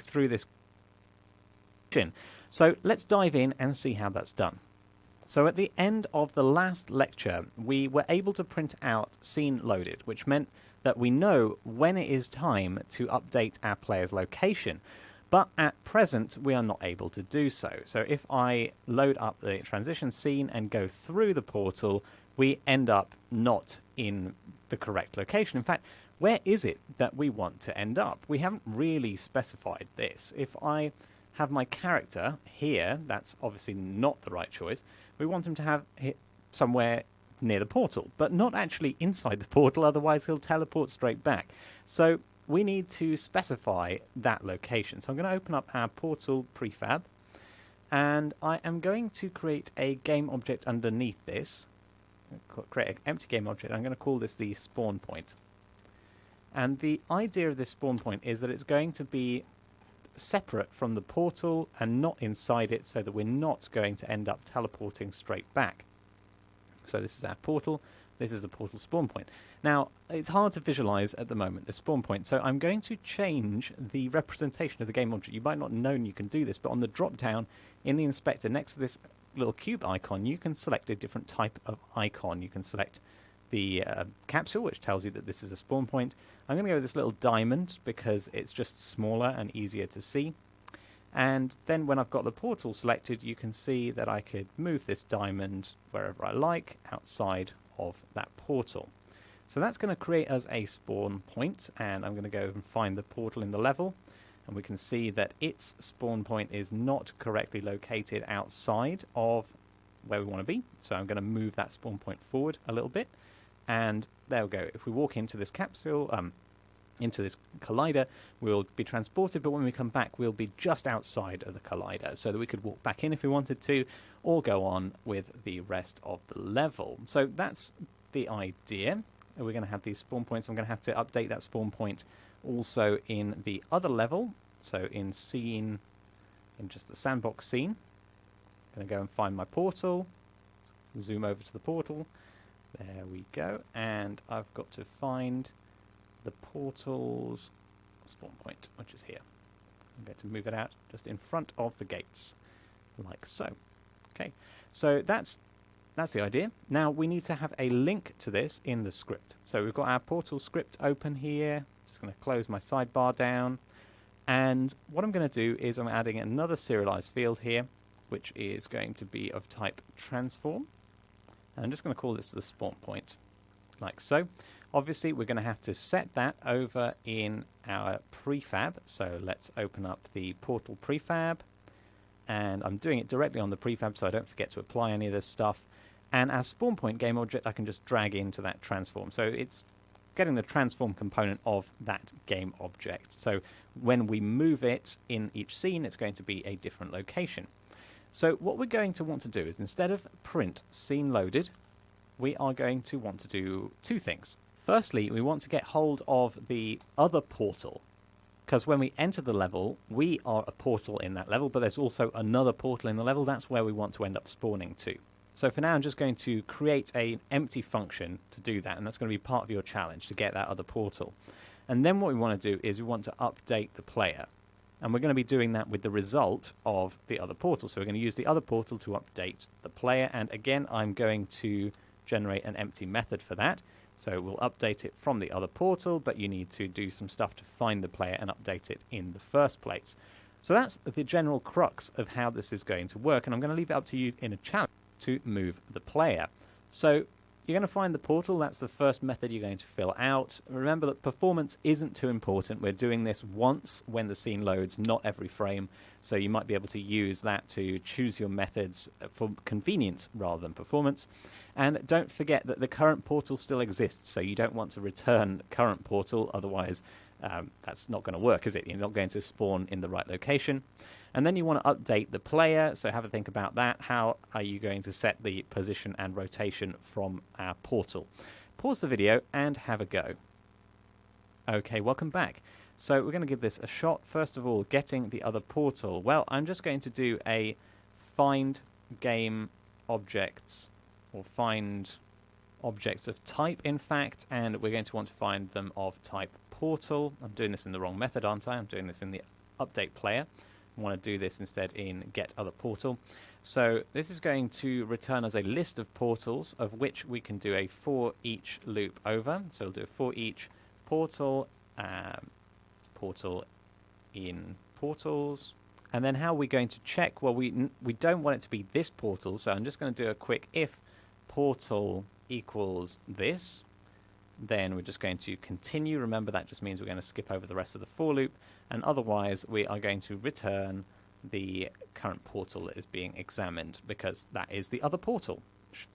through this. So let's dive in and see how that's done. So at the end of the last lecture, we were able to print out scene loaded, which meant that we know when it is time to update our player's location. But at present, we are not able to do so. So if I load up the transition scene and go through the portal, we end up not in the correct location. In fact, where is it that we want to end up? We haven't really specified this. If I have my character here, that's obviously not the right choice. We want him to have it somewhere near the portal, but not actually inside the portal, otherwise he'll teleport straight back. So we need to specify that location. So I'm going to open up our portal prefab, and I am going to create a game object underneath this. Create an empty game object. I'm going to call this the spawn point. And the idea of this spawn point is that it's going to be separate from the portal and not inside it, so that we're not going to end up teleporting straight back. So this is our portal, this is the portal spawn point. Now, it's hard to visualize at the moment, the spawn point, so I'm going to change the representation of the game object. You might not have known you can do this, but on the drop down in the inspector next to this little cube icon, you can select a different type of icon. You can select the capsule, which tells you that this is a spawn point. I'm going to go with this little diamond because it's just smaller and easier to see. And then when I've got the portal selected, you can see that I could move this diamond wherever I like outside of that portal. So that's going to create us a spawn point, and I'm going to go and find the portal in the level, and we can see that its spawn point is not correctly located outside of where we want to be. So I'm going to move that spawn point forward a little bit, and there we go. If we walk into this capsule, into this collider, we'll be transported, but when we come back, we'll be just outside of the collider, so that we could walk back in if we wanted to, or go on with the rest of the level. So that's the idea. We're going to have these spawn points. I'm going to have to update that spawn point also in the other level. So in scene, in just the sandbox scene, I'm going to go and find my portal, zoom over to the portal. There we go, and I've got to find the portal's spawn point, which is here. I'm going to move it out just in front of the gates, like so. Okay, so that's the idea. Now we need to have a link to this in the script. So we've got our portal script open here. Just going to close my sidebar down. And what I'm going to do is I'm adding another serialized field here, which is going to be of type transform. And I'm just going to call this the spawn point, like so. Obviously, we're going to have to set that over in our prefab. So let's open up the portal prefab. And I'm doing it directly on the prefab, so I don't forget to apply any of this stuff. And our spawn point game object, I can just drag into that transform. So it's getting the transform component of that game object. So when we move it in each scene, it's going to be a different location. So what we're going to want to do is, instead of print scene loaded, we are going to want to do two things. Firstly, we want to get hold of the other portal, because when we enter the level, we are a portal in that level, but there's also another portal in the level. That's where we want to end up spawning to. So for now, I'm just going to create an empty function to do that, and that's going to be part of your challenge, to get that other portal. And then what we want to do is we want to update the player. And we're going to be doing that with the result of the other portal. So we're going to use the other portal to update the player. And again, I'm going to generate an empty method for that. So we'll update it from the other portal, but you need to do some stuff to find the player and update it in the first place. So that's the general crux of how this is going to work. And I'm going to leave it up to you in a challenge to move the player. So you're going to find the portal. That's the first method you're going to fill out. Remember that performance isn't too important. We're doing this once when the scene loads, not every frame. So you might be able to use that to choose your methods for convenience rather than performance. And don't forget that the current portal still exists. So you don't want to return the current portal. Otherwise, that's not going to work, is it? You're not going to spawn in the right location. And then you want to update the player, so have a think about that. How are you going to set the position and rotation from our portal? Pause the video and have a go. Okay, welcome back. So we're going to give this a shot. First of all, getting the other portal. Well, I'm just going to do a find game objects, or find objects of type, in fact, and we're going to want to find them of type portal. I'm doing this in the wrong method, aren't I? I'm doing this in the update player. I want to do this instead in get other portal. So this is going to return us a list of portals, of which we can do a for each loop over. So we'll do a for each portal, portal in portals. And then how are we going to check? Well, we don't want it to be this portal, so I'm just going to do a quick if portal equals this. Then we're just going to continue. Remember, that just means we're going to skip over the rest of the for loop. And otherwise, we are going to return the current portal that is being examined, because that is the other portal.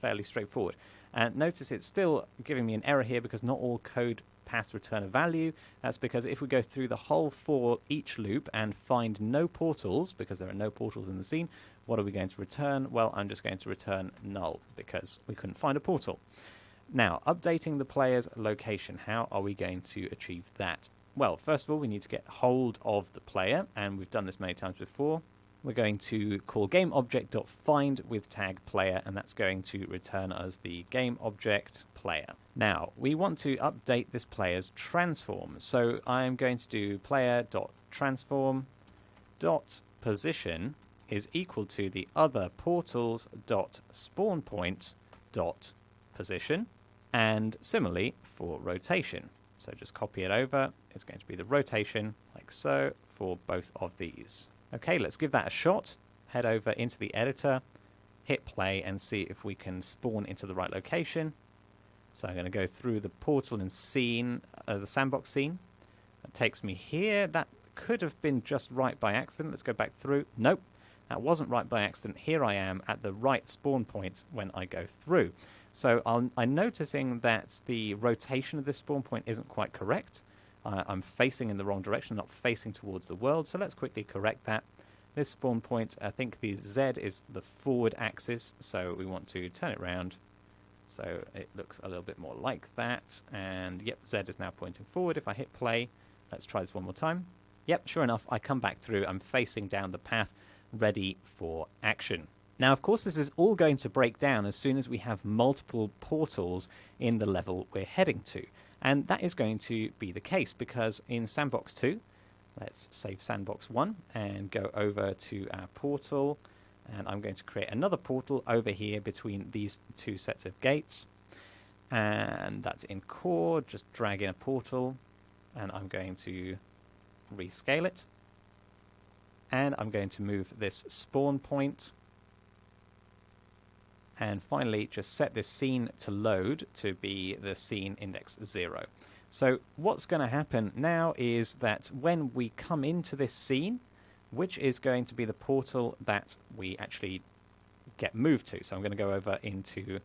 Fairly straightforward. And notice it's still giving me an error here because not all code paths return a value. That's because if we go through the whole for each loop and find no portals, because there are no portals in the scene, what are we going to return? Well, I'm just going to return null because we couldn't find a portal. Now, updating the player's location. How are we going to achieve that? Well, first of all, we need to get hold of the player, and we've done this many times before. We're going to call GameObject.find with tag player, and that's going to return us the GameObject player. Now, we want to update this player's transform. So I'm going to do player.transform.position is equal to the other portals.spawnPoint.position, and similarly for rotation. So just copy it over. It's going to be the rotation, like so, for both of these. Okay, let's give that a shot. Head over into the editor, hit play, and see if we can spawn into the right location. So I'm going to go through the portal and scene, the sandbox scene. That takes me here. That could have been just right by accident. Let's go back through. Nope, that wasn't right by accident. Here I am at the right spawn point when I go through. So I'm noticing that the rotation of this spawn point isn't quite correct. I'm facing in the wrong direction, not facing towards the world. So let's quickly correct that. This spawn point, I think the Z is the forward axis, so we want to turn it around so it looks a little bit more like that. And yep, Z is now pointing forward. If I hit play, let's try this one more time. Yep, sure enough, I come back through. I'm facing down the path, ready for action. Now, of course, this is all going to break down as soon as we have multiple portals in the level we're heading to. And that is going to be the case because in Sandbox 2, let's save Sandbox 1 and go over to our portal. And I'm going to create another portal over here between these two sets of gates. And that's in core, just drag in a portal. And I'm going to rescale it. And I'm going to move this spawn point. And finally, just set this scene to load to be the scene index 0. So what's going to happen now is that when we come into this scene, which is going to be the portal that we actually get moved to. So I'm going to go over into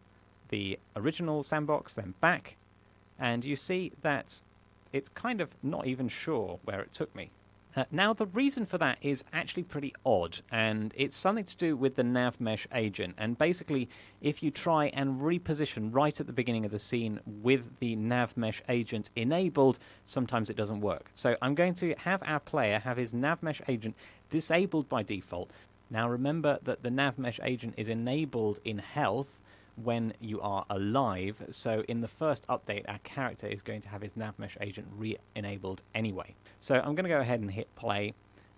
the original sandbox, then back. And you see that it's kind of not even sure where it took me. Now, the reason for that is actually pretty odd, and it's something to do with the NavMesh agent. And basically, if you try and reposition right at the beginning of the scene with the NavMesh agent enabled, sometimes it doesn't work. So I'm going to have our player have his NavMesh agent disabled by default. Now, remember that the NavMesh agent is enabled in health when you are alive, so in the first update our character is going to have his NavMesh agent re-enabled anyway. So I'm going to go ahead and hit play,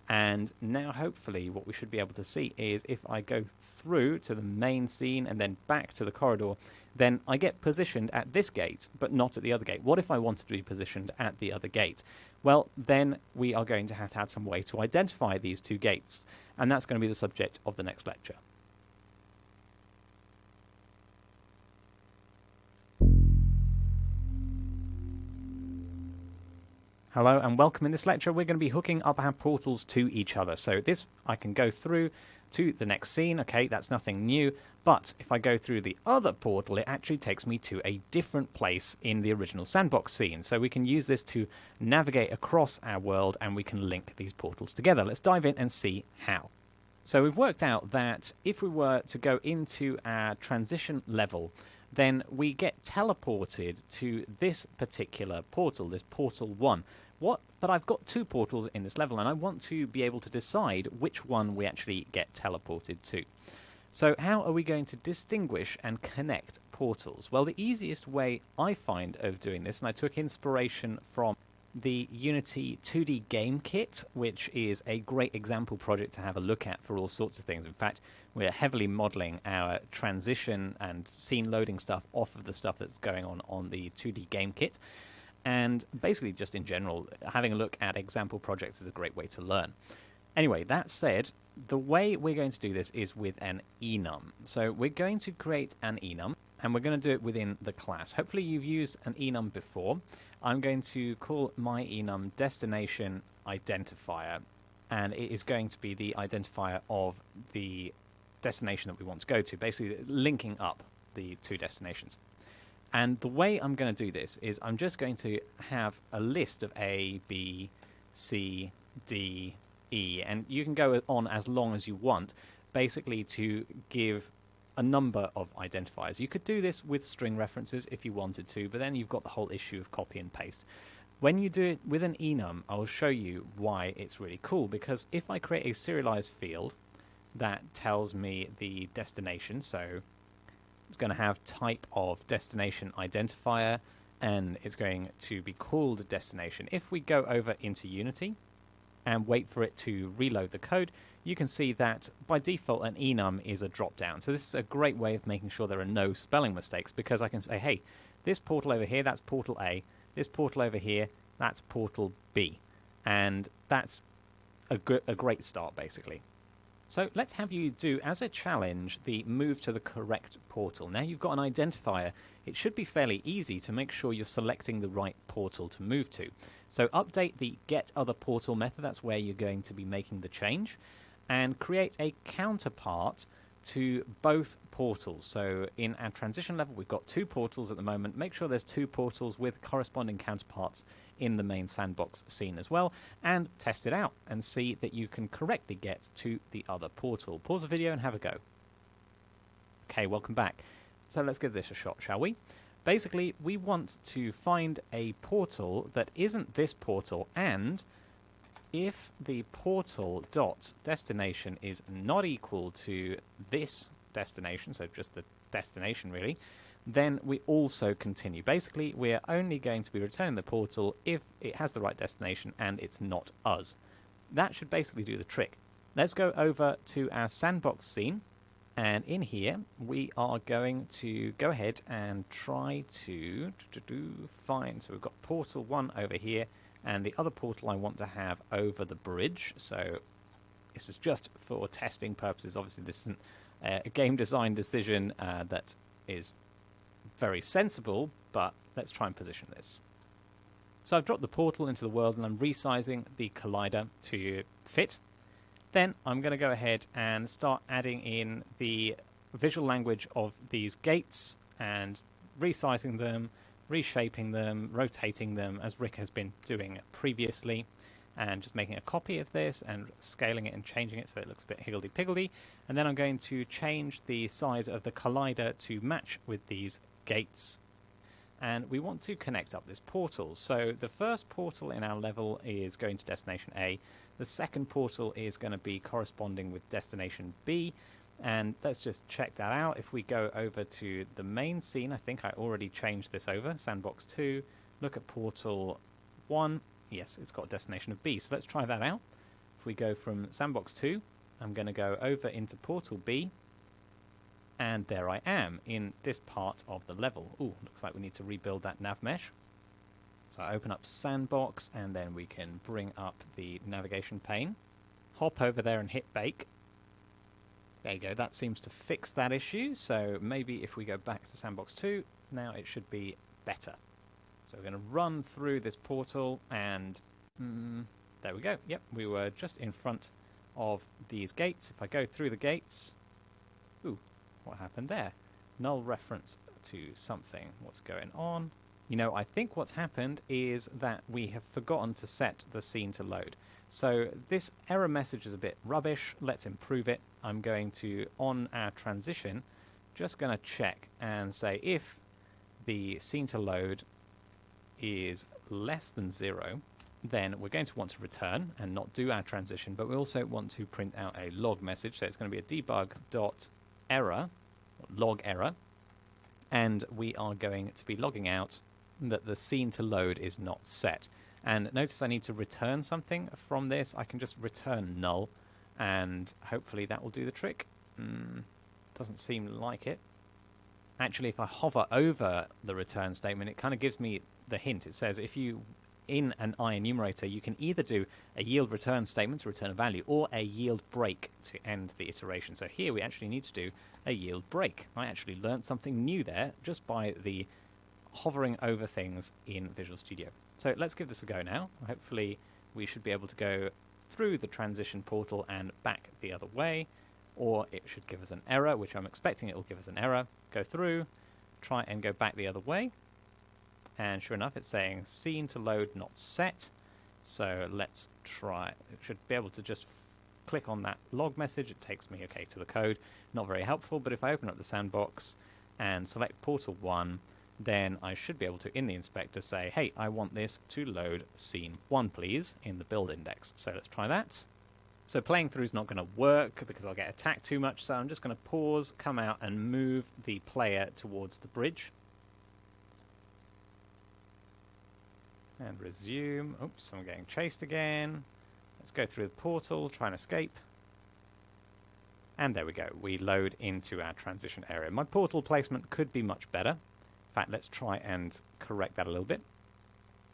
and now hopefully what we should be able to see is if I go through to the main scene and then back to the corridor, then I get positioned at this gate but not at the other gate. What if I wanted to be positioned at the other gate? Well, then we are going to have some way to identify these two gates, and that's going to be the subject of the next lecture. Hello and welcome. In this lecture we're going to be hooking up our portals to each other. So this I can go through to the next scene, okay, that's nothing new, but if I go through the other portal it actually takes me to a different place in the original sandbox scene. So we can use this to navigate across our world and we can link these portals together. Let's dive in and see how. So we've worked out that if we were to go into our transition level, then we get teleported to this particular portal, this portal 1. But I've got two portals in this level, and I want to be able to decide which one we actually get teleported to. So how are we going to distinguish and connect portals? Well, the easiest way I find of doing this, and I took inspiration from the Unity 2D game kit, which is a great example project to have a look at for all sorts of things. In fact, we're heavily modeling our transition and scene loading stuff off of the stuff that's going on the 2D game kit. And basically, just in general, having a look at example projects is a great way to learn. Anyway, that said, the way we're going to do this is with an enum. So we're going to create an enum, and we're going to do it within the class. Hopefully you've used an enum before. I'm going to call my enum destination identifier, and it is going to be the identifier of the destination that we want to go to, basically linking up the two destinations. And the way I'm going to do this is I'm just going to have a list of A, B, C, D, E, and you can go on as long as you want, basically to give a number of identifiers. You could do this with string references if you wanted to, but then you've got the whole issue of copy and paste. When you do it with an enum, I'll show you why it's really cool, because if I create a serialized field that tells me the destination, so it's going to have type of destination identifier, and it's going to be called destination. If we go over into Unity and wait for it to reload the code, you can see that by default an enum is a drop down. So this is a great way of making sure there are no spelling mistakes, because I can say, hey, this portal over here, that's portal A. This portal over here, that's portal B. And that's a great start, basically. So let's have you do, as a challenge, the move to the correct portal. Now you've got an identifier. It should be fairly easy to make sure you're selecting the right portal to move to. So update the getOtherPortal method, that's where you're going to be making the change, and create a counterpart to both portals. So in our transition level, we've got 2 portals at the moment. Make sure there's 2 portals with corresponding counterparts in the main sandbox scene as well, and test it out and see that you can correctly get to the other portal. Pause the video and have a go. Okay, welcome back. So let's give this a shot, shall we? Basically, we want to find a portal that isn't this portal, and if the portal dot destination is not equal to this destination, so just the destination really, then we also continue. Basically, we're only going to be returning the portal if it has the right destination and it's not us. That should basically do the trick. Let's go over to our sandbox scene, and in here we are going to go ahead and try to find, so we've got portal 1 over here, and the other portal I want to have over the bridge. So this is just for testing purposes. Obviously this isn't a game design decision that is very sensible, but let's try and position this. So I've dropped the portal into the world and I'm resizing the collider to fit. Then I'm going to go ahead and start adding in the visual language of these gates and resizing them, reshaping them, rotating them, as Rick has been doing previously, and just making a copy of this and scaling it and changing it so it looks a bit higgledy-piggledy. And then I'm going to change the size of the collider to match with these gates. And we want to connect up this portal. So the first portal in our level is going to destination A. The second portal is going to be corresponding with destination B. And let's just check that out. If we go over to the main scene, I think I already changed this over, sandbox 2, look at portal 1, yes, it's got a destination of B, so let's try that out. If we go from sandbox 2, I'm going to go over into portal B, and there I am in this part of the level. Ooh, looks like we need to rebuild that nav mesh. So I open up sandbox, and then we can bring up the navigation pane, hop over there and hit bake. There you go, that seems to fix that issue, so maybe if we go back to sandbox 2, now it should be better. So we're going to run through this portal, and there we go. Yep, we were just in front of these gates. If I go through the gates, ooh, what happened there? Null reference to something. What's going on? You know, I think what's happened is that we have forgotten to set the scene to load. So this error message is a bit rubbish. Let's improve it. I'm going to, on our transition, just going to check and say if the scene to load is less than 0, then we're going to want to return and not do our transition, but we also want to print out a log message. So it's going to be a debug.error, log error, and we are going to be logging out that the scene to load is not set. And notice I need to return something from this. I can just return null, and hopefully that will do the trick. Doesn't seem like it. Actually, if I hover over the return statement, it kind of gives me the hint. It says if you, in an I enumerator, you can either do a yield return statement to return a value or a yield break to end the iteration. So here we actually need to do a yield break. I actually learned something new there just by the hovering over things in Visual Studio. So let's give this a go now. Hopefully we should be able to go through the transition portal and back the other way, or it should give us an error, which I'm expecting it will give us an error. Go through, try and go back the other way, and sure enough it's saying scene to load not set. So let's try. It should be able to just click on that log message. It takes me to the code. Not very helpful, but if I open up the sandbox and select portal 1, then I should be able to, in the inspector, say, hey, I want this to load scene 1, please, in the build index. So let's try that. So playing through is not going to work because I'll get attacked too much, so I'm just going to pause, come out, and move the player towards the bridge. And resume. Oops, I'm getting chased again. Let's go through the portal, try and escape. And there we go. We load into our transition area. My portal placement could be much better. In fact, let's try and correct that a little bit.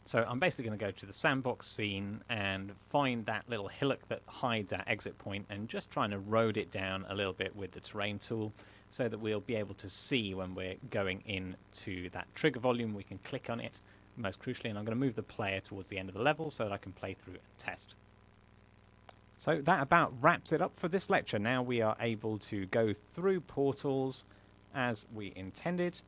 So I'm basically going to go to the sandbox scene and find that little hillock that hides our exit point and just trying to road it down a little bit with the terrain tool so that we'll be able to see when we're going into that trigger volume. We can click on it, most crucially, and I'm going to move the player towards the end of the level so that I can play through and test. So that about wraps it up for this lecture. Now we are able to go through portals as we intended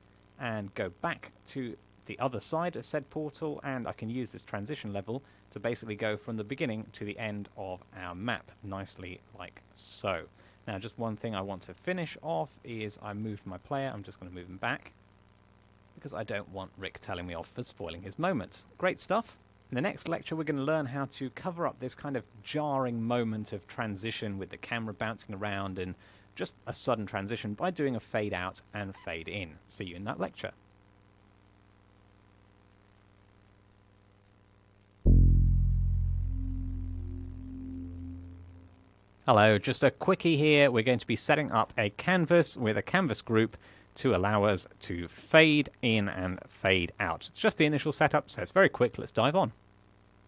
and go back to the other side of said portal, and I can use this transition level to basically go from the beginning to the end of our map, nicely like so. Now just one thing I want to finish off is I moved my player. I'm just going to move him back because I don't want Rick telling me off for spoiling his moment. Great stuff. In the next lecture we're going to learn how to cover up this kind of jarring moment of transition with the camera bouncing around and just a sudden transition by doing a fade out and fade in. See you in that lecture. Hello, just a quickie here. We're going to be setting up a canvas with a canvas group to allow us to fade in and fade out. It's just the initial setup, so it's very quick. Let's dive on.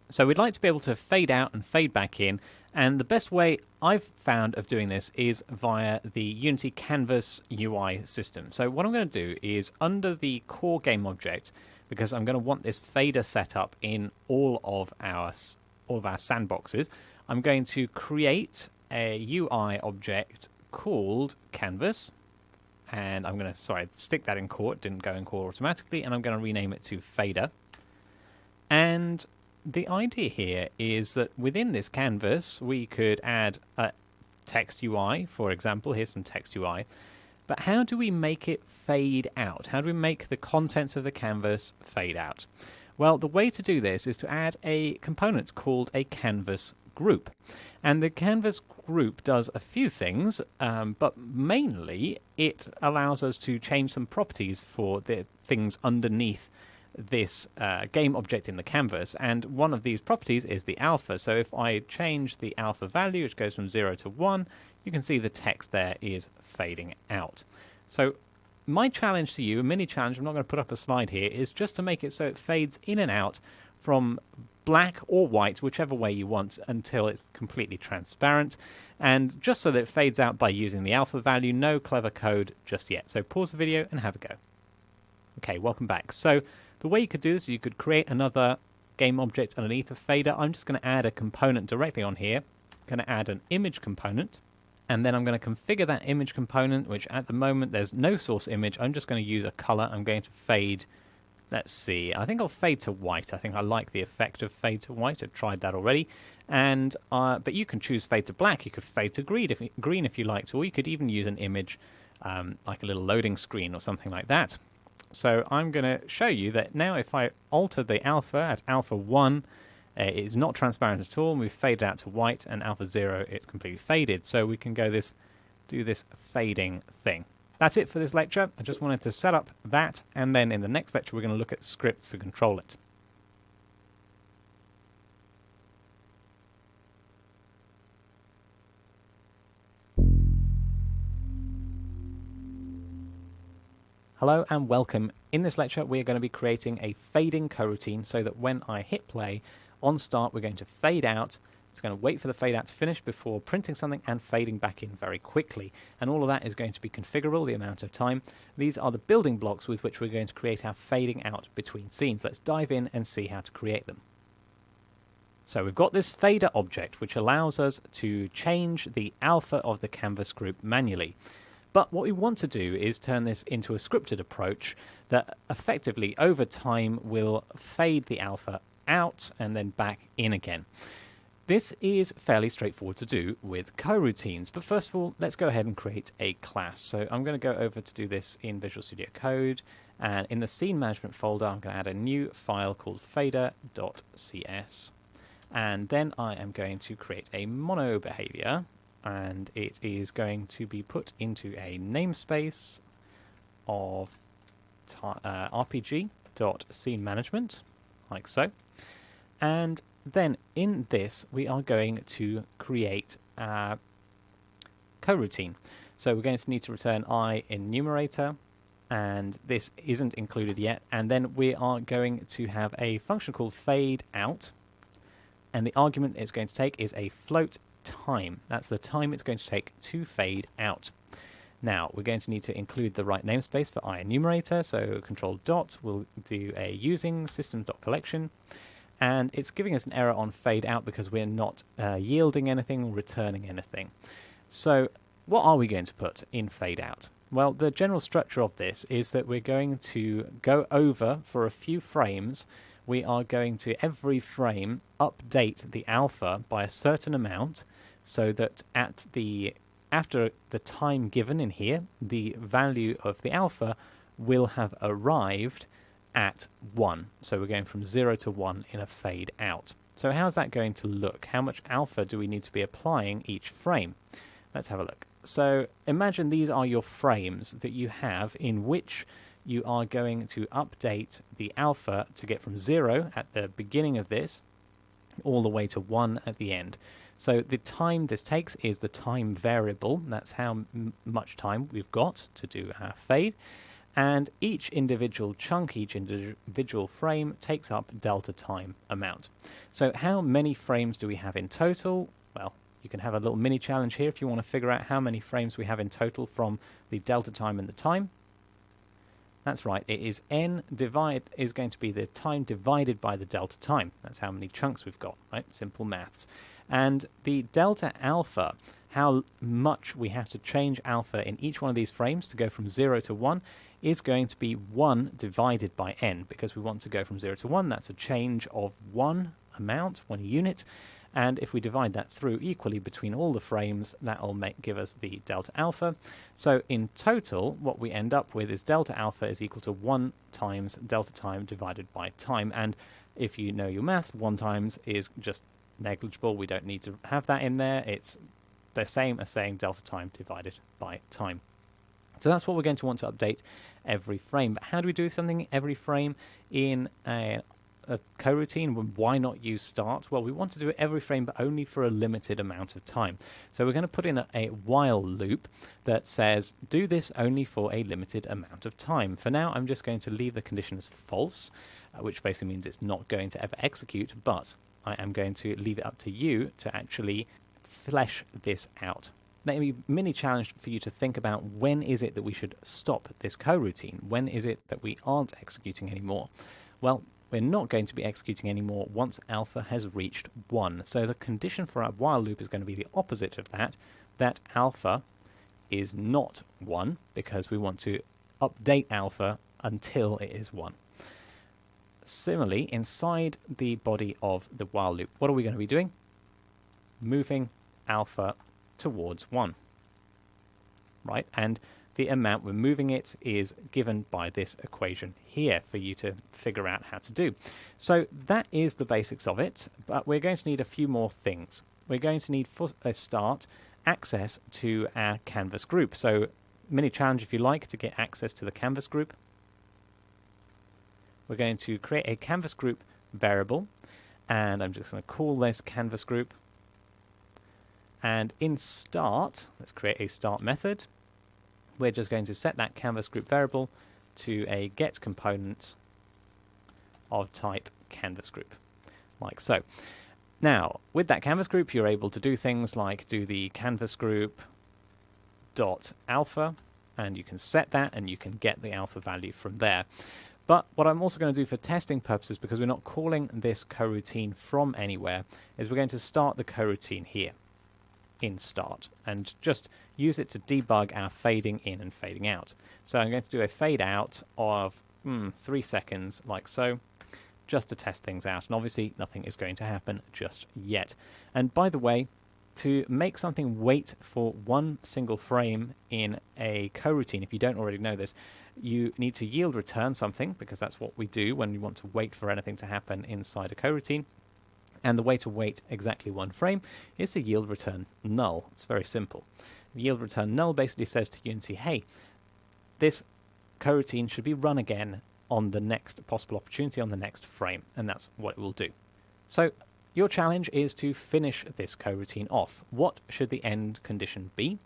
So we'd like to be able to fade out and fade back in, and the best way I've found of doing this is via the Unity Canvas UI system. So what I'm going to do is under the core game object, because I'm going to want this fader set up in all of our sandboxes, I'm going to create a UI object called Canvas, and I'm going to, stick that in core. It didn't go in core automatically, and I'm going to rename it to fader. And the idea here is that within this canvas, we could add a text UI, for example. Here's some text UI. But how do we make it fade out? How do we make the contents of the canvas fade out? Well, the way to do this is to add a component called a canvas group. And the canvas group does a few things, but mainly it allows us to change some properties for the things underneath this game object in the canvas, and one of these properties is the alpha. So if I change the alpha value, which goes from 0 to 1, you can see the text there is fading out. So my challenge to you, a mini challenge, I'm not going to put up a slide here, is just to make it so it fades in and out from black or white, whichever way you want, until it's completely transparent, and just so that it fades out by using the alpha value. No clever code just yet. So pause the video and have a go. Okay, welcome back. So the way you could do this is you could create another game object underneath a fader. I'm just going to add a component directly on here. I'm going to add an image component, and then I'm going to configure that image component, which at the moment there's no source image. I'm just going to use a color. I'm going to fade, let's see, I think I'll fade to white. I think I like the effect of fade to white. I've tried that already. And but you can choose fade to black. You could fade to green if you liked, or you could even use an image like a little loading screen or something like that. So I'm going to show you that now if I alter the alpha at alpha 1, it is not transparent at all, and we've faded out to white, and alpha 0, it's completely faded. So we can do this fading thing. That's it for this lecture. I just wanted to set up that, and then in the next lecture we're going to look at scripts to control it. Hello and welcome. In this lecture we are going to be creating a fading coroutine so that when I hit play on start we're going to fade out. It's going to wait for the fade out to finish before printing something and fading back in very quickly. And all of that is going to be configurable, the amount of time. These are the building blocks with which we're going to create our fading out between scenes. Let's dive in and see how to create them. So we've got this fader object which allows us to change the alpha of the canvas group manually. But what we want to do is turn this into a scripted approach that effectively over time will fade the alpha out and then back in again. This is fairly straightforward to do with coroutines, but first of all, let's go ahead and create a class. So I'm going to go over to do this in Visual Studio Code, and in the scene management folder, I'm going to add a new file called fader.cs. And then I am going to create a mono behavior, and it is going to be put into a namespace of rpg.scenemanagement, like so. And then in this, we are going to create a coroutine. So we're going to need to return I enumerator, and this isn't included yet. And then we are going to have a function called fade out, and the argument it's going to take is a float time. That's the time it's going to take to fade out. Now we're going to need to include the right namespace for I enumerator, so control dot will do a using system.collection, and it's giving us an error on fade out because we're not yielding anything or returning anything. So what are we going to put in fade out? Well, the general structure of this is that we're going to go over for a few frames. We are going to every frame update the alpha by a certain amount so that after the time given in here, the value of the alpha will have arrived at 1. So we're going from 0 to 1 in a fade out. So how's that going to look? How much alpha do we need to be applying each frame? Let's have a look. So imagine these are your frames that you have in which you are going to update the alpha to get from 0 at the beginning of this all the way to 1 at the end. So the time this takes is the time variable. That's how much time we've got to do our fade. And each individual chunk, each individual frame takes up delta time amount. So how many frames do we have in total? Well, you can have a little mini challenge here if you want to figure out how many frames we have in total from the delta time and the time. That's right, it is is going to be the time divided by the delta time. That's how many chunks we've got, right? Simple maths. And the delta alpha, how much we have to change alpha in each one of these frames to go from 0 to 1, is going to be 1 divided by n, because we want to go from 0 to 1. That's a change of 1 amount, 1 unit. And if we divide that through equally between all the frames, that will give us the delta alpha. So in total, what we end up with is delta alpha is equal to 1 times delta time divided by time. And if you know your maths, 1 times is just negligible. We don't need to have that in there. It's the same as saying delta time divided by time. So that's what we're going to want to update every frame. But how do we do something every frame in a coroutine? Why not use start? Well, we want to do it every frame, but only for a limited amount of time. So we're going to put in a while loop that says, do this only for a limited amount of time. For now, I'm just going to leave the condition as false, which basically means it's not going to ever execute, but I am going to leave it up to you to actually flesh this out. Maybe mini challenge for you to think about, when is it that we should stop this coroutine? When is it that we aren't executing anymore? Well, we're not going to be executing anymore once alpha has reached 1. So the condition for our while loop is going to be the opposite of that, that alpha is not 1, because we want to update alpha until it is 1. Similarly, inside the body of the while loop, what are we going to be doing? Moving alpha towards 1, right? And the amount we're moving it is given by this equation here for you to figure out how to do. So that is the basics of it, but we're going to need a few more things. We're going to need, for a start, access to our canvas group. So mini challenge if you like to get access to the canvas group. We're going to create a canvas group variable, and I'm just going to call this canvas group. And in start, let's create a start method. We're just going to set that canvas group variable to a get component of type canvas group, like so. Now, with that canvas group, you're able to do things like do the canvas group dot alpha, and you can set that and you can get the alpha value from there. But what I'm also going to do for testing purposes, because we're not calling this coroutine from anywhere, is we're going to start the coroutine here in start and just use it to debug our fading in and fading out. So I'm going to do a fade out of 3 seconds, like so, just to test things out. And obviously nothing is going to happen just yet. And by the way, to make something wait for one single frame in a coroutine, if you don't already know this, you need to yield return something, because that's what we do when we want to wait for anything to happen inside a coroutine. And the way to wait exactly one frame is to yield return null. It's very simple. Yield return null basically says to Unity, hey, this coroutine should be run again on the next possible opportunity on the next frame, and that's what it will do. So your challenge is to finish this coroutine off. What should the end condition be,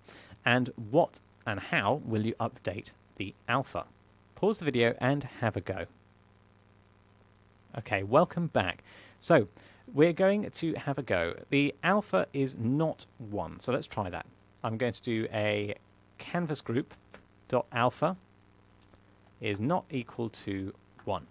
and what and how will you update the alpha? Pause the video and have a go. Okay, welcome back. So we're going to have a go. The alpha is not 1, so let's try that. I'm going to do a canvas group dot alpha is not equal to 1.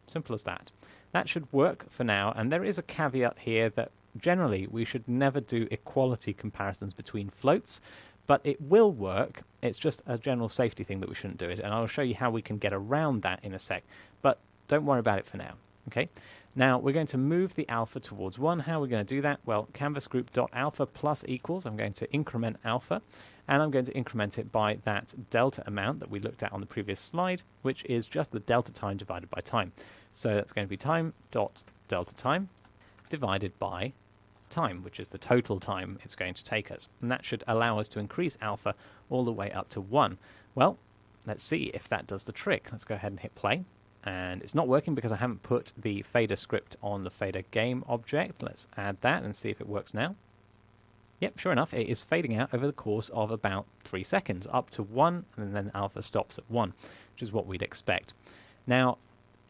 Simple as that. That should work for now, and there is a caveat here that generally we should never do equality comparisons between floats, but it will work. It's just a general safety thing that we shouldn't do it, and I'll show you how we can get around that in a sec, but don't worry about it for now. Okay. Now we're going to move the alpha towards 1. How are we going to do that? Well, canvas group dot alpha plus equals, I'm going to increment alpha, and I'm going to increment it by that delta amount that we looked at on the previous slide, which is just the delta time divided by time. So that's going to be time dot delta time divided by time, which is the total time it's going to take us. And that should allow us to increase alpha all the way up to 1. Well, let's see if that does the trick. Let's go ahead and hit play. And it's not working because I haven't put the fader script on the fader game object. Let's add that and see if it works now. Yep, sure enough, it is fading out over the course of about 3 seconds, up to 1, and then alpha stops at 1, which is what we'd expect. Now,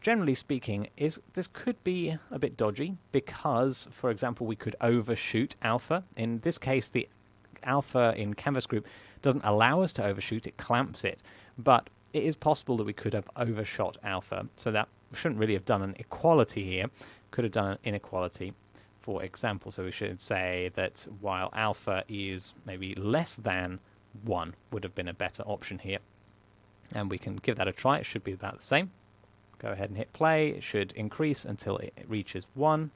generally speaking, this could be a bit dodgy because, for example, we could overshoot alpha. In this case, the alpha in canvas group doesn't allow us to overshoot, it clamps it. But it is possible that we could have overshot alpha, so that we shouldn't really have done an equality here, could have done an inequality, for example. So we should say that while alpha is maybe less than 1 would have been a better option here. And we can give that a try. It should be about the same. Go ahead and hit play. It should increase until it reaches 1.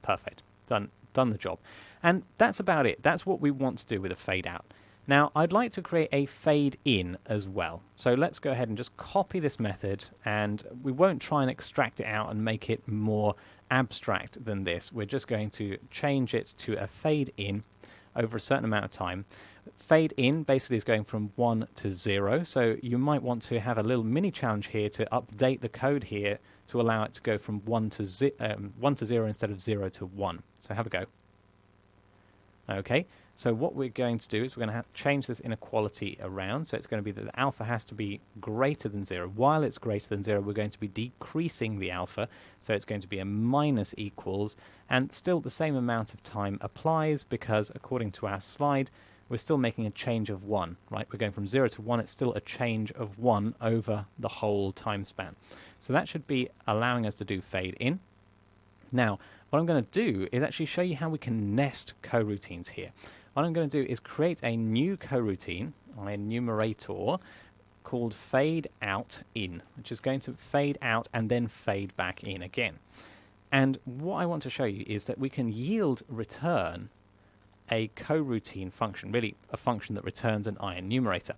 Perfect. Done the job. And that's about it. That's what we want to do with a fade out. Now, I'd like to create a fade in as well. So let's go ahead and just copy this method, and we won't try and extract it out and make it more abstract than this. We're just going to change it to a fade in over a certain amount of time. Fade in basically is going from 1 to 0, so you might want to have a little mini challenge here to update the code here to allow it to go from 1 to 0 instead of 0 to 1. So have a go. Okay, so what we're going to do is we're going to have to change this inequality around. So it's going to be that the alpha has to be greater than 0. While it's greater than 0, we're going to be decreasing the alpha. So it's going to be a minus equals, and still the same amount of time applies because according to our slide, we're still making a change of 1, right? We're going from 0 to 1. It's still a change of 1 over the whole time span. So that should be allowing us to do fade in. Now, what I'm going to do is actually show you how we can nest coroutines here. What I'm going to do is create a new coroutine, my enumerator, called fade out in, which is going to fade out and then fade back in again. And what I want to show you is that we can yield return a coroutine function, really a function that returns an enumerator.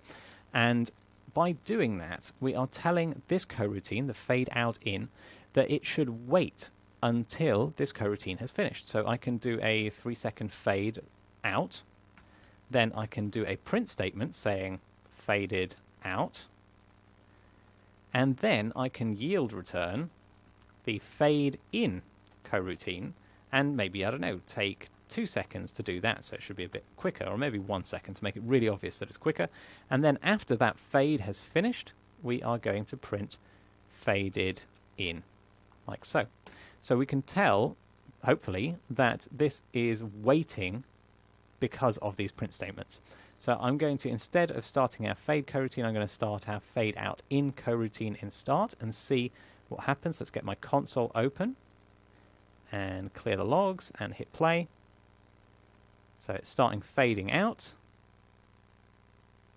And by doing that, we are telling this coroutine, the fade out in, that it should wait until this coroutine has finished. So I can do a 3-second fade out, then I can do a print statement saying faded out, and then I can yield return the fade in coroutine, and maybe, I don't know, take 2 seconds to do that, so it should be a bit quicker, or maybe 1 second to make it really obvious that it's quicker. And then after that fade has finished, we are going to print faded in, like so. So we can tell, hopefully, that this is waiting because of these print statements. So I'm going to, instead of starting our fade coroutine, I'm going to start our fade out in coroutine in start and see what happens. Let's get my console open and clear the logs and hit play. So it's starting fading out,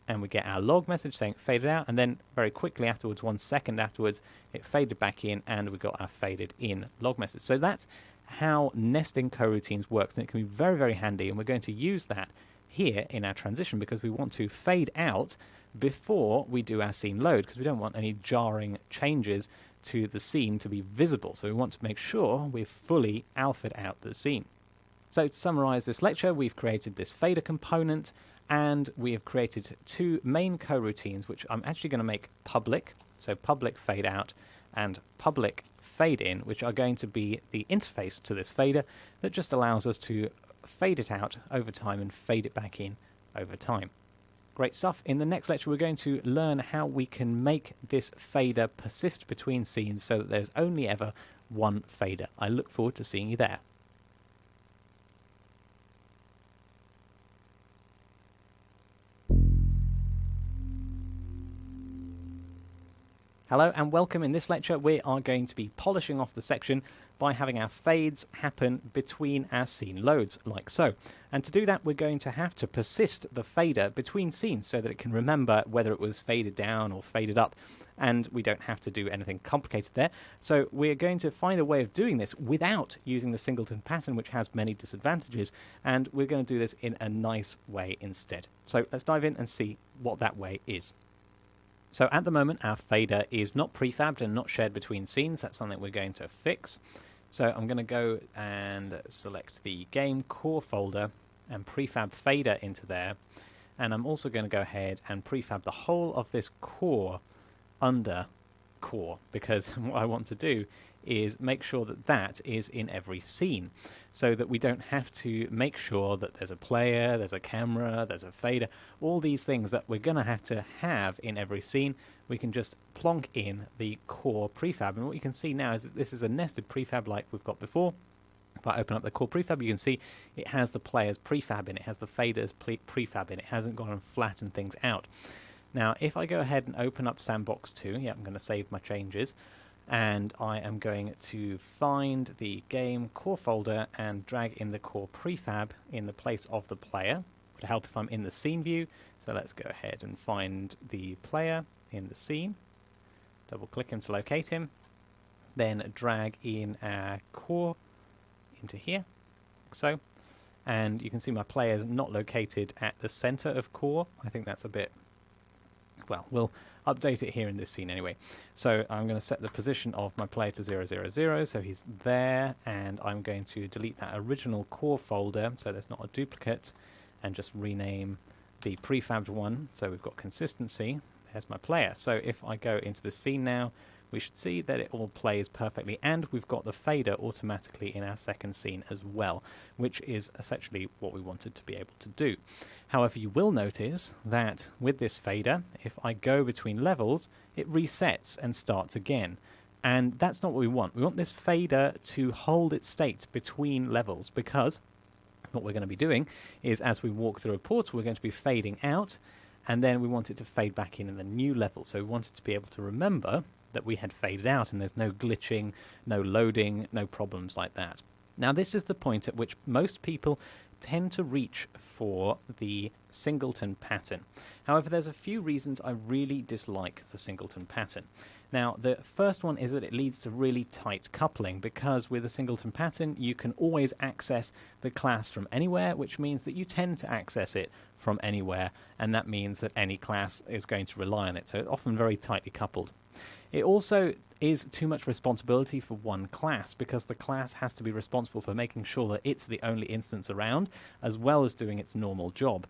and we get our log message saying faded out, and then very quickly afterwards, 1 second afterwards, it faded back in and we got our faded in log message. So that's how nesting coroutines works, and it can be very, very handy, and we're going to use that here in our transition because we want to fade out before we do our scene load, because we don't want any jarring changes to the scene to be visible. So we want to make sure we've fully alphaed out the scene. So to summarize this lecture, we've created this fader component, and we have created 2 main coroutines, which I'm actually going to make public. So public fade out and public fade in, which are going to be the interface to this fader that just allows us to fade it out over time and fade it back in over time. Great stuff. In the next lecture, we're going to learn how we can make this fader persist between scenes so that there's only ever one fader. I look forward to seeing you there. Hello and welcome. In this lecture we are going to be polishing off the section by having our fades happen between our scene loads, like so. And to do that we're going to have to persist the fader between scenes so that it can remember whether it was faded down or faded up, and we don't have to do anything complicated there. So we're going to find a way of doing this without using the singleton pattern, which has many disadvantages, and we're going to do this in a nice way instead. So let's dive in and see what that way is. So at the moment our fader is not prefabbed and not shared between scenes. That's something we're going to fix. So I'm going to go and select the game core folder and prefab fader into there. And I'm also going to go ahead and prefab the whole of this core under core, because what I want to do is make sure that that is in every scene so that we don't have to make sure that there's a player, there's a camera, there's a fader, all these things that we're going to have in every scene. We can just plonk in the core prefab, and what you can see now is that this is a nested prefab like we've got before. If I open up the core prefab, you can see it has the player's prefab in it, has the fader's prefab in it, hasn't gone and flattened things out. Now if I go ahead and open up Sandbox 2, yeah, I'm going to save my changes, and I am going to find the game core folder and drag in the core prefab in the place of the player. It would help if I'm in the scene view, so let's go ahead and find the player in the scene, double click him to locate him, then drag in our core into here, like so, and you can see my player is not located at the center of core. I think that's a bit, well, we'll update it here in this scene anyway. So I'm going to set the position of my player to 000, so he's there, and I'm going to delete that original core folder so there's not a duplicate, and just rename the prefabbed one so we've got consistency. There's my player. So if I go into the scene now, we should see that it all plays perfectly, and we've got the fader automatically in our second scene as well, which is essentially what we wanted to be able to do. However, you will notice that with this fader, if I go between levels, it resets and starts again. And that's not what we want. We want this fader to hold its state between levels, because what we're going to be doing is as we walk through a portal, we're going to be fading out, and then we want it to fade back in the new level. So we want it to be able to remember that we had faded out and there's no glitching, no loading, no problems like that. Now this is the point at which most people tend to reach for the singleton pattern. However, there's a few reasons I really dislike the singleton pattern. Now, the first one is that it leads to really tight coupling, because with a singleton pattern you can always access the class from anywhere, which means that you tend to access it from anywhere, and that means that any class is going to rely on it, so it's often very tightly coupled. It also is too much responsibility for one class, because the class has to be responsible for making sure that it's the only instance around, as well as doing its normal job.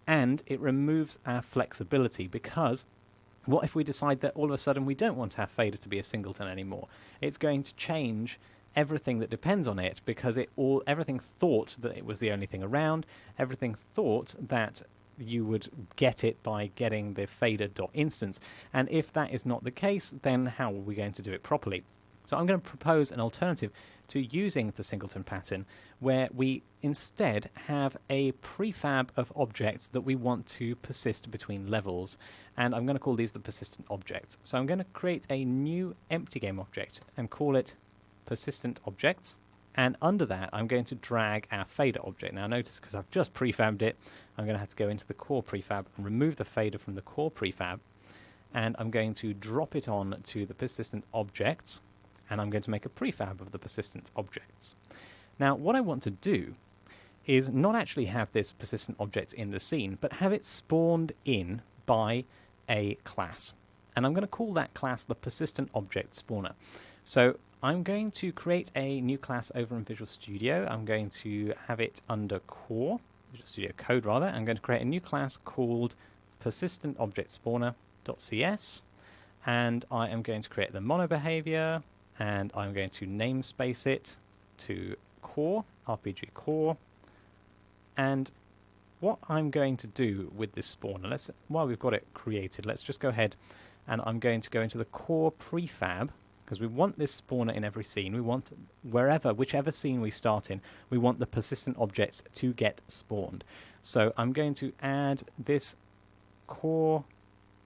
And it removes our flexibility, because what if we decide that all of a sudden we don't want our fader to be a singleton anymore? It's going to change everything that depends on it, because everything thought that it was the only thing around, everything thought that you would get it by getting the fader.instance. And if that is not the case, then how are we going to do it properly? So I'm going to propose an alternative to using the singleton pattern, where we instead have a prefab of objects that we want to persist between levels. And I'm going to call these the persistent objects. So I'm going to create a new empty game object and call it persistent objects. And under that, I'm going to drag our fader object. Now notice, because I've just prefabbed it, I'm going to have to go into the core prefab and remove the fader from the core prefab. And I'm going to drop it on to the persistent objects. And I'm going to make a prefab of the persistent objects. Now, what I want to do is not actually have this persistent object in the scene, but have it spawned in by a class. And I'm going to call that class the persistent object spawner. So I'm going to create a new class over in Visual Studio. I'm going to have it under core, Visual Studio Code rather. I'm going to create a new class called persistent object spawner.cs. And I am going to create the mono behavior, and I'm going to namespace it to core, RPG core. And what I'm going to do with this spawner, while we've got it created, let's just go ahead and I'm going to go into the core prefab, because we want this spawner in every scene. We want whichever scene we start in, we want the persistent objects to get spawned. So I'm going to add this core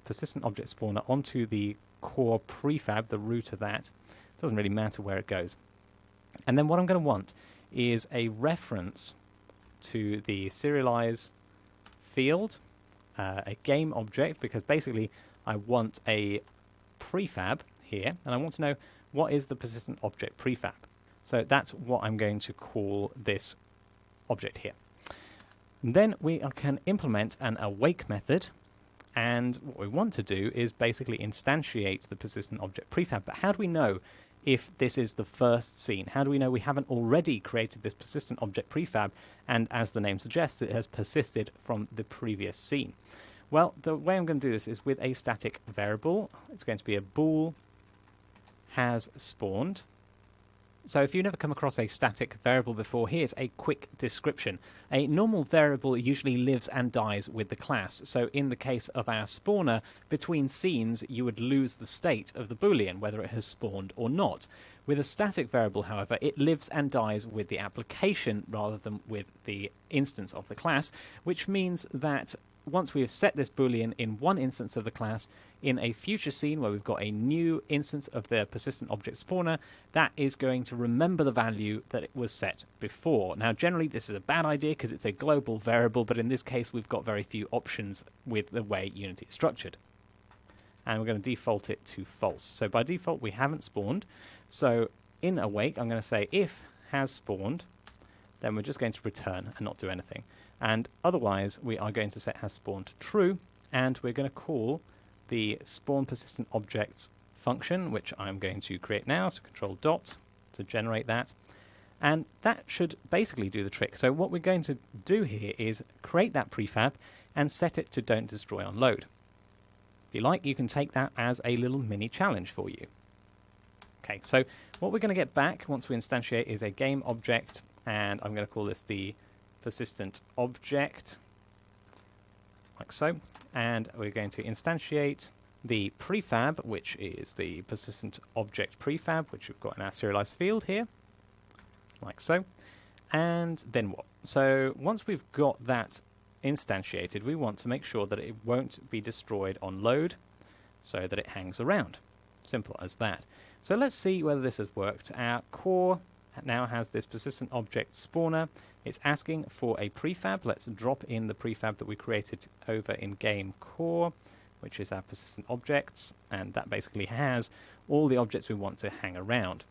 persistent object spawner onto the core prefab, the root of that. Doesn't really matter where it goes. And then what I'm going to want is a reference to the serialize field, a game object, because basically I want a prefab here, and I want to know what is the persistent object prefab. So that's what I'm going to call this object here. And then we can implement an awake method, and what we want to do is basically instantiate the persistent object prefab. But how do we know if this is the first scene? How do we know we haven't already created this persistent object prefab, and as the name suggests, it has persisted from the previous scene? Well, the way I'm going to do this is with a static variable. It's going to be a bool has spawned. So if you've never come across a static variable before, here's a quick description. A normal variable usually lives and dies with the class. So in the case of our spawner, between scenes you would lose the state of the boolean, whether it has spawned or not. With a static variable, however, it lives and dies with the application rather than with the instance of the class, which means that once we have set this boolean in one instance of the class, in a future scene where we've got a new instance of the persistent object spawner, that is going to remember the value that it was set before. Now, generally this is a bad idea because it's a global variable, but in this case we've got very few options with the way Unity is structured. And we're going to default it to false. So by default we haven't spawned. So in awake I'm going to say if has spawned, then we're just going to return and not do anything. And otherwise we are going to set has spawned to true, and we're going to call the spawn persistent objects function, which I'm going to create now, so control dot to generate that. And that should basically do the trick. So what we're going to do here is create that prefab and set it to don't destroy on load. If you like, you can take that as a little mini challenge for you. Okay, so what we're going to get back once we instantiate is a game object, and I'm going to call this the persistent object, like so. And we're going to instantiate the prefab, which is the persistent object prefab, which we've got in our serialized field here, like so. And then what? So once we've got that instantiated, we want to make sure that it won't be destroyed on load, so that it hangs around. Simple as that. So let's see whether this has worked. Our core now has this persistent object spawner. It's asking for a prefab. Let's drop in the prefab that we created over in game core, which is our persistent objects, and that basically has all the objects we want to hang around.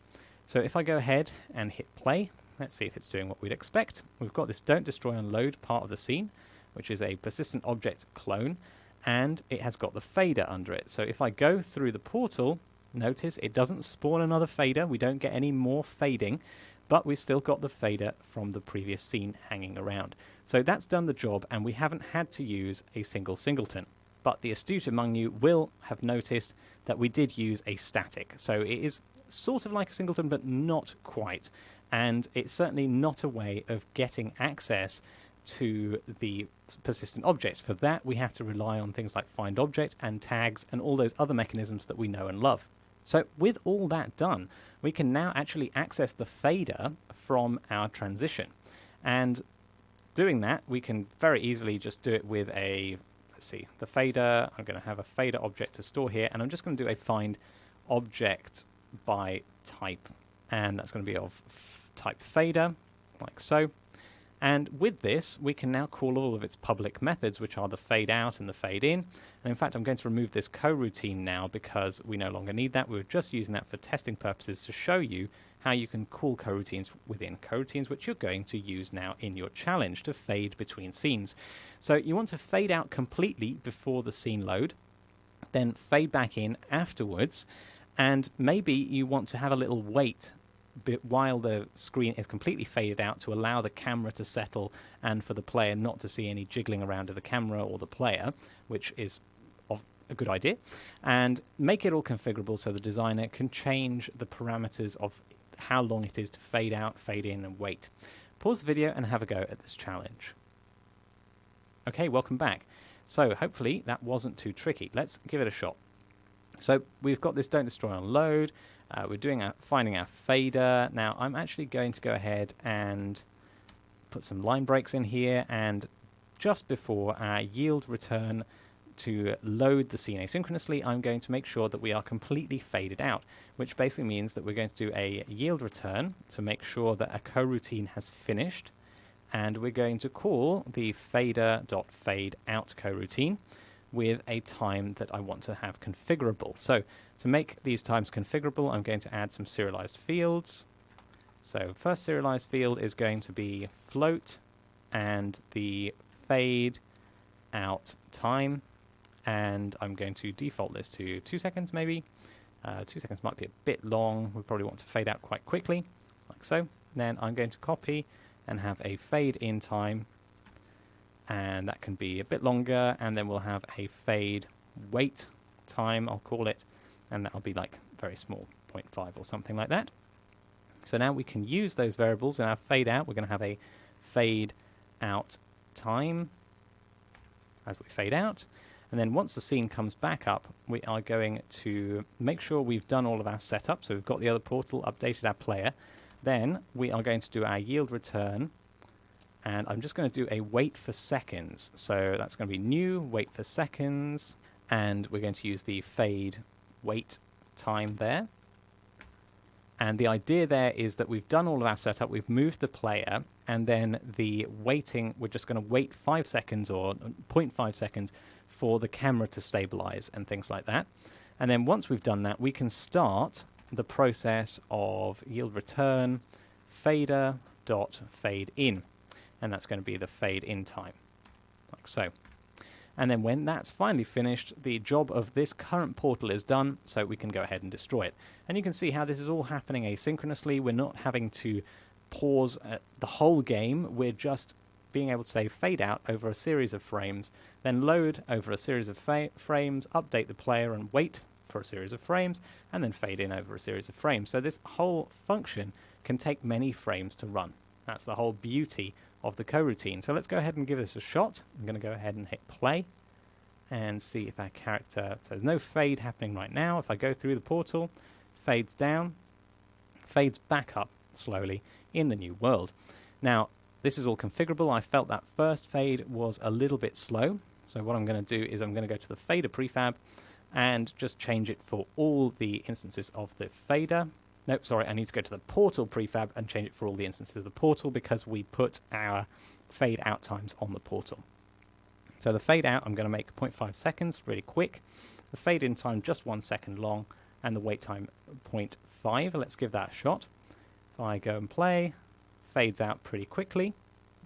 So if I go ahead and hit play, let's see if it's doing what we'd expect. We've got this don't destroy on load part of the scene, which is a persistent object clone, and it has got the fader under it. So if I go through the portal, notice it doesn't spawn another fader. We don't get any more fading, but we've still got the fader from the previous scene hanging around. So that's done the job, and we haven't had to use a single singleton. But the astute among you will have noticed that we did use a static. So it is sort of like a singleton, but not quite. And it's certainly not a way of getting access to the persistent objects. For that, we have to rely on things like find object and tags and all those other mechanisms that we know and love. So with all that done, we can now actually access the fader from our transition. And doing that, we can very easily just do it with a, let's see, the fader. I'm going to have a fader object to store here, and I'm just going to do a find object by type. And that's going to be of type fader, like so. And with this, we can now call all of its public methods, which are the fade out and the fade in. And in fact, I'm going to remove this coroutine now because we no longer need that. We were just using that for testing purposes to show you how you can call coroutines within coroutines, which you're going to use now in your challenge to fade between scenes. So you want to fade out completely before the scene load, then fade back in afterwards, and maybe you want to have a little wait while the screen is completely faded out to allow the camera to settle and for the player not to see any jiggling around of the camera or the player, which is a good idea, and make it all configurable so the designer can change the parameters of how long it is to fade out, fade in, and wait. Pause the video and have a go at this challenge. Okay, welcome back. So hopefully that wasn't too tricky. Let's give it a shot. So we've got this don't destroy on load. We're doing finding our fader. Now I'm actually going to go ahead and put some line breaks in here, and just before our yield return to load the scene asynchronously, I'm going to make sure that we are completely faded out, which basically means that we're going to do a yield return to make sure that a coroutine has finished, and we're going to call the fader.fadeOut coroutine with a time that I want to have configurable. So to make these times configurable, I'm going to add some serialized fields. So first serialized field is going to be float and the fade out time, and I'm going to default this to 2 seconds maybe. 2 seconds might be a bit long. We probably want to fade out quite quickly, like so. Then I'm going to copy and have a fade in time, and that can be a bit longer, and then we'll have a fade wait time, I'll call it, and that'll be like very small, 0.5 or something like that. So now we can use those variables in our fade out. We're going to have a fade out time as we fade out, and then once the scene comes back up, we are going to make sure we've done all of our setup. So we've got the other portal, updated our player. Then we are going to do our yield return, and I'm just going to do a wait for seconds. So that's going to be new, wait for seconds, and we're going to use the fade wait time there. And the idea there is that we've done all of our setup, we've moved the player, and then the waiting, we're just going to wait 5 seconds or 0.5 seconds for the camera to stabilize and things like that. And then once we've done that, we can start the process of yield return fader.fade in. And that's going to be the fade in time, like so. And then when that's finally finished, the job of this current portal is done, so we can go ahead and destroy it. And you can see how this is all happening asynchronously. We're not having to pause the whole game. We're just being able to say fade out over a series of frames, then load over a series of frames, update the player and wait for a series of frames, and then fade in over a series of frames. So this whole function can take many frames to run. That's the whole beauty of the coroutine. So let's go ahead and give this a shot. I'm going to go ahead and hit play and see if our character, so there's no fade happening right now. If I go through the portal, fades down, fades back up slowly in the new world. Now, this is all configurable. I felt that first fade was a little bit slow. So what I'm going to do is I'm going to go to the fader prefab and just change it for all the instances of the fader. Nope, sorry, I need to go to the portal prefab and change it for all the instances of the portal because we put our fade out times on the portal. So the fade out, I'm going to make 0.5 seconds, really quick. The fade in time, just 1 second long, and the wait time, 0.5. Let's give that a shot. If I go and play, fades out pretty quickly,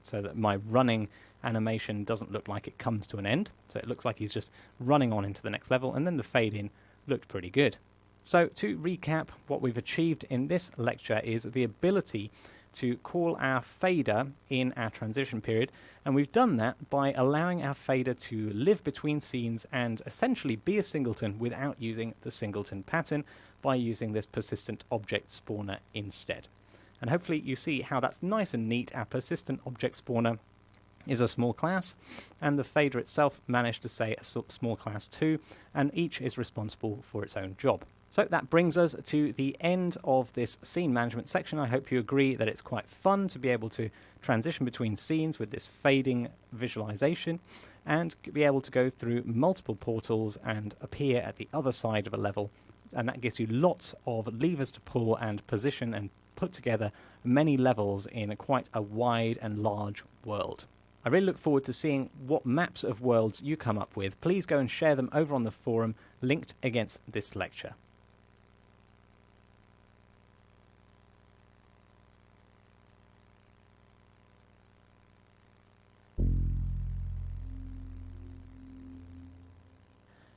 so that my running animation doesn't look like it comes to an end. So it looks like he's just running on into the next level, and then the fade in looked pretty good. So to recap, what we've achieved in this lecture is the ability to call our fader in our transition period, and we've done that by allowing our fader to live between scenes and essentially be a singleton without using the singleton pattern by using this persistent object spawner instead. And hopefully you see how that's nice and neat. Our persistent object spawner is a small class, and the fader itself managed to say a small class too, and each is responsible for its own job. So that brings us to the end of this scene management section. I hope you agree that it's quite fun to be able to transition between scenes with this fading visualization and be able to go through multiple portals and appear at the other side of a level. And that gives you lots of levers to pull and position and put together many levels in quite a wide and large world. I really look forward to seeing what maps of worlds you come up with. Please go and share them over on the forum linked against this lecture.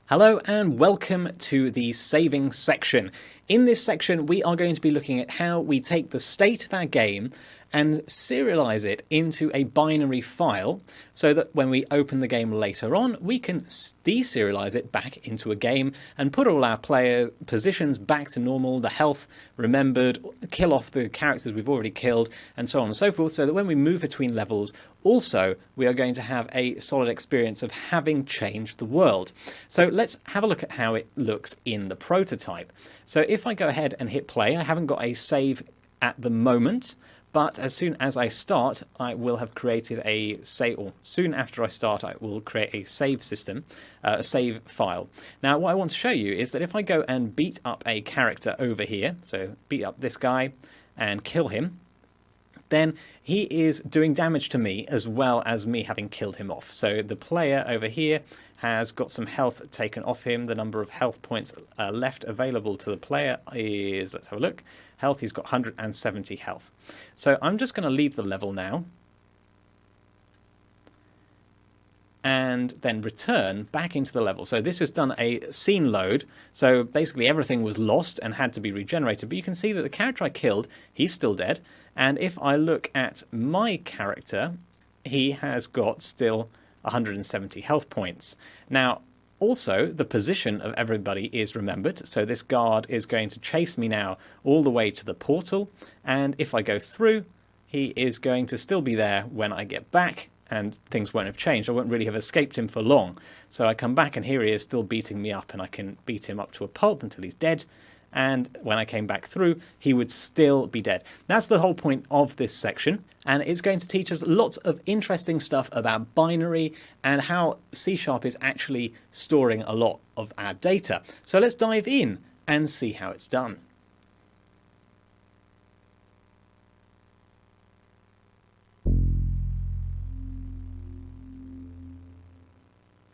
Hello and welcome to the saving section. In this section we are going to be looking at how we take the state of our game and serialize it into a binary file so that when we open the game later on we can deserialize it back into a game and put all our player positions back to normal, the health remembered, kill off the characters we've already killed, and so on and so forth, so that when we move between levels also we are going to have a solid experience of having changed the world. So let's have a look at how it looks in the prototype. So if I go ahead and hit play, I haven't got a save at the moment, but as soon as I start, I will have created a save, or soon after I start, I will create a save system, a save file. Now, what I want to show you is that if I go and beat up a character over here, so beat up this guy and kill him, then he is doing damage to me as well as me having killed him off. So the player over here has got some health taken off him. The number of health points left available to the player is, let's have a look, health, he's got 170 health. So I'm just going to leave the level now and then return back into the level. So this has done a scene load, so basically everything was lost and had to be regenerated, but you can see that the character I killed, he's still dead, and if I look at my character, he has got still 170 health points. Now, also, the position of everybody is remembered, so this guard is going to chase me now all the way to the portal, and if I go through, he is going to still be there when I get back, and things won't have changed. I won't really have escaped him for long. So I come back and here he is still beating me up, and I can beat him up to a pulp until he's dead, and when I came back through, he would still be dead. That's the whole point of this section, and it's going to teach us lots of interesting stuff about binary and how C# is actually storing a lot of our data. So let's dive in and see how it's done.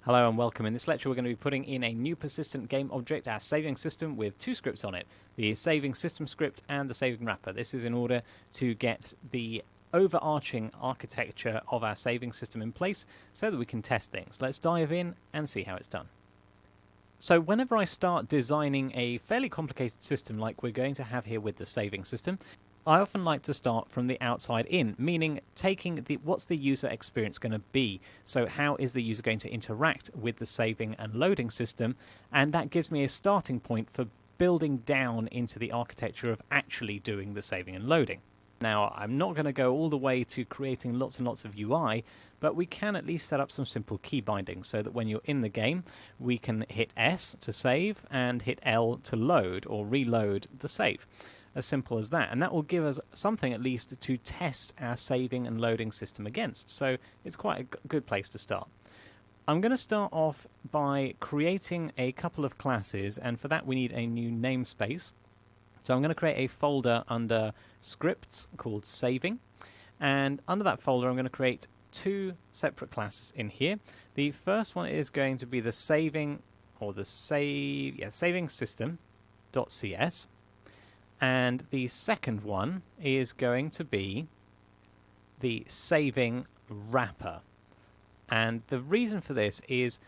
Hello and welcome. In this lecture we're going to be putting in a new persistent game object, our saving system, with two scripts on it. The saving system script and the saving wrapper. This is in order to get the overarching architecture of our saving system in place so that we can test things. Let's dive in and see how it's done. So whenever I start designing a fairly complicated system like we're going to have here with the saving system, I often like to start from the outside in, meaning taking what's the user experience going to be? So how is the user going to interact with the saving and loading system? And that gives me a starting point for building down into the architecture of actually doing the saving and loading. Now, I'm not going to go all the way to creating lots and lots of UI, but we can at least set up some simple key bindings so that when you're in the game, we can hit S to save and hit L to load or reload the save. As simple as that, and that will give us something at least to test our saving and loading system against, so it's quite a good place to start. I'm going to start off by creating a couple of classes, and for that we need a new namespace. So I'm going to create a folder under scripts called saving, and under that folder I'm going to create two separate classes in here. The first one is going to be the saving, or the saving system.cs. And the second one is going to be the saving wrapper. And the reason for this is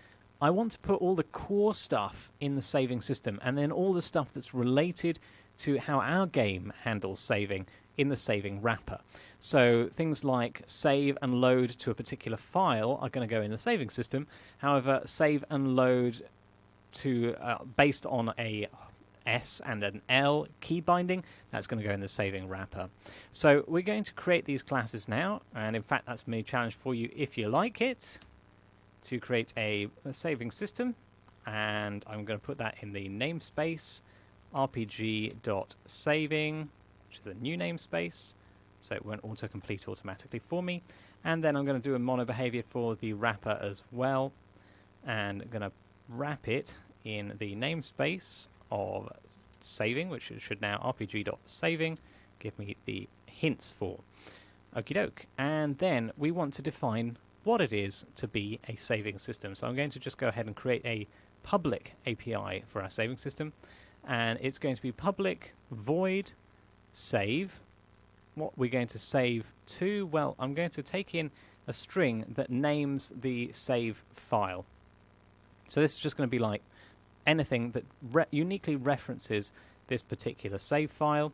I want to put all the core stuff in the saving system and then all the stuff that's related to how our game handles saving in the saving wrapper. So things like save and load to a particular file are going to go in the saving system. However, save and load to based on a S and an L key binding, that's going to go in the saving wrapper. So we're going to create these classes now, and in fact that's my challenge for you if you like it, to create a saving system, and I'm going to put that in the namespace rpg.saving, which is a new namespace, so it won't autocomplete automatically for me. And then I'm going to do a mono behavior for the wrapper as well, and I'm going to wrap it in the namespace of saving, which should now rpg.saving give me the hints for. Okie doke. And then we want to define what it is to be a saving system. So I'm going to just go ahead and create a public API for our saving system, and it's going to be public void save. What we're going to save to, well, I'm going to take in a string that names the save file. So this is just going to be like anything that uniquely references this particular save file,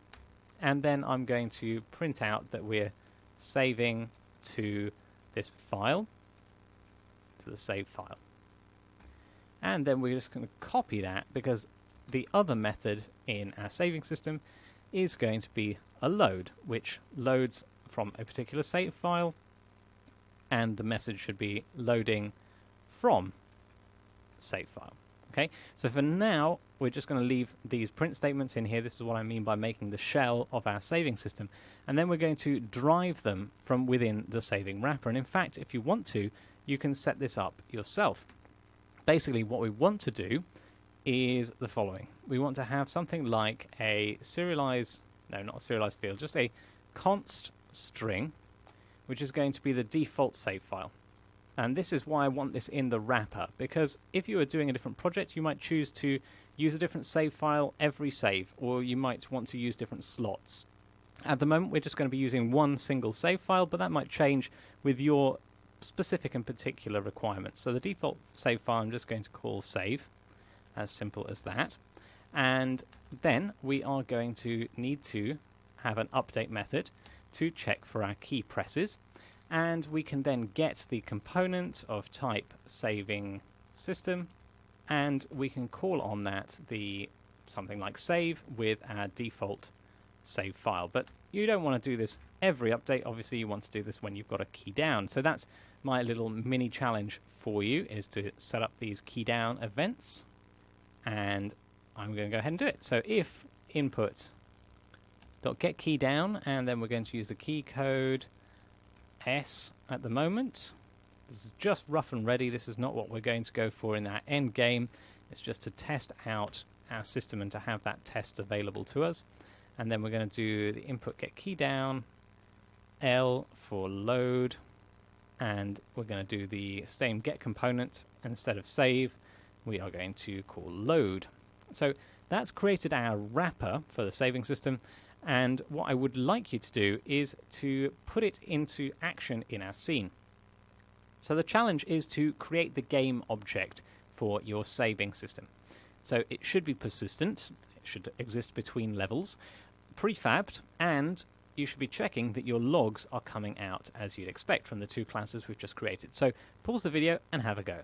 and then I'm going to print out that we're saving to this file, to the save file. And then we're just going to copy that, because the other method in our saving system is going to be a load, which loads from a particular save file, and the message should be loading from save file. Okay, so for now we're just going to leave these print statements in here. This is what I mean by making the shell of our saving system, and then we're going to drive them from within the saving wrapper. And in fact, if you want to, you can set this up yourself. Basically what we want to do is the following. We want to have something like a serialized, no, not a serialized field, just a const string, which is going to be the default save file. And this is why I want this in the wrapper, because if you were doing a different project, you might choose to use a different save file every save, or you might want to use different slots. At the moment, we're just going to be using one single save file, but that might change with your specific and particular requirements. So the default save file I'm just going to call save, as simple as that. And then we are going to need to have an update method to check for our key presses. And we can then get the component of type saving system, and we can call on that the something like save with our default save file. But you don't want to do this every update. Obviously you want to do this when you've got a key down. So that's my little mini challenge for you, is to set up these key down events, and I'm going to go ahead and do it. So if input dot get key down, and then we're going to use the key code S at the moment. This is just rough and ready. This is not what we're going to go for in our end game. It's just to test out our system and to have that test available to us. And then we're going to do the input get key down, L for load, and we're going to do the same get component. Instead of save, we are going to call load. So that's created our wrapper for the saving system. And what I would like you to do is to put it into action in our scene. So the challenge is to create the game object for your saving system. So it should be persistent, it should exist between levels, prefabbed, and you should be checking that your logs are coming out as you'd expect from the two classes we've just created. So pause the video and have a go.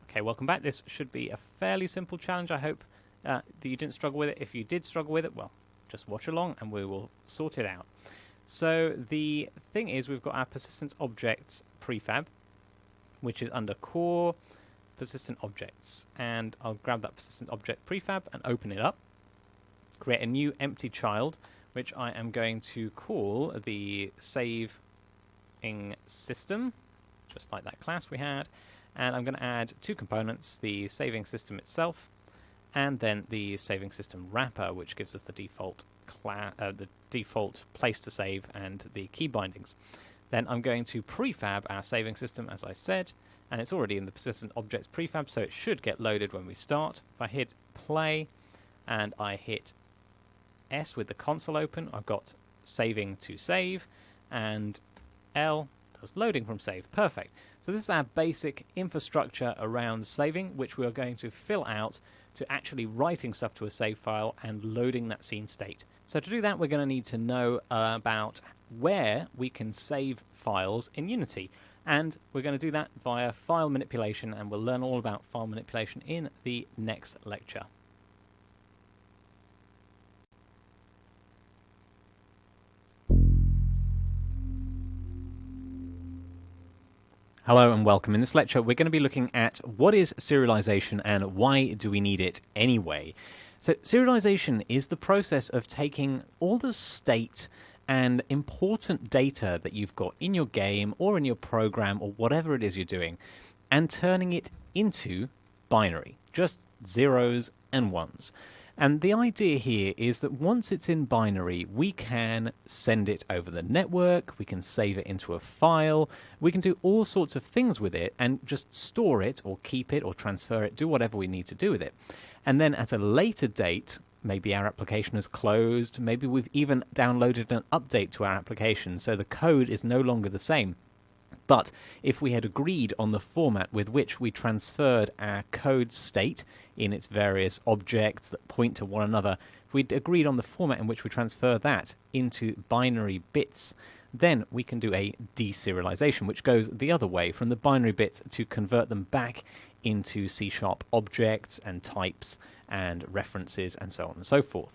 Okay, welcome back. This should be a fairly simple challenge. I hope that you didn't struggle with it. If you did struggle with it, well, just watch along and we will sort it out. So the thing is, we've got our persistent objects prefab, which is under core persistent objects, and I'll grab that persistent object prefab and open it up, create a new empty child, which I am going to call the saving system, just like that class we had, and I'm going to add two components, the saving system itself and then the saving system wrapper, which gives us the default place to save and the key bindings. Then I'm going to prefab our saving system, as I said, and it's already in the persistent objects prefab, so it should get loaded when we start. If I hit play and I hit S with the console open, I've got saving to save, and L does loading from save. Perfect. So this is our basic infrastructure around saving, which we are going to fill out to actually writing stuff to a save file and loading that scene state. So to do that, we're going to need to know about where we can save files in Unity. And we're going to do that via file manipulation, and we'll learn all about file manipulation in the next lecture. Hello and welcome. In this lecture, we're going to be looking at what is serialization and why do we need it anyway. So serialization is the process of taking all the state and important data that you've got in your game or in your program or whatever it is you're doing and turning it into binary, just zeros and ones. And the idea here is that once it's in binary, we can send it over the network, we can save it into a file, we can do all sorts of things with it and just store it or keep it or transfer it, do whatever we need to do with it. And then at a later date, maybe our application is closed, maybe we've even downloaded an update to our application, so the code is no longer the same. But if we had agreed on the format with which we transferred our code state in its various objects that point to one another, if we'd agreed on the format in which we transfer that into binary bits, then we can do a deserialization, which goes the other way from the binary bits to convert them back into C# objects and types and references and so on and so forth.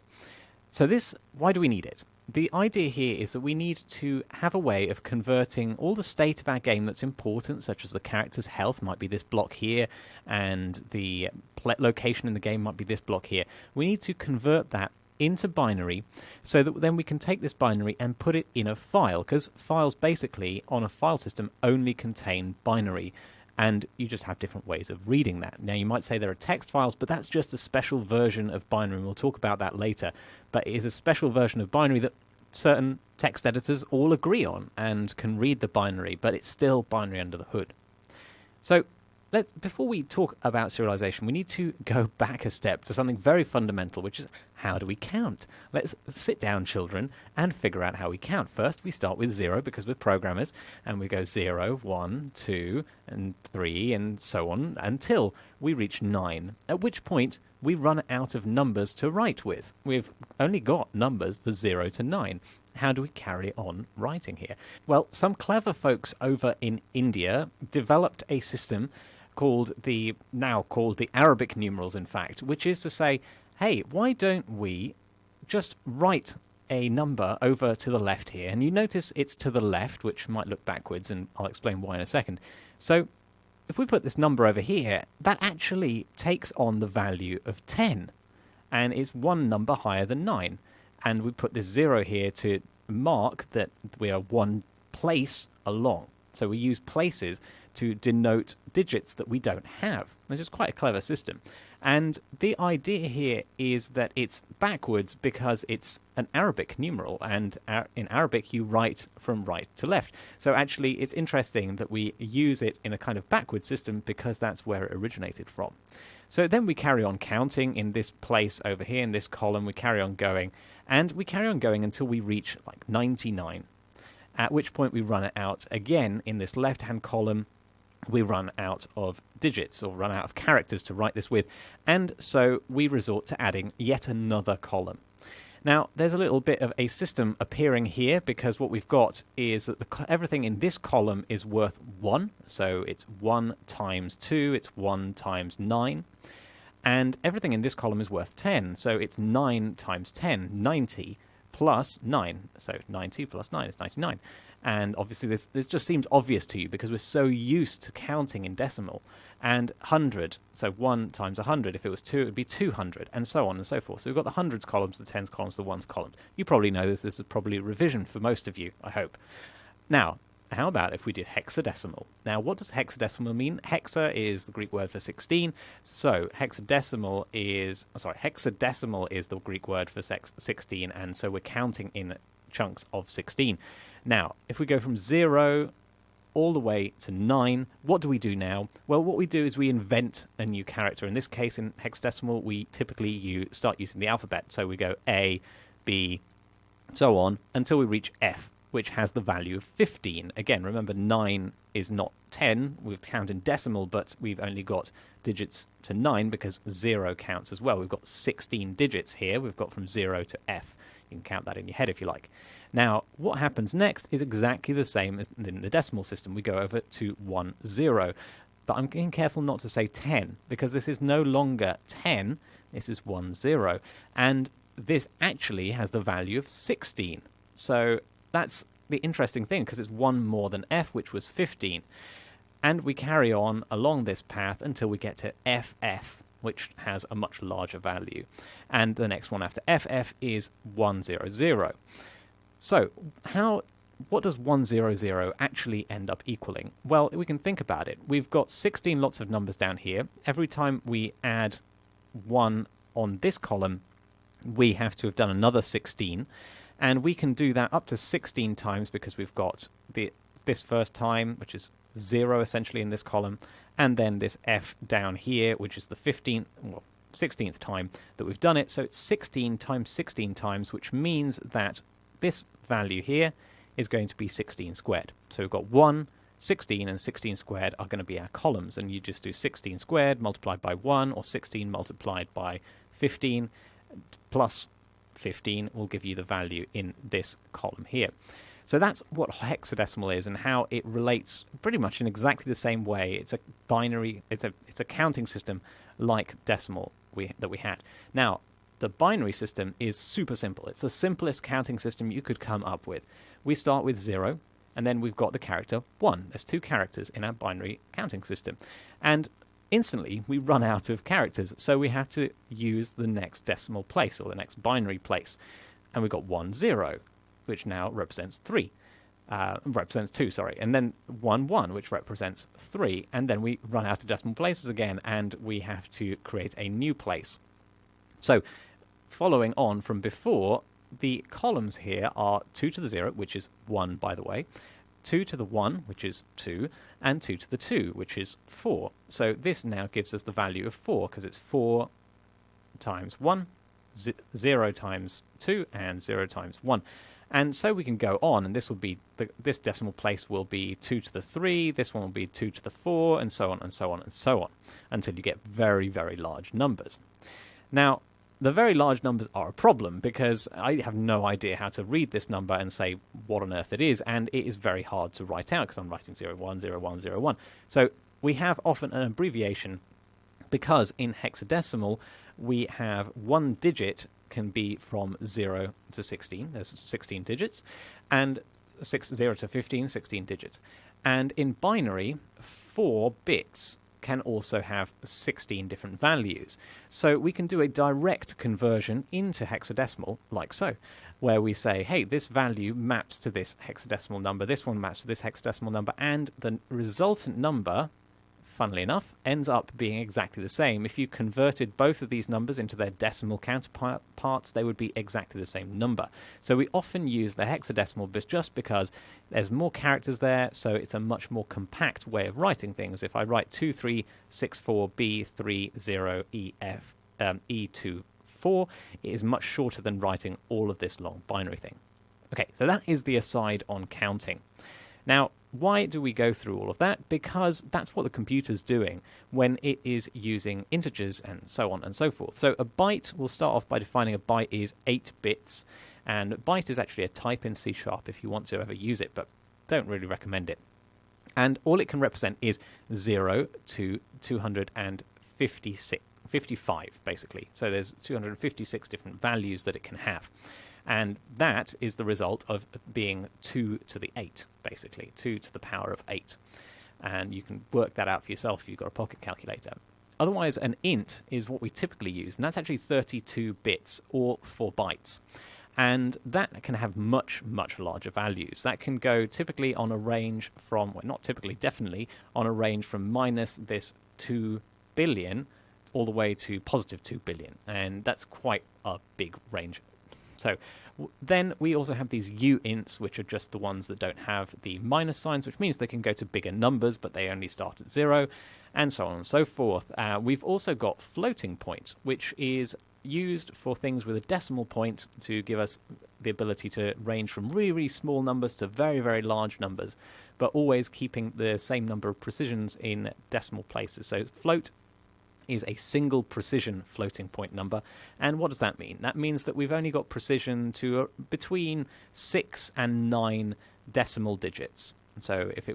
So this, why do we need it? The idea here is that we need to have a way of converting all the state of our game that's important, such as the character's health might be this block here, and the location in the game might be this block here. We need to convert that into binary so that then we can take this binary and put it in a file, because files basically on a file system only contain binary. And you just have different ways of reading that. Now, you might say there are text files, but that's just a special version of binary, and we'll talk about that later. But it is a special version of binary that certain text editors all agree on and can read the binary, but it's still binary under the hood. So before we talk about serialization, we need to go back a step to something very fundamental, which is how do we count? Let's sit down, children, and figure out how we count. First, we start with 0 because we're programmers, and we go 0, 1, 2, and 3, and so on, until we reach 9, at which point we run out of numbers to write with. We've only got numbers for 0 to 9. How do we carry on writing here? Well, some clever folks over in India developed a system now called the Arabic numerals, in fact, which is to say, hey, why don't we just write a number over to the left here? And you notice it's to the left, which might look backwards, and I'll explain why in a second. So if we put this number over here, that actually takes on the value of 10, and it's one number higher than 9. And we put this 0 here to mark that we are one place along. So we use places to denote digits that we don't have, which is quite a clever system. And the idea here is that it's backwards because it's an Arabic numeral, and in Arabic you write from right to left. So actually it's interesting that we use it in a kind of backward system because that's where it originated from. So then we carry on counting in this place over here in this column, we carry on going, and we carry on going until we reach like 99, at which point we run it out again in this left-hand column. We run out of digits or run out of characters to write this with, and so we resort to adding yet another column. Now, there's a little bit of a system appearing here because what we've got is that everything in this column is worth 1, so it's 1 times 2, it's 1 times 9, and everything in this column is worth 10, so it's 9 times 10, 90, plus 9, so 90 plus 9 is 99. And obviously this just seems obvious to you because we're so used to counting in decimal. And 100, so 1 times 100, if it was 2, it would be 200, and so on and so forth. So we've got the hundreds columns, the tens columns, the ones columns. You probably know this. This is probably a revision for most of you, I hope. Now, how about if we did hexadecimal? Now, what does hexadecimal mean? Hexa is the Greek word for 16. So hexadecimal is the Greek word for 16, and so we're counting in chunks of 16. Now, if we go from 0 all the way to 9, what do we do now? Well, what we do is we invent a new character. In this case, in hexadecimal, we typically start using the alphabet. So we go A, B, so on, until we reach F, which has the value of 15. Again, remember 9 is not 10. We've counted in decimal, but we've only got digits to 9 because 0 counts as well. We've got 16 digits here. We've got from 0 to F. You can count that in your head if you like. Now, what happens next is exactly the same as in the decimal system. We go over to 10. But I'm being careful not to say 10 because this is no longer 10. This is 10. And this actually has the value of 16. So that's the interesting thing because it's 1 more than F, which was 15. And we carry on along this path until we get to FF, which has a much larger value. And the next one after FF is 100. So what does 100 actually end up equaling? Well, we can think about it. We've got 16 lots of numbers down here. Every time we add 1 on this column, we have to have done another 16. And we can do that up to 16 times because we've got this first time, which is 0 essentially in this column, and then this F down here, which is the 16th time that we've done it. So it's 16 times 16 times, which means that this value here is going to be 16 squared. So we've got 1, 16, and 16 squared are going to be our columns, and you just do 16 squared multiplied by 1, or 16 multiplied by 15, plus 15 will give you the value in this column here. So that's what hexadecimal is and how it relates pretty much in exactly the same way. It's a binary, it's a counting system like decimal that we had. Now, the binary system is super simple. It's the simplest counting system you could come up with. We start with 0, and then we've got the character 1. There's 2 characters in our binary counting system. And instantly, we run out of characters, so we have to use the next decimal place, or the next binary place. And we've got 10, which now represents 2, sorry, and then 11, which represents 3, and then we run out of decimal places again, and we have to create a new place. So, following on from before, the columns here are 2 to the 0, which is 1, by the way, 2 to the 1, which is 2, and 2 to the 2, which is 4. So this now gives us the value of 4, because it's 4 times 1, 0 times 2, and 0 times 1. And so we can go on, and this will be this decimal place will be 2 to the 3, this one will be 2 to the 4, and so on, and so on, and so on, until you get very, very large numbers. Now, the very large numbers are a problem because I have no idea how to read this number and say what on earth it is, and it is very hard to write out because I'm writing 010101. So we have often an abbreviation because in hexadecimal we have one digit can be from 0 to 16. There's 16 digits, and 0 to 15, 16 digits. And in binary, 4 bits can also have 16 different values. So we can do a direct conversion into hexadecimal, like so, where we say, hey, this value maps to this hexadecimal number, this one maps to this hexadecimal number, and the resultant number, funnily enough, ends up being exactly the same. If you converted both of these numbers into their decimal counterparts, they would be exactly the same number. So we often use the hexadecimal bit just because there's more characters there, so it's a much more compact way of writing things. If I write 2364B30EF E24, it is much shorter than writing all of this long binary thing. Okay, so that is the aside on counting. Now, why do we go through all of that? Because that's what the computer's doing when it is using integers and so on and so forth. So a byte, we'll start off by defining a byte is 8 bits, and byte is actually a type in C# if you want to ever use it, but don't really recommend it. And all it can represent is 0 to 255, basically. So there's 256 different values that it can have. And that is the result of being 2 to the 8, basically, 2 to the power of 8. And you can work that out for yourself if you've got a pocket calculator. Otherwise, an int is what we typically use, and that's actually 32 bits or 4 bytes. And that can have much, much larger values. That can go typically on a range from, well, not typically, definitely, on a range from minus this 2 billion all the way to positive 2 billion. And that's quite a big range. So then we also have these uints, which are just the ones that don't have the minus signs, which means they can go to bigger numbers, but they only start at 0, and so on and so forth. We've also got floating point, which is used for things with a decimal point to give us the ability to range from really, really small numbers to very, very large numbers, but always keeping the same number of precisions in decimal places. So float is a single precision floating point number. And what does that mean? That means that we've only got precision to between 6 and 9 decimal digits. So if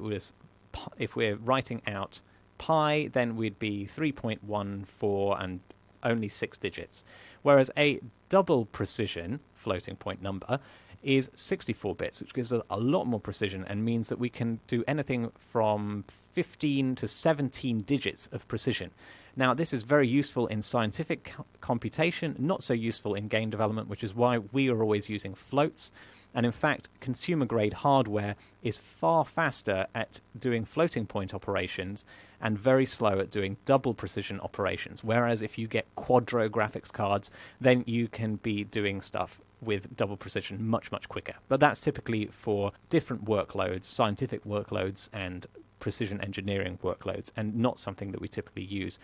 we're writing out pi, then we'd be 3.14 and only 6 digits. Whereas a double precision floating point number is 64 bits, which gives us a lot more precision and means that we can do anything from 15 to 17 digits of precision. Now, this is very useful in scientific computation, not so useful in game development, which is why we are always using floats. And in fact, consumer-grade hardware is far faster at doing floating point operations and very slow at doing double precision operations. Whereas if you get quadro graphics cards, then you can be doing stuff with double precision much, much quicker. But that's typically for different workloads, scientific workloads and precision engineering workloads, and not something that we typically use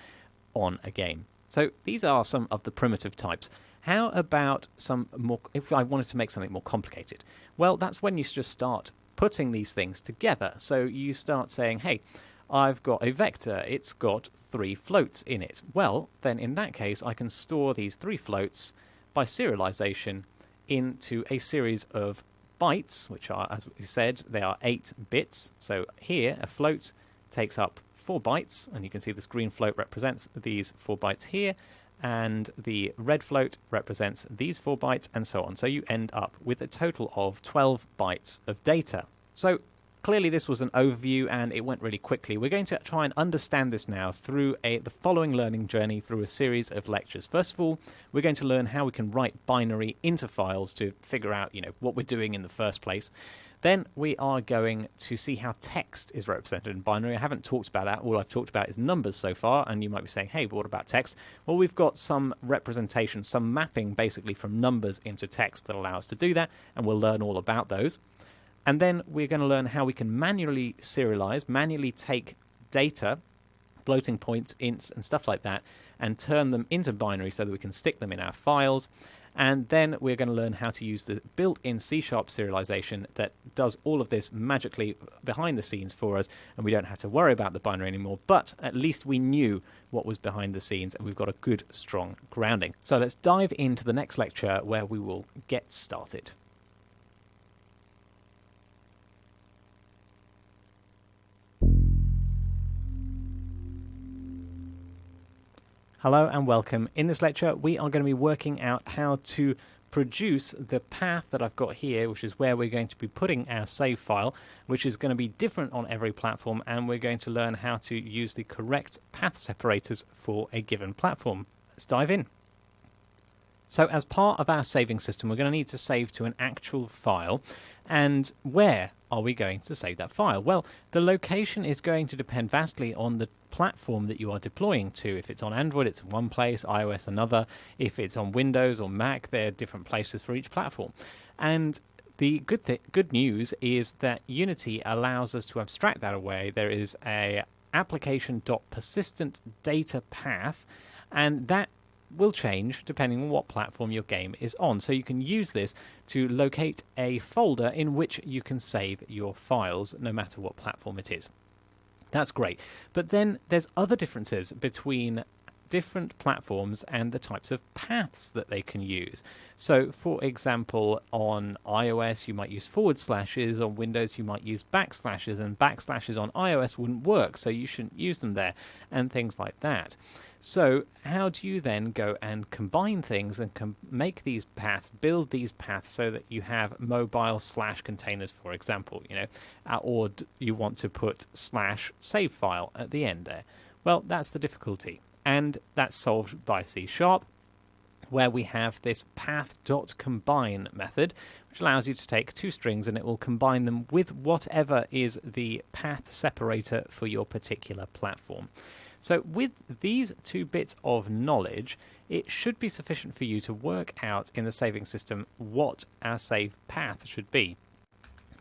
on a game. So these are some of the primitive types. How about some more, if I wanted to make something more complicated? Well, that's when you just start putting these things together. So you start saying, hey, I've got a vector, it's got 3 floats in it. Well, then in that case, I can store these 3 floats by serialization into a series of bytes, which are, as we said, they are 8 bits. So here, a float takes up 4 bytes, and you can see this green float represents these 4 bytes here, and the red float represents these 4 bytes, and so on. So you end up with a total of 12 bytes of data. So clearly this was an overview, and it went really quickly. We're going to try and understand this now through the following learning journey through a series of lectures. First of all, we're going to learn how we can write binary into files to figure out, what we're doing in the first place. Then we are going to see how text is represented in binary. I haven't talked about that. All I've talked about is numbers so far, and you might be saying, hey, but what about text? Well, we've got some representation, some mapping basically from numbers into text that allow us to do that, and we'll learn all about those. And then we're going to learn how we can manually serialize, manually take data, floating points, ints, and stuff like that, and turn them into binary so that we can stick them in our files. And then we're going to learn how to use the built-in C# serialization that does all of this magically behind the scenes for us, and we don't have to worry about the binary anymore, but at least we knew what was behind the scenes, and we've got a good, strong grounding. So let's dive into the next lecture where we will get started. Hello and welcome. In this lecture, we are going to be working out how to produce the path that I've got here, which is where we're going to be putting our save file, which is going to be different on every platform, and we're going to learn how to use the correct path separators for a given platform. Let's dive in. So as part of our saving system, we're going to need to save to an actual file. And where are we going to save that file? Well, the location is going to depend vastly on the platform that you are deploying to. If it's on Android, it's in one place, iOS another. If it's on Windows or Mac, there are different places for each platform. And the good news is that Unity allows us to abstract that away. There is a application.persistent data path, and that will change depending on what platform your game is on. So you can use this to locate a folder in which you can save your files, no matter what platform it is. That's great. But then there's other differences between different platforms and the types of paths that they can use. So, for example, on iOS, you might use // on Windows, you might use backslashes, and backslashes on iOS wouldn't work, so you shouldn't use them there, and things like that. So how do you then go and combine things and make these paths, build these paths so that you have mobile / containers, for example, or you want to put / save file at the end there? Well, that's the difficulty, and that's solved by C#, where we have this path.combine method, which allows you to take 2 strings and it will combine them with whatever is the path separator for your particular platform. So with these 2 bits of knowledge, it should be sufficient for you to work out in the saving system what our save path should be.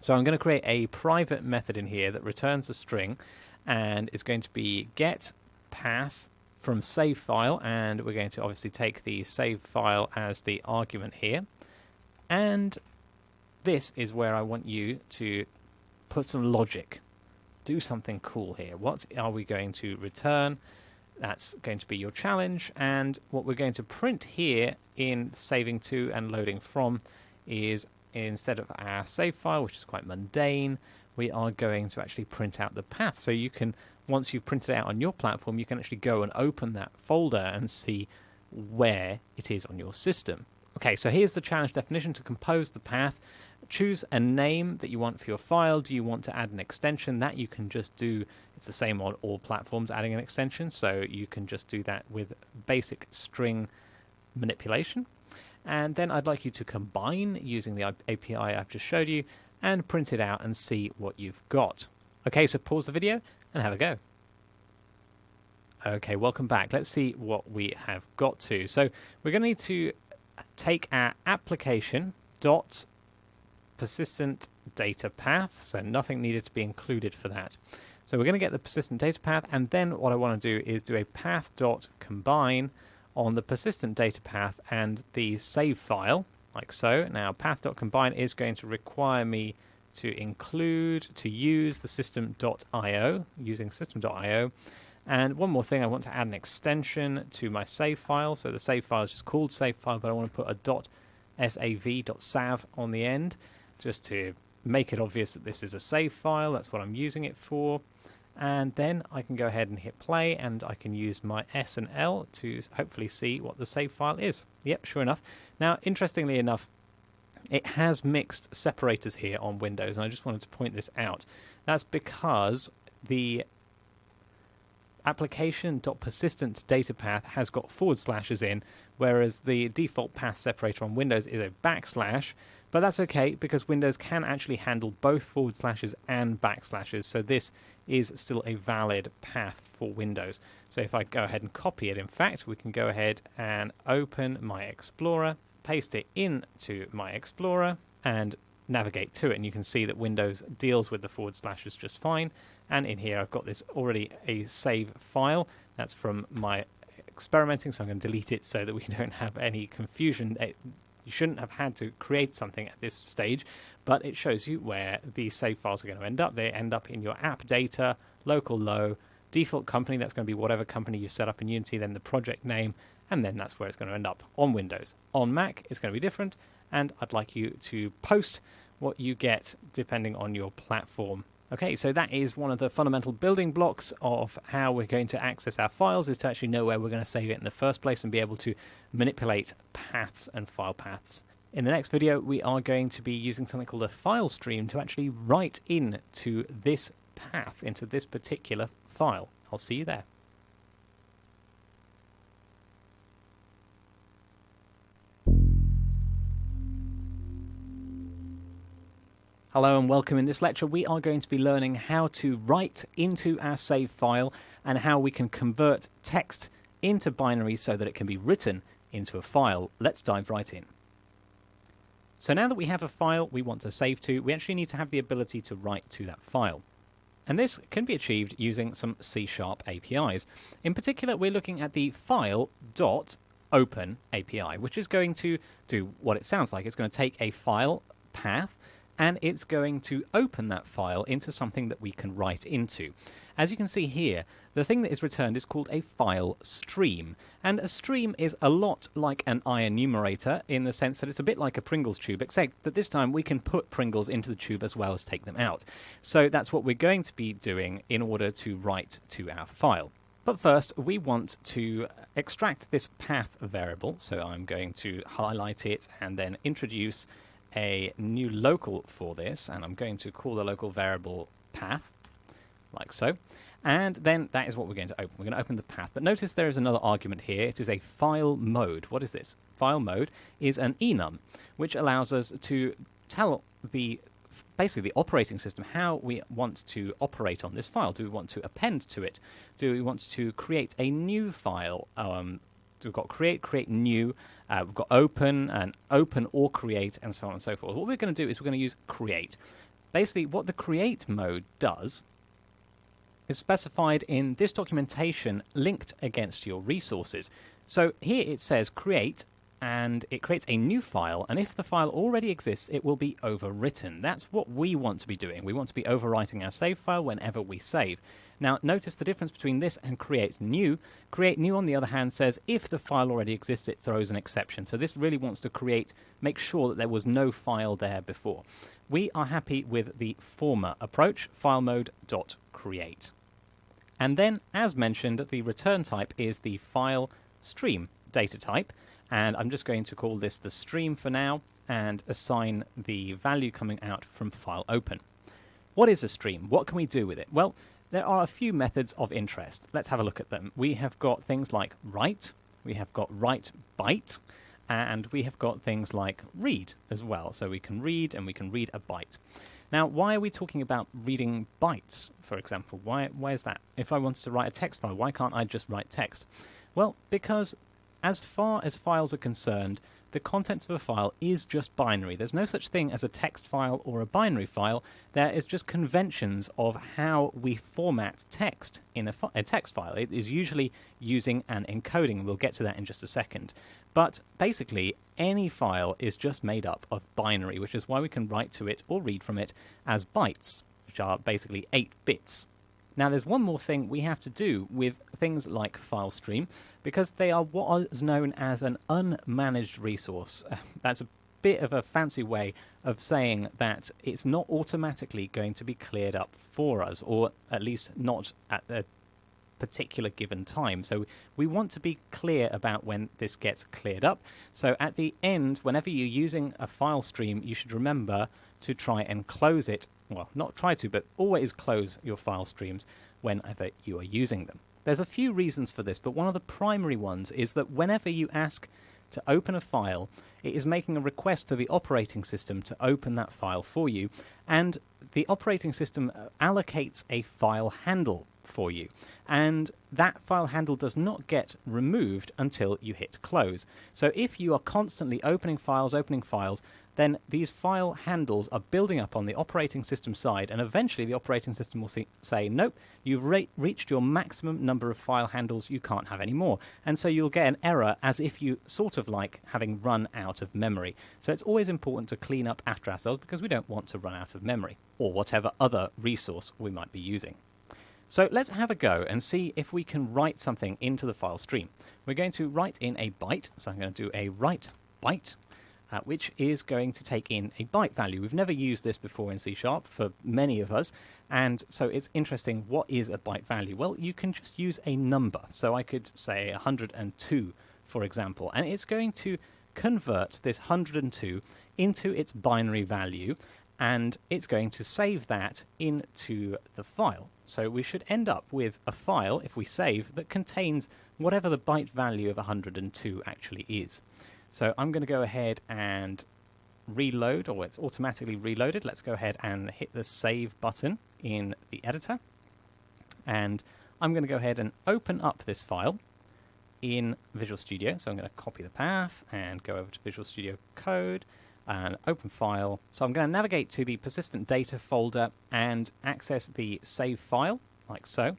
So I'm going to create a private method in here that returns a string, and is going to be get path from save file, and we're going to obviously take the save file as the argument here. And this is where I want you to put some logic. Do something cool here. What are we going to return? That's going to be your challenge, and what we're going to print here in saving to and loading from is, instead of our save file, which is quite mundane, we are going to actually print out the path. So you can, once you've printed it out on your platform, you can actually go and open that folder and see where it is on your system. Okay, so here's the challenge definition: to compose the path. choose a name that you want for your file. Do you want to add an extension? That you can just do. It's the same on all platforms, adding an extension, so you can just do that with basic string manipulation. And then I'd like you to combine using the API I've just showed you and print it out and see what you've got. Okay, so pause the video and have a go. Okay, welcome back. Let's see what we have got to. So we're going to need to take our application dot persistent data path, so nothing needed to be included for that. So we're going to get the persistent data path, and then what I want to do is do a path dot combine on the persistent data path and the save file, like so. Now path dot combine is going to require me to use the system.io, using system.io. And one more thing, I want to add an extension to my save file. So the save file is just called save file, but I want to put a .sav on the end, just to make it obvious that this is a save file. That's what I'm using it for. And then I can go ahead and hit play, and I can use my S and L to hopefully see what the save file is. Yep, sure enough. Now, interestingly enough, it has mixed separators here on Windows, and I just wanted to point this out. That's because the application.persistent data path has got forward slashes in, whereas the default path separator on Windows is a backslash. But that's okay, because Windows can actually handle both forward slashes and backslashes, so this is still a valid path for Windows. So if I go ahead and copy it, in fact, we can go ahead and open my Explorer, paste it into my Explorer, and navigate to it, and you can see that Windows deals with the forward slashes just fine. And in here I've got this already a save file. That's from my experimenting, so I'm going to delete it so that we don't have any confusion. You shouldn't have had to create something at this stage, but it shows you where these save files are going to end up. They end up in your app data, local low, default company, that's going to be whatever company you set up in Unity, then the project name, and then that's where it's going to end up on Windows. On Mac, it's going to be different, and I'd like you to post what you get depending on your platform. Okay, so that is one of the fundamental building blocks of how we're going to access our files, is to actually know where we're going to save it in the first place and be able to manipulate paths and file paths. In the next video, we are going to be using something called a file stream to actually write into this path, into this particular file. I'll see you there. Hello and welcome. In this lecture we are going to be learning how to write into our save file and how we can convert text into binary so that it can be written into a file. Let's dive right in. So now that we have a file we want to save to, we actually need to have the ability to write to that file. And this can be achieved using some C# APIs. In particular, we're looking at the file.open API, which is going to do what it sounds like. It's going to take a file path and it's going to open that file into something that we can write into. As you can see here, the thing that is returned is called a file stream. And a stream is a lot like an IEnumerator in the sense that it's a bit like a Pringles tube, except that this time we can put Pringles into the tube as well as take them out. So that's what we're going to be doing in order to write to our file. But first, we want to extract this path variable. So I'm going to highlight it and then introduce a new local for this, and I'm going to call the local variable path, like so. And then that is what we're going to open. We're going to open the path. But notice there is another argument here. It is a file mode. What is this? File mode is an enum, which allows us to tell basically the operating system how we want to operate on this file. Do we want to append to it? Do we want to create a new file? We've got create new, we've got open, and open or create, and so on and so forth. What we're going to do is we're going to use create. Basically, what the create mode does is specified in this documentation linked against your resources. So here it says create, and it creates a new file, and if the file already exists, it will be overwritten. That's what we want to be doing. We want to be overwriting our save file whenever we save. Now, notice the difference between this and create new. Create new, on the other hand, says if the file already exists, it throws an exception. So this really wants to make sure that there was no file there before. We are happy with the former approach, file mode.create. And then, as mentioned, the return type is the file stream data type. And I'm just going to call this the stream for now. and assign the value coming out from file open. What is a stream? What can we do with it? Well, there are a few methods of interest. Let's have a look at them. We have got things like write, we have got write byte, and we have got things like read as well. So we can read and we can read a byte. Now, why are we talking about reading bytes, for example? Why is that? If I wanted to write a text file, why can't I just write text? Well, because as far as files are concerned, the contents of a file is just binary. There's no such thing as a text file or a binary file. There is just conventions of how we format text in a text file. It is usually using an encoding, and we'll get to that in just a second. But basically, any file is just made up of binary, which is why we can write to it or read from it as bytes, which are basically 8 bits. Now, there's one more thing we have to do with things like file stream, because they are what is known as an unmanaged resource. That's a bit of a fancy way of saying that it's not automatically going to be cleared up for us, or at least not at a particular given time. So we want to be clear about when this gets cleared up. So at the end, whenever you're using a file stream, you should remember to try and close it. Well, not try to, but always close your file streams whenever you are using them. There's a few reasons for this, but one of the primary ones is that whenever you ask to open a file, it is making a request to the operating system to open that file for you, and the operating system allocates a file handle for you, and that file handle does not get removed until you hit close. So if you are constantly opening files, then these file handles are building up on the operating system side, and eventually the operating system will say, nope, you've reached your maximum number of file handles, you can't have any more. And so you'll get an error as if you sort of like having run out of memory. So it's always important to clean up after ourselves, because we don't want to run out of memory, or whatever other resource we might be using. So let's have a go and see if we can write something into the file stream. We're going to write in a byte, so I'm going to do a write byte, which is going to take in a byte value. We've never used this before in C# for many of us, and so it's interesting. What is a byte value? Well, you can just use a number. So I could say 102, for example, and it's going to convert this 102 into its binary value, and it's going to save that into the file. So we should end up with a file, if we save, that contains whatever the byte value of 102 actually is. So I'm going to go ahead and reload, or it's automatically reloaded. Let's go ahead and hit the save button in the editor. And I'm going to go ahead and open up this file in Visual Studio. So I'm going to copy the path and go over to Visual Studio Code and open file. So I'm going to navigate to the persistent data folder and access the save file, like so.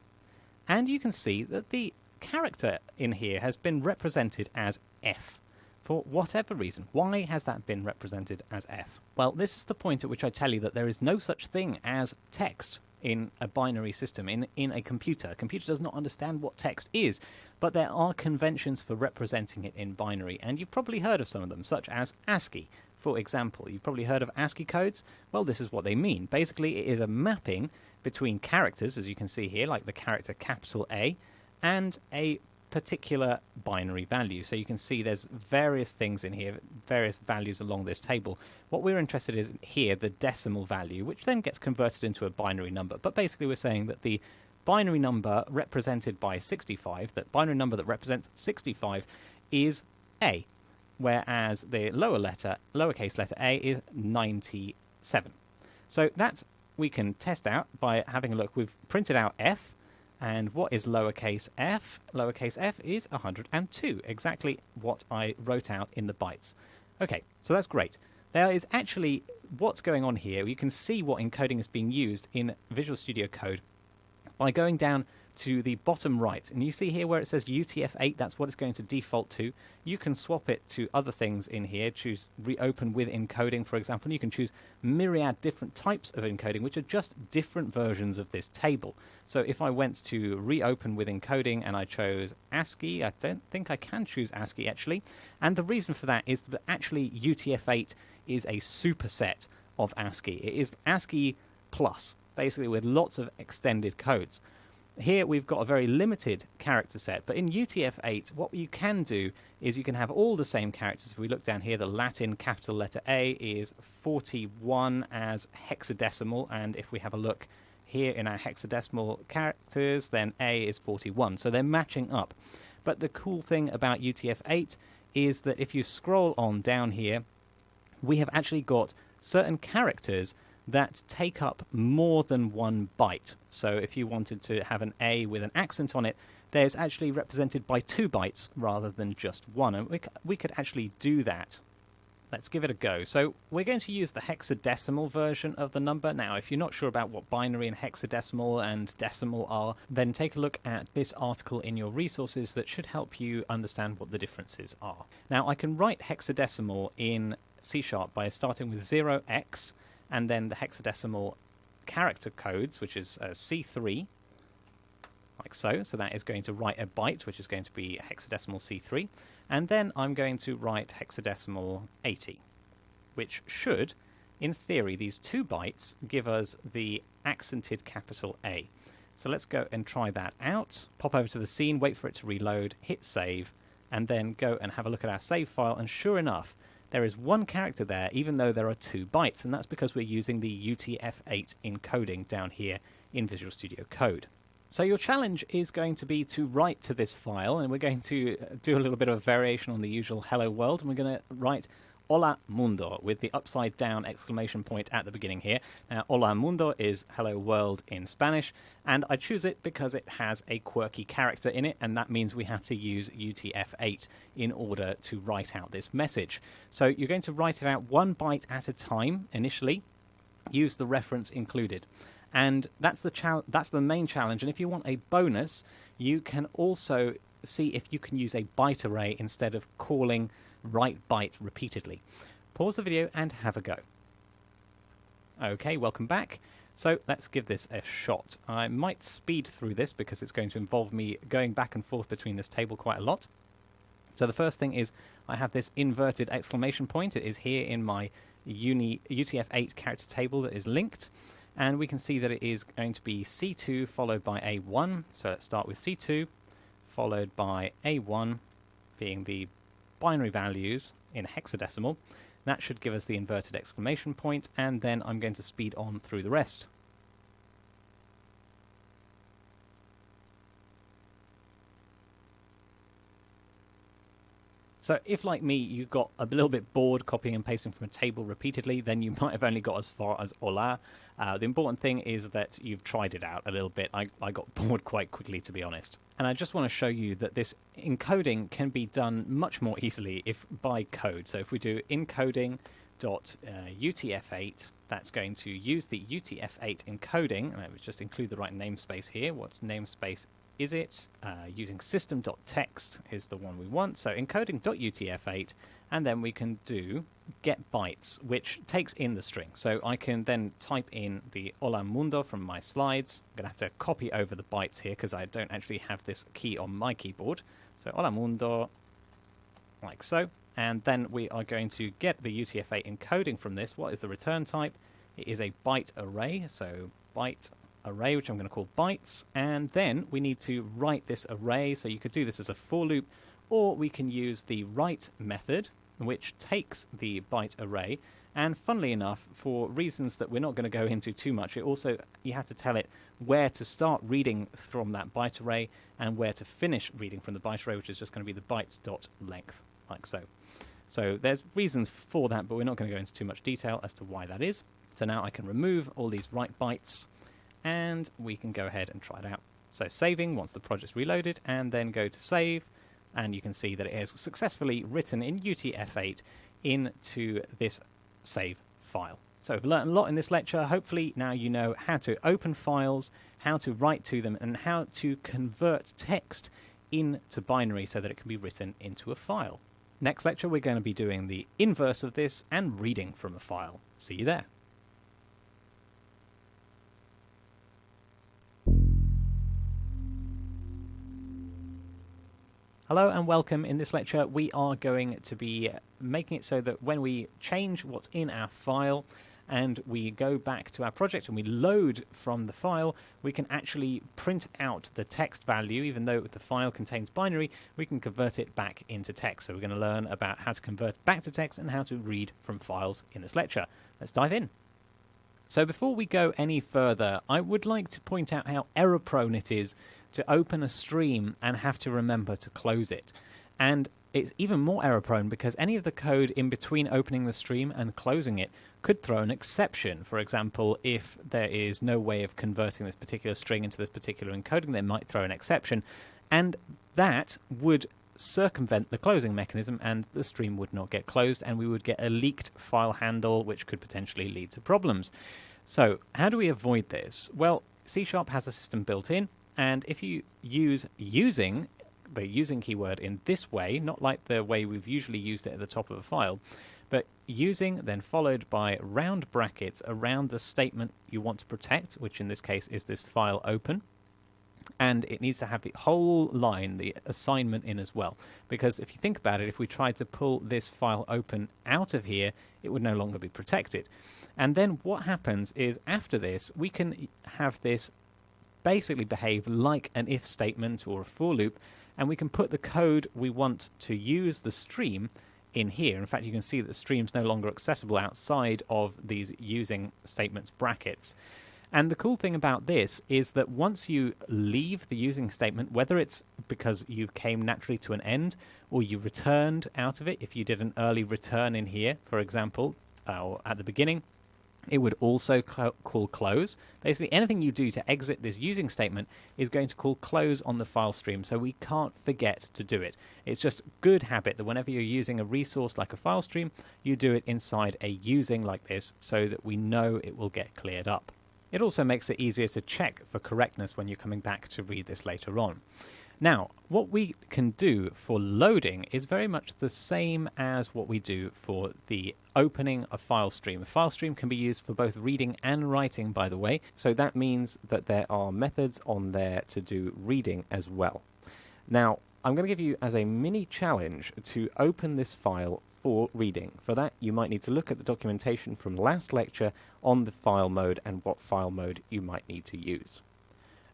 And you can see that the character in here has been represented as F. For whatever reason. Why has that been represented as F? Well, this is the point at which I tell you that there is no such thing as text in a binary system, in a computer. A computer does not understand what text is, but there are conventions for representing it in binary, and you've probably heard of some of them, such as ASCII. For example, you've probably heard of ASCII codes. Well, this is what they mean. Basically, it is a mapping between characters, as you can see here, like the character capital A, and a particular binary value. So you can see there's various things in here, various values along this table. What we're interested in here, the decimal value, which then gets converted into a binary number. But basically we're saying that the binary number represented by 65, that binary number that represents 65 is A, whereas the lowercase letter a is 97. So that's we can test out by having a look. We've printed out F. And what is lowercase f? Lowercase f is 102, exactly what I wrote out in the bytes. Okay, so that's great. There is actually what's going on here. You can see what encoding is being used in Visual Studio Code by going down to the bottom right. And you see here where it says UTF-8, that's what it's going to default to. You can swap it to other things in here. Choose reopen with encoding, for example. And you can choose myriad different types of encoding, which are just different versions of this table. So if I went to reopen with encoding and I chose ASCII, I don't think I can choose ASCII actually. And the reason for that is that actually UTF-8 is a superset of ASCII. It is ASCII plus, basically with lots of extended codes. Here we've got a very limited character set, but in UTF-8 what you can do is you can have all the same characters. If we look down here, the Latin capital letter A is 41 as hexadecimal, and if we have a look here in our hexadecimal characters, then A is 41, so they're matching up. But the cool thing about UTF-8 is that if you scroll on down here, we have actually got certain characters that take up more than 1 byte. So if you wanted to have an A with an accent on it, there's actually represented by 2 bytes rather than just 1. And we could actually do that. Let's give it a go. So we're going to use the hexadecimal version of the number. Now, if you're not sure about what binary and hexadecimal and decimal are, then take a look at this article in your resources that should help you understand what the differences are. Now, I can write hexadecimal in C# by starting with 0x, and then the hexadecimal character codes, which is C3, like so. So that is going to write a byte, which is going to be hexadecimal C3. And then I'm going to write hexadecimal 80, which should, in theory, these 2 bytes give us the accented capital A. So let's go and try that out. Pop over to the scene, wait for it to reload, hit save, and then go and have a look at our save file. And sure enough, there is 1 character there, even though there are 2 bytes, and that's because we're using the UTF-8 encoding down here in Visual Studio Code. So your challenge is going to be to write to this file, and we're going to do a little bit of variation on the usual hello world, and we're going to write Hola Mundo with the upside down exclamation point at the beginning here. Now, Hola Mundo is hello world in Spanish, and I choose it because it has a quirky character in it, and that means we have to use UTF-8 in order to write out this message. So you're going to write it out 1 byte at a time initially, use the reference included. And that's the main challenge. And if you want a bonus, you can also see if you can use a byte array instead of calling write byte repeatedly. Pause the video and have a go. Okay, welcome back. So let's give this a shot. I might speed through this because it's going to involve me going back and forth between this table quite a lot. So the first thing is I have this inverted exclamation point. It is here in my UTF-8 character table that is linked. And we can see that it is going to be C2 followed by A1. So let's start with C2 followed by A1 being the binary values in hexadecimal. That should give us the inverted exclamation point, and then I'm going to speed on through the rest. So if, like me, you got a little bit bored copying and pasting from a table repeatedly, then you might have only got as far as hola. The important thing is that you've tried it out a little bit. I got bored quite quickly, to be honest. And I just want to show you that this encoding can be done much more easily if by code. So if we do encoding.utf8, that's going to use the UTF-8 encoding. And I would just include the right namespace here. What namespace is it? Using system.text is the one we want. So encoding.utf8, and then we can do get bytes, which takes in the string. So I can then type in the Hola Mundo from my slides. I'm going to have to copy over the bytes here because I don't actually have this key on my keyboard. So Hola Mundo, like so. And then we are going to get the UTF-8 encoding from this. What is the return type? It is a byte array, so byte array, which I'm going to call bytes, and then we need to write this array. So you could do this as a for loop, or we can use the write method, which takes the byte array, and funnily enough, for reasons that we're not going to go into too much, it also, you have to tell it where to start reading from that byte array and where to finish reading from the byte array, which is just going to be the bytes.length, like so. So there's reasons for that, but we're not going to go into too much detail as to why that is. So now I can remove all these write bytes, and we can go ahead and try it out. So saving once the project's reloaded, and then go to save, and you can see that it is successfully written in UTF-8 into this save file. So we've learned a lot in this lecture. Hopefully now you know how to open files, how to write to them, and how to convert text into binary so that it can be written into a file. Next lecture we're going to be doing the inverse of this and reading from a file. See you there. Hello and welcome. In this lecture we are going to be making it so that when we change what's in our file and we go back to our project and we load from the file, we can actually print out the text value. Even though the file contains binary, we can convert it back into text. So we're going to learn about how to convert back to text and how to read from files in this lecture. Let's dive in. So before we go any further, I would like to point out how error-prone it is to open a stream and have to remember to close it. And it's even more error-prone because any of the code in between opening the stream and closing it could throw an exception. For example, if there is no way of converting this particular string into this particular encoding, they might throw an exception. And that would circumvent the closing mechanism and the stream would not get closed, and we would get a leaked file handle, which could potentially lead to problems. So how do we avoid this? Well, C# has a system built in, and if you use using, the using keyword in this way, not like the way we've usually used it at the top of a file, but using then followed by round brackets around the statement you want to protect, which in this case is this file open. And it needs to have the whole line, the assignment in as well. Because if you think about it, if we tried to pull this file open out of here, it would no longer be protected. And then what happens is after this, we can have this basically behave like an if statement or a for loop, and we can put the code we want to use the stream in here. In fact, you can see that the stream's no longer accessible outside of these using statements brackets. And the cool thing about this is that once you leave the using statement, whether it's because you came naturally to an end or you returned out of it, if you did an early return in here, for example, or at the beginning, it would also call close. Basically, anything you do to exit this using statement is going to call close on the file stream, so we can't forget to do it. It's just good habit that whenever you're using a resource like a file stream, you do it inside a using like this so that we know it will get cleared up. It also makes it easier to check for correctness when you're coming back to read this later on. Now, what we can do for loading is very much the same as what we do for the opening a file stream. A file stream can be used for both reading and writing, by the way, so that means that there are methods on there to do reading as well. Now, I'm going to give you as a mini challenge to open this file for reading. For that, you might need to look at the documentation from last lecture on the file mode and what file mode you might need to use.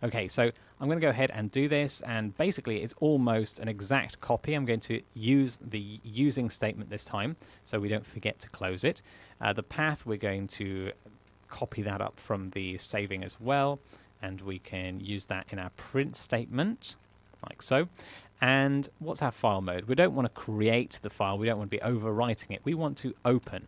Okay, so I'm going to go ahead and do this, and basically it's almost an exact copy. I'm going to use the using statement this time, so we don't forget to close it. The path, we're going to copy that up from the saving as well, and we can use that in our print statement, like so. And what's our file mode? We don't want to create the file, we don't want to be overwriting it, we want to open.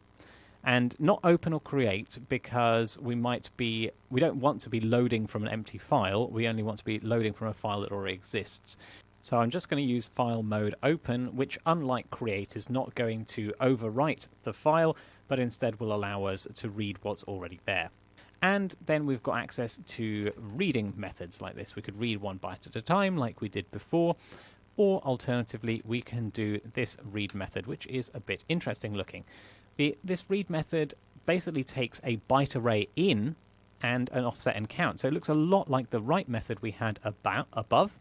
And not open or create because we don't want to be loading from an empty file, we only want to be loading from a file that already exists. So I'm just going to use file mode open, which unlike create is not going to overwrite the file, but instead will allow us to read what's already there. And then we've got access to reading methods like this. We could read one byte at a time like we did before, or alternatively we can do this read method, which is a bit interesting looking. This read method basically takes a byte array in and an offset and count. So it looks a lot like the write method we had above,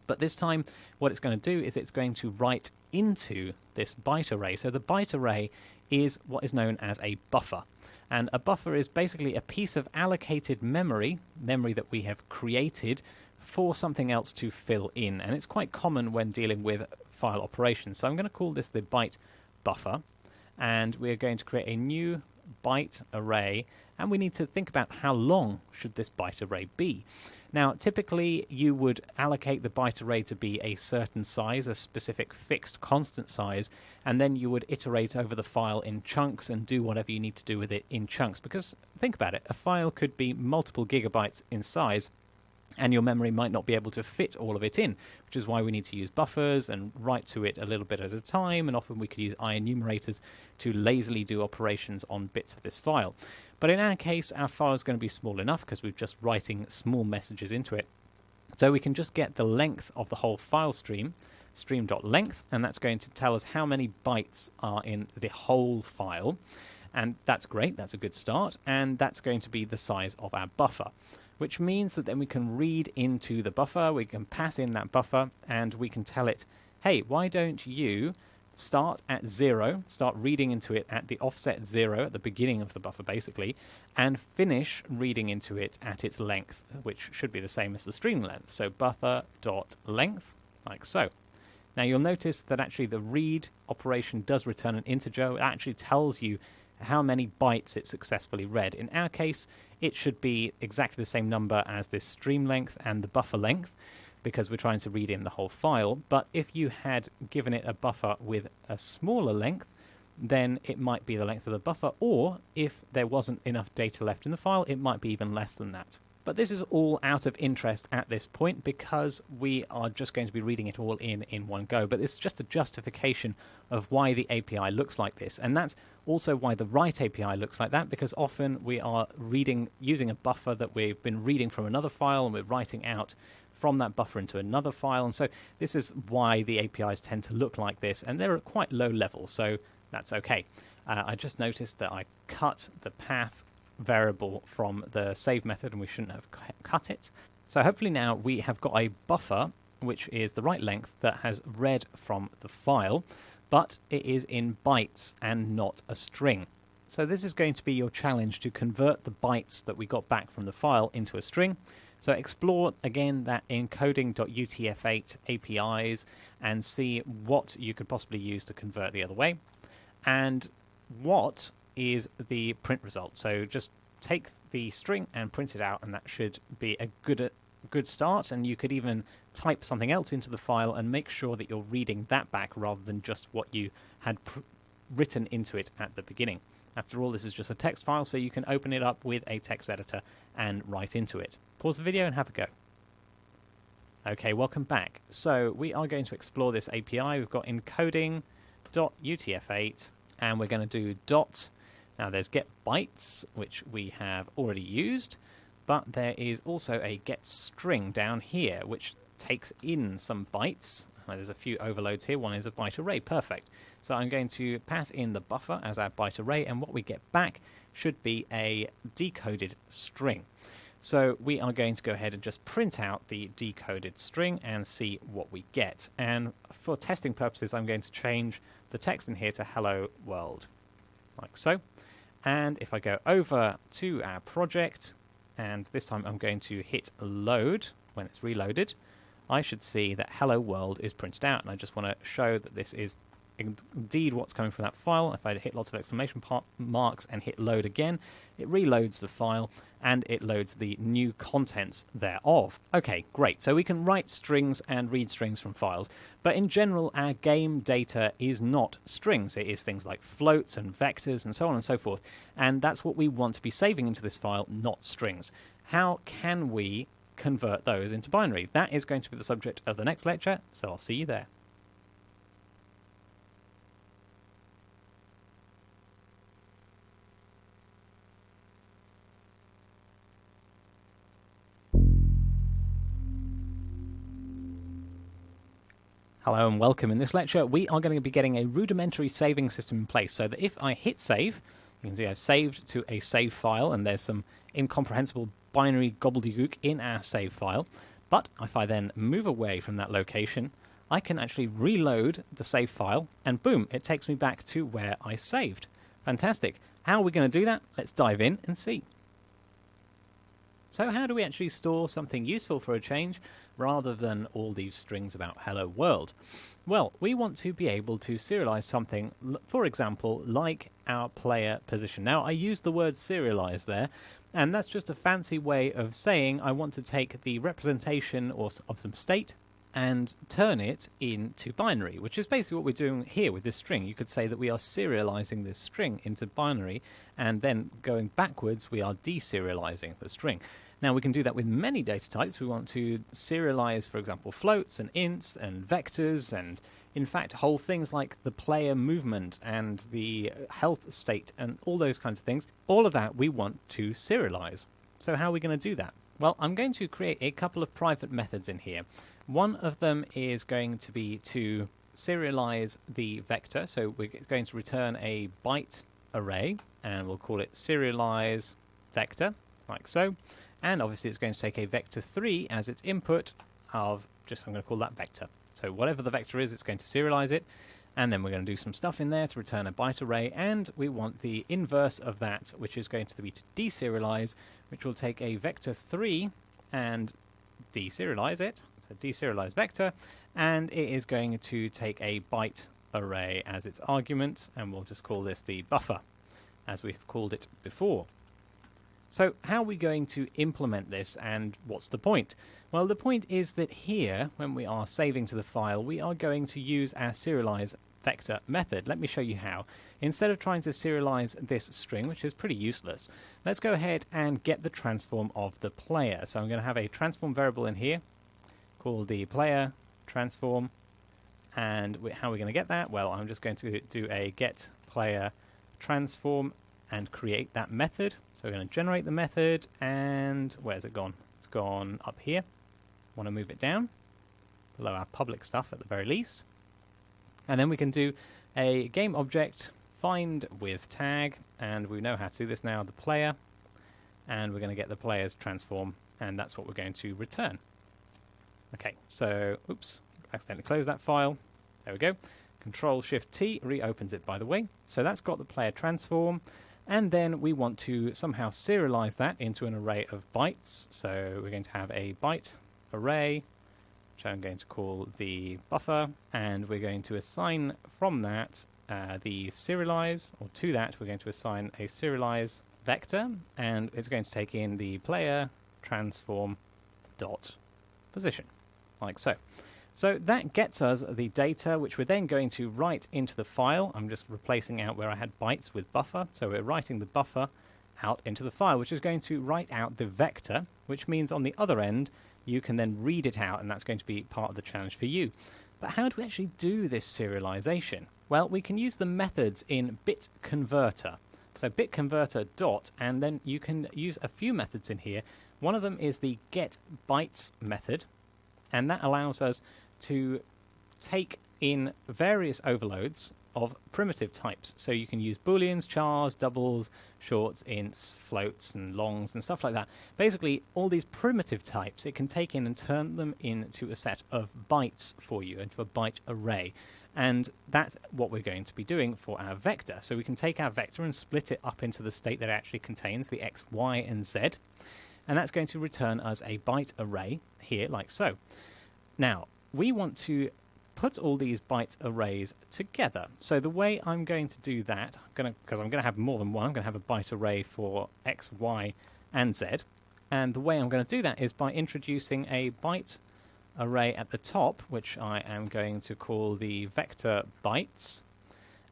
but this time what it's going to do is it's going to write into this byte array. So the byte array is what is known as a buffer. And a buffer is basically a piece of allocated memory that we have created for something else to fill in. And it's quite common when dealing with file operations. So I'm going to call this the byte buffer. And we're going to create a new byte array. And we need to think about how long should this byte array be. Now, typically, you would allocate the byte array to be a certain size, a specific fixed constant size, and then you would iterate over the file in chunks and do whatever you need to do with it in chunks. Because, think about it, a file could be multiple gigabytes in size, and your memory might not be able to fit all of it in, which is why we need to use buffers and write to it a little bit at a time, and often we could use enumerators to lazily do operations on bits of this file. But in our case, our file is going to be small enough because we're just writing small messages into it. So we can just get the length of the whole file stream, stream.length, and that's going to tell us how many bytes are in the whole file. And that's great, that's a good start, and that's going to be the size of our buffer, which means that then we can read into the buffer, we can pass in that buffer, and we can tell it, hey, why don't you start at 0, start reading into it at the offset 0 at the beginning of the buffer basically, and finish reading into it at its length, which should be the same as the string length. So buffer.length, like so. Now you'll notice that actually the read operation does return an integer. It actually tells you how many bytes it successfully read. In our case, it should be exactly the same number as this stream length and the buffer length, because we're trying to read in the whole file. But if you had given it a buffer with a smaller length, then it might be the length of the buffer, or if there wasn't enough data left in the file, it might be even less than that. But this is all out of interest at this point because we are just going to be reading it all in one go. But it's just a justification of why the API looks like this. And that's also why the write API looks like that, because often we are using a buffer that we've been reading from another file and we're writing out from that buffer into another file. And so this is why the APIs tend to look like this, and they're at quite low level, so that's okay. I just noticed that I cut the path variable from the save method and we shouldn't have cut it. So hopefully now we have got a buffer which is the right length that has read from the file, but it is in bytes and not a string. So this is going to be your challenge, to convert the bytes that we got back from the file into a string. So explore again that encoding.utf8 APIs and see what you could possibly use to convert the other way, and what is the print result. So just take the string and print it out, and that should be a good start. And you could even type something else into the file and make sure that you're reading that back rather than just what you had written into it at the beginning. After all, this is just a text file, so you can open it up with a text editor and write into it. Pause the video and have a go. Okay, welcome back. So we are going to explore this API. We've got encoding.utf8, and we're going to do dot. Now there's get bytes, which we have already used, but there is also a get string down here, which takes in some bytes. There's a few overloads here. One is a byte array. Perfect. So I'm going to pass in the buffer as our byte array, and what we get back should be a decoded string. So we are going to go ahead and just print out the decoded string and see what we get. And for testing purposes, I'm going to change the text in here to hello world, like so. And if I go over to our project, and this time I'm going to hit load when it's reloaded, I should see that hello world is printed out. And I just want to show that this is indeed what's coming from that file. If I hit lots of exclamation marks and hit load again, it reloads the file and it loads the new contents thereof. Okay, great. So we can write strings and read strings from files, but in general our game data is not strings. It is things like floats and vectors and so on and so forth, and that's what we want to be saving into this file, not strings. How can we convert those into binary? That is going to be the subject of the next lecture, so I'll see you there. Hello and welcome. In this lecture we are going to be getting a rudimentary saving system in place, so that if I hit save, you can see I've saved to a save file and there's some incomprehensible binary gobbledygook in our save file. But if I then move away from that location, I can actually reload the save file and boom, it takes me back to where I saved. Fantastic. How are we going to do that? Let's dive in and see. So how do we actually store something useful for a change rather than all these strings about hello world? Well, we want to be able to serialize something, for example, like our player position. Now, I use the word serialize there, and that's just a fancy way of saying I want to take the representation of some state and turn it into binary, which is basically what we're doing here with this string. You could say that we are serializing this string into binary, and then going backwards we are deserializing the string. Now we can do that with many data types. We want to serialize, for example, floats and ints and vectors, and in fact whole things like the player movement and the health state and all those kinds of things. All of that we want to serialize. So how are we going to do that? Well, I'm going to create a couple of private methods in here. One of them is going to be to serialize the vector. So we're going to return a byte array, and we'll call it serialize vector, like so. And obviously it's going to take a vector 3 as its input of, I'm going to call that vector. So whatever the vector is, it's going to serialize it. And then we're going to do some stuff in there to return a byte array, and we want the inverse of that, which is going to be to deserialize, which will take a vector 3 and deserialize it, so deserialize vector, and it is going to take a byte array as its argument, and we'll just call this the buffer, as we have called it before. So how are we going to implement this, and what's the point? Well, the point is that here, when we are saving to the file, we are going to use our serialize vector method. Let me show you how. Instead of trying to serialize this string, which is pretty useless, let's go ahead and get the transform of the player. So I'm going to have a transform variable in here called the player transform. And how are we going to get that? Well, I'm just going to do a get player transform and create that method. So we're going to generate the method, and where's it gone? It's gone up here. Want to move it down below our public stuff at the very least. And then we can do a game object find with tag, and we know how to do this now, the player, and we're going to get the player's transform, and that's what we're going to return. Okay, so, oops, accidentally closed that file. There we go. Control-Shift-T reopens it, by the way. So that's got the player transform, and then we want to somehow serialize that into an array of bytes. So we're going to have a byte array, which I'm going to call the buffer, and we're going to assign from that the serialize, or to that we're going to assign a serialize vector, and it's going to take in the player transform dot position, like so. So that gets us the data, which we're then going to write into the file. I'm just replacing out where I had bytes with buffer, so we're writing the buffer out into the file, which is going to write out the vector, which means on the other end you can then read it out, and that's going to be part of the challenge for you. But how do we actually do this serialization? Well, we can use the methods in bit converter. So bit converter dot, and then you can use a few methods in here. One of them is the get bytes method, and that allows us to take in various overloads of primitive types. So you can use booleans, chars, doubles, shorts, ints, floats, and longs, and stuff like that. Basically, all these primitive types, it can take in and turn them into a set of bytes for you, into a byte array. And that's what we're going to be doing for our vector. So we can take our vector and split it up into the state that it actually contains, the x, y, and z. And that's going to return us a byte array here, like so. Now, we want to put all these byte arrays together. So the way I'm going to do that, because I'm going to have more than one, I'm going to have a byte array for x, y, and z. And the way I'm going to do that is by introducing a byte array at the top, which I am going to call the vector bytes.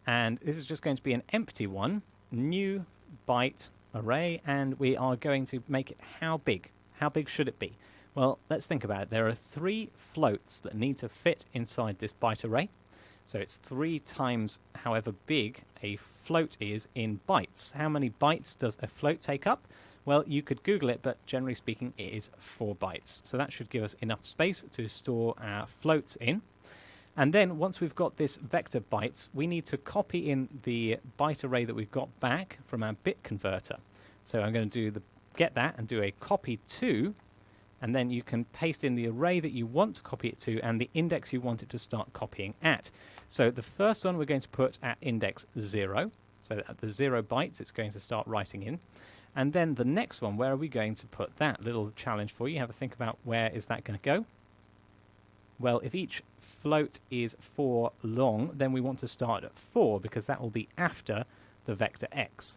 And this is just going to be an empty one, new byte array, and we are going to make it how big? How big should it be? Well, let's think about it. There are 3 floats that need to fit inside this byte array. So it's 3 times however big a float is in bytes. How many bytes does a float take up? Well, you could Google it, but generally speaking, it is 4 bytes. So that should give us enough space to store our floats in. And then once we've got this vector bytes, we need to copy in the byte array that we've got back from our bit converter. So I'm going to get that and do a copy to, and then you can paste in the array that you want to copy it to and the index you want it to start copying at. So the first one we're going to put at index 0. So at the 0 bytes it's going to start writing in. And then the next one, where are we going to put that? Little challenge for you. Have a think about where is that going to go? Well, if each float is 4 long, then we want to start at 4 because that will be after the vector x.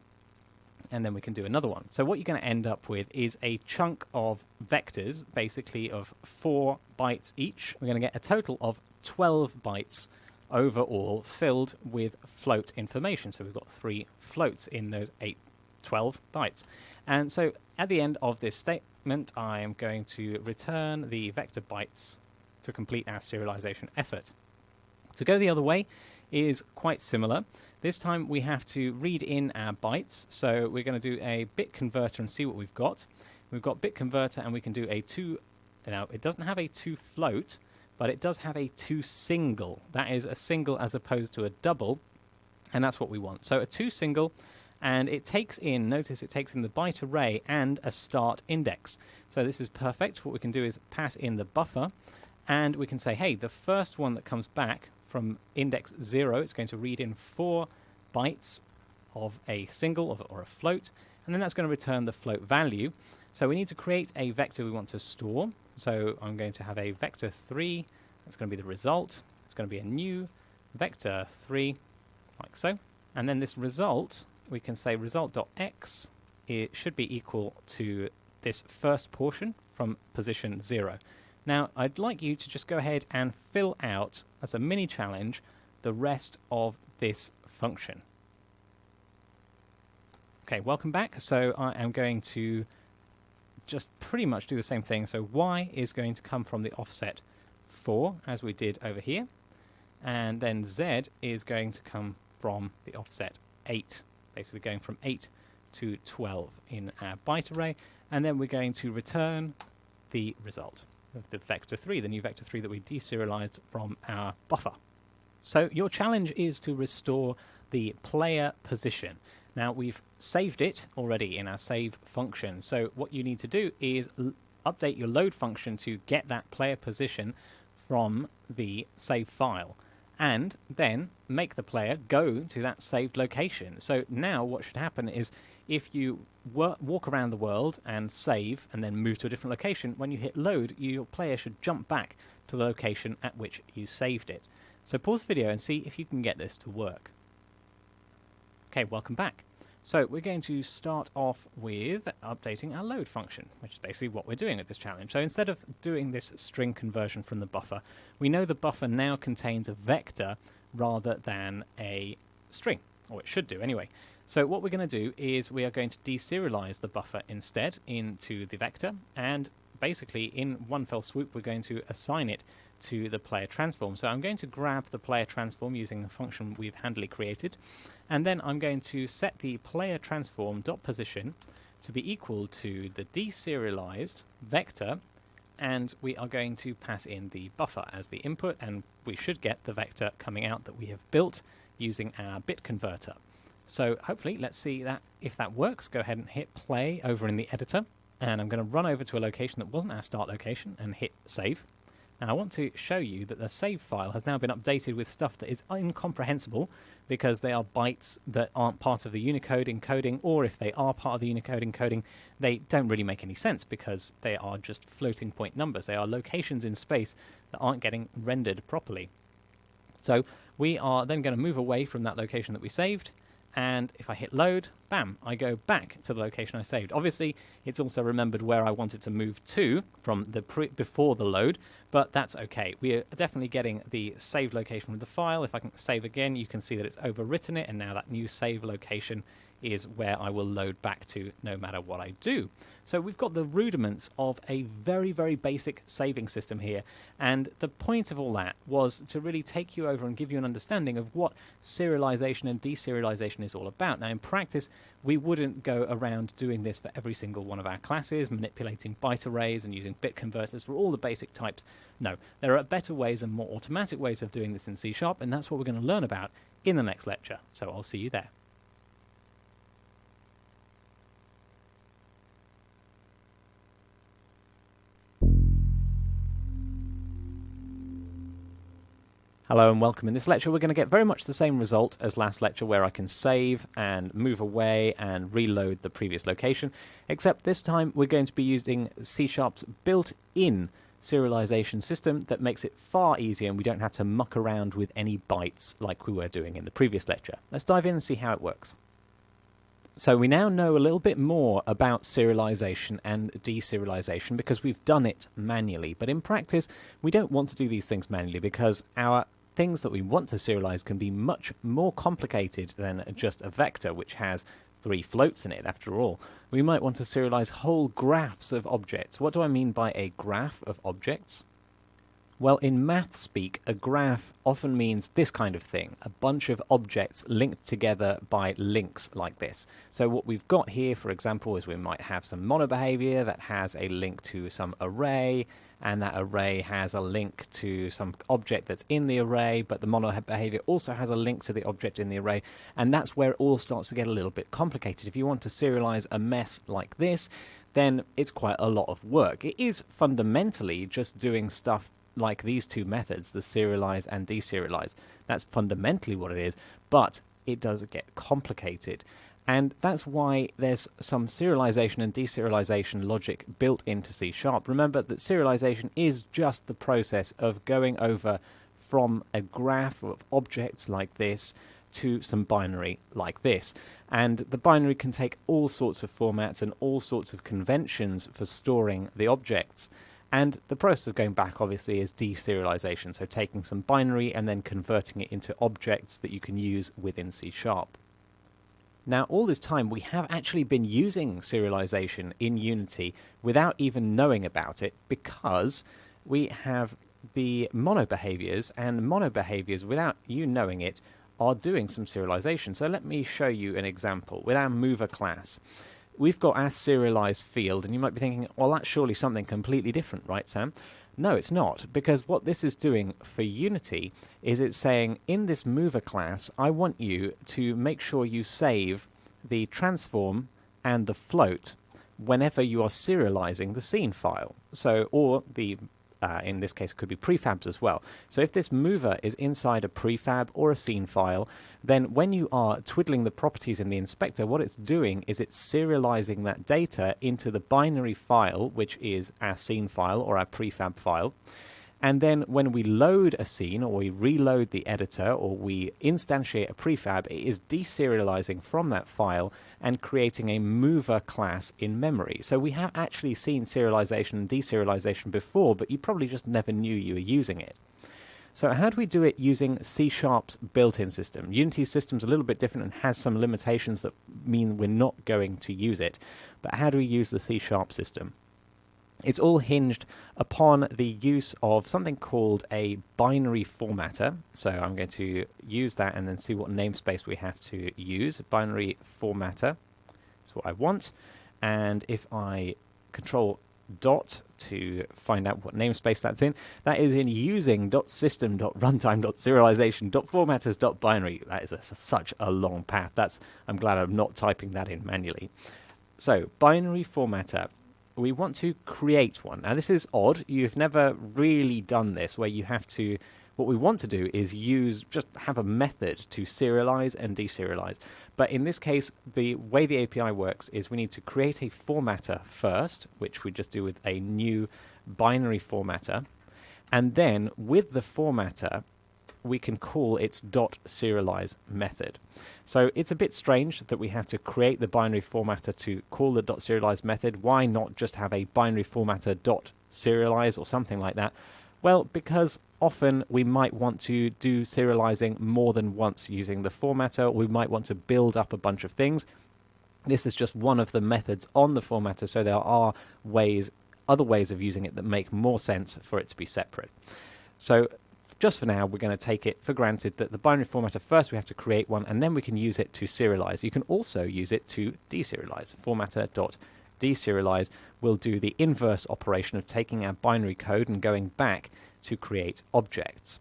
And then we can do another one. So what you're going to end up with is a chunk of vectors, basically of 4 bytes each. We're going to get a total of 12 bytes overall filled with float information. So we've got 3 floats in those 12 bytes. And so at the end of this statement, I am going to return the vector bytes to complete our serialization effort. To go the other way is quite similar. This time we have to read in our bytes, so we're going to do a bit converter and see what we've got. We've got bit converter and we can do a 2, now it doesn't have a 2 float, but it does have a 2 single. That is a single as opposed to a double, and that's what we want. So a 2 single, and it takes in, notice it takes in the byte array and a start index. So this is perfect. What we can do is pass in the buffer, and we can say, hey, the first one that comes back from index 0, it's going to read in 4 bytes of a single or a float, and then that's going to return the float value. So we need to create a vector we want to store. So I'm going to have a vector 3, that's going to be the result. It's going to be a new vector 3, like so. And then this result, we can say result.x, it should be equal to this first portion from position 0. Now, I'd like you to just go ahead and fill out, as a mini challenge, the rest of this function. Okay, welcome back. So I am going to just pretty much do the same thing. So y is going to come from the offset 4, as we did over here. And then z is going to come from the offset 8, basically going from 8 to 12 in our byte array. And then we're going to return the result of the vector 3, the new vector 3 that we deserialized from our buffer. So your challenge is to restore the player position. Now, we've saved it already in our save function. So what you need to do is update your load function to get that player position from the save file, and then make the player go to that saved location. So now what should happen is, if you walk around the world and save and then move to a different location, when you hit load, your player should jump back to the location at which you saved it. So pause the video and see if you can get this to work. Okay, welcome back. So we're going to start off with updating our load function, which is basically what we're doing at this challenge. So instead of doing this string conversion from the buffer, we know the buffer now contains a vector rather than a string, or it should do anyway. So what we're going to do is we are going to deserialize the buffer instead into the vector, and basically in one fell swoop we're going to assign it to the player transform. So I'm going to grab the player transform using the function we've handily created, and then I'm going to set the player transform dot position to be equal to the deserialized vector, and we are going to pass in the buffer as the input, and we should get the vector coming out that we have built using our bit converter. So hopefully, let's see that if that works. Go ahead and hit play over in the editor, and I'm going to run over to a location that wasn't our start location and hit save. Now I want to show you that the save file has now been updated with stuff that is incomprehensible, because they are bytes that aren't part of the Unicode encoding, or if they are part of the Unicode encoding, they don't really make any sense because they are just floating point numbers. They are locations in space that aren't getting rendered properly. So we are then going to move away from that location that we saved, and if I hit load, bam, I go back to the location I saved. Obviously, it's also remembered where I wanted to move to from the before the load, but that's okay. We are definitely getting the saved location of the file. If I can save again, you can see that it's overwritten it, and now that new save location is where I will load back to no matter what I do. So we've got the rudiments of a very, very basic saving system here, and the point of all that was to really take you over and give you an understanding of what serialization and deserialization is all about. Now in practice, we wouldn't go around doing this for every single one of our classes, manipulating byte arrays and using bit converters for all the basic types. No, there are better ways and more automatic ways of doing this in C#, and that's what we're going to learn about in the next lecture. So I'll see you there. Hello and welcome. In this lecture we're going to get very much the same result as last lecture, where I can save and move away and reload the previous location, except this time we're going to be using C#'s built-in serialization system that makes it far easier, and we don't have to muck around with any bytes like we were doing in the previous lecture. Let's dive in and see how it works. So we now know a little bit more about serialization and deserialization because we've done it manually, but in practice we don't want to do these things manually because our things that we want to serialize can be much more complicated than just a vector which has 3 floats in it. After all, we might want to serialize whole graphs of objects. What do I mean by a graph of objects? Well, in math speak, a graph often means this kind of thing, a bunch of objects linked together by links like this. So what we've got here, for example, is we might have some monobehavior that has a link to some array, and that array has a link to some object that's in the array, but the monobehavior also has a link to the object in the array, and that's where it all starts to get a little bit complicated. If you want to serialize a mess like this, then it's quite a lot of work. It is fundamentally just doing stuff like these two methods, the serialize and deserialize. That's fundamentally what it is, but it does get complicated. And that's why there's some serialization and deserialization logic built into C#. Remember that serialization is just the process of going over from a graph of objects like this to some binary like this. And the binary can take all sorts of formats and all sorts of conventions for storing the objects. And the process of going back, obviously, is deserialization, so taking some binary and then converting it into objects that you can use within C#. Now, all this time, we have actually been using serialization in Unity without even knowing about it, because we have the mono behaviors, and mono behaviors, without you knowing it, are doing some serialization. So let me show you an example. With our mover class, we've got our serialized field, and you might be thinking, well, that's surely something completely different, right, Sam? No, it's not, because what this is doing for Unity is it's saying, in this mover class, I want you to make sure you save the transform and the float whenever you are serializing the scene file. So, or the in this case, it could be prefabs as well. So if this mover is inside a prefab or a scene file, then when you are twiddling the properties in the inspector, what it's doing is it's serializing that data into the binary file, which is our scene file or our prefab file. And then when we load a scene, or we reload the editor, or we instantiate a prefab, it is deserializing from that file and creating a mover class in memory. So we have actually seen serialization and deserialization before, but you probably just never knew you were using it. So how do we do it using C#'s built-in system? Unity's system's a little bit different and has some limitations that mean we're not going to use it. But how do we use the C# system? It's all hinged upon the use of something called a binary formatter. So I'm going to use that and then see what namespace we have to use. Binary formatter is what I want. And if I control dot to find out what namespace that's in, that is in using .system.runtime.serialization.formatters.binary. That is such a long path. I'm glad I'm not typing that in manually. So binary formatter. We want to create one. Now this is odd. You've never really done this where you have to, what we want to do is just have a method to serialize and deserialize. But in this case, the way the API works is we need to create a formatter first, which we just do with a new binary formatter. And then with the formatter, we can call its .serialize method. So it's a bit strange that we have to create the binary formatter to call the .serialize method. Why not just have a binary formatter .serialize or something like that? Well, because often we might want to do serializing more than once using the formatter. We might want to build up a bunch of things. This is just one of the methods on the formatter, so there are other ways of using it that make more sense for it to be separate. So just for now, we're going to take it for granted that the binary formatter, first we have to create one, and then we can use it to serialize. You can also use it to deserialize. Formatter.deserialize will do the inverse operation of taking our binary code and going back to create objects.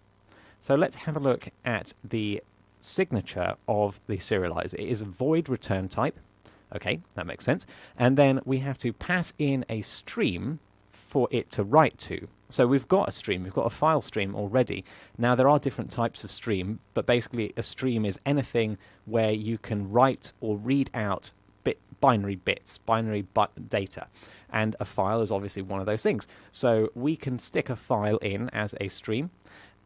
So let's have a look at the signature of the serialize. It is a void return type. Okay, that makes sense. And then we have to pass in a stream for it to write to. So we've got a stream, we've got a file stream already. Now there are different types of stream, but basically a stream is anything where you can write or read out binary bits, binary data. And a file is obviously one of those things. So we can stick a file in as a stream,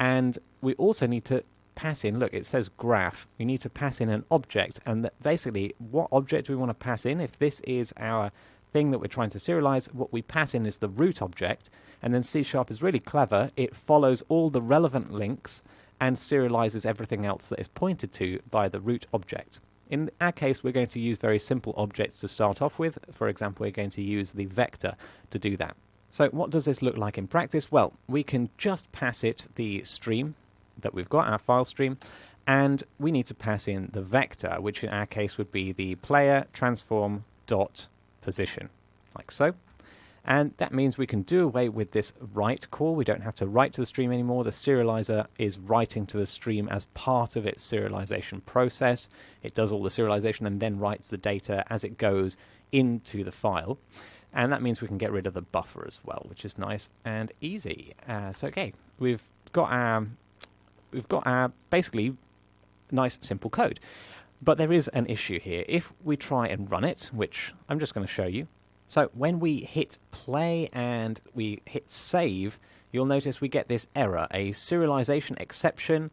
and we also need to pass in, look, it says graph. We need to pass in an object, and basically what object do we want to pass in? If this is our thing that we're trying to serialize, what we pass in is the root object. And then C# is really clever. It follows all the relevant links and serializes everything else that is pointed to by the root object. In our case, we're going to use very simple objects to start off with. For example, we're going to use the vector to do that. So what does this look like in practice? Well, we can just pass it the stream that we've got, our file stream, and we need to pass in the vector, which in our case would be the player transform dot position, like so. And that means we can do away with this write call. We don't have to write to the stream anymore. The serializer is writing to the stream as part of its serialization process. It does all the serialization and then writes the data as it goes into the file. And that means we can get rid of the buffer as well, which is nice and easy. So okay, we've got our basically nice simple code. But there is an issue here. If we try and run it, which I'm just going to show you. So when we hit play and we hit save, you'll notice we get this error, a serialization exception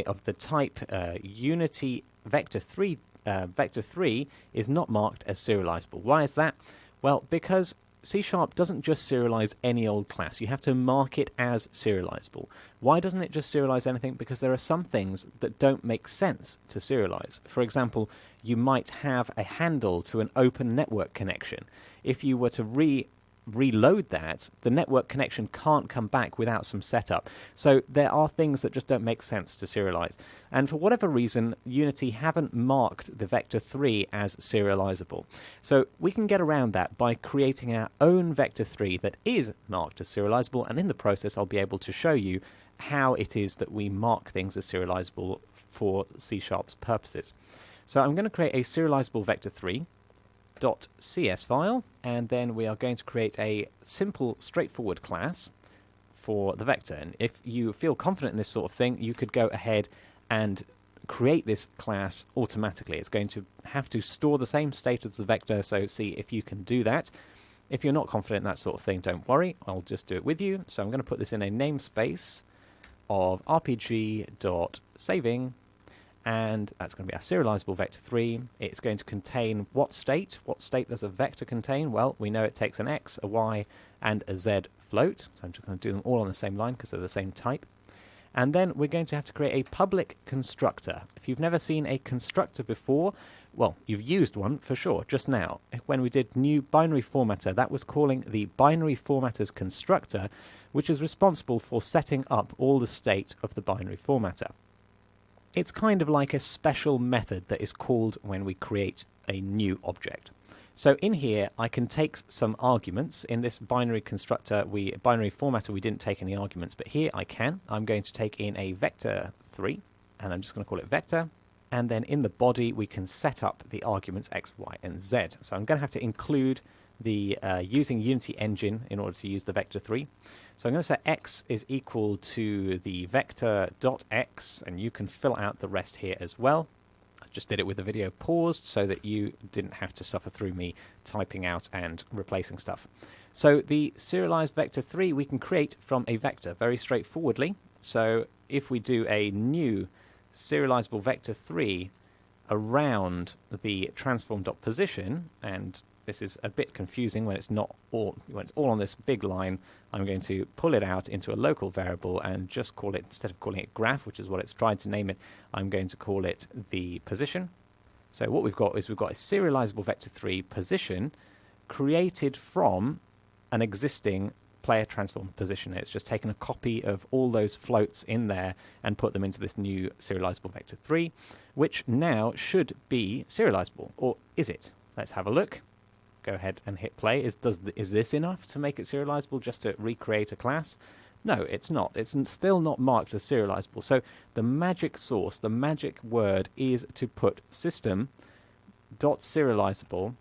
of the type Unity vector 3. Vector 3 is not marked as serializable. Why is that? Well, because C# doesn't just serialize any old class. You have to mark it as serializable. Why doesn't it just serialize anything? Because there are some things that don't make sense to serialize. For example, you might have a handle to an open network connection. If you were to reload that, the network connection can't come back without some setup. So there are things that just don't make sense to serialize. And for whatever reason, Unity haven't marked the vector 3 as serializable. So we can get around that by creating our own vector 3 that is marked as serializable, and in the process I'll be able to show you how it is that we mark things as serializable for C#'s purposes. So I'm going to create a serializable vector 3 .cs file, and then we are going to create a simple, straightforward class for the vector. And if you feel confident in this sort of thing, you could go ahead and create this class automatically. It's going to have to store the same state as the vector, so see if you can do that. If you're not confident in that sort of thing, don't worry, I'll just do it with you. So I'm going to put this in a namespace of rpg.saving, and that's going to be our serializable vector 3. It's going to contain what state? What state does a vector contain? Well, we know it takes an x, a y, and a z float. So I'm just going to do them all on the same line because they're the same type. And then we're going to have to create a public constructor. If you've never seen a constructor before, well, you've used one for sure just now. When we did new binary formatter, that was calling the binary formatter's constructor, which is responsible for setting up all the state of the binary formatter. It's kind of like a special method that is called when we create a new object. So in here, I can take some arguments. In this binary constructor, binary formatter, we didn't take any arguments, but here I can. I'm going to take in a vector 3, and I'm just going to call it vector. And then in the body, we can set up the arguments x, y, and z. So I'm going to have to include the using Unity engine in order to use the vector 3. So I'm going to say x is equal to the vector.x, and you can fill out the rest here as well. I just did it with the video paused so that you didn't have to suffer through me typing out and replacing stuff. So the serialized vector 3 we can create from a vector very straightforwardly. So if we do a new serializable vector 3 around the transform.position, and this is a bit confusing when it's all on this big line. I'm going to pull it out into a local variable and just call it, instead of calling it graph, which is what it's tried to name it, I'm going to call it the position. So what we've got is we've got a serializable vector 3 position created from an existing player transform position. It's just taken a copy of all those floats in there and put them into this new serializable vector 3, which now should be serializable. Or is it? Let's have a look. Go ahead and hit play. Is this enough to make it serializable, just to recreate a class? No, it's not. It's still not marked as serializable. So the magic source, the magic word, is to put system.serializable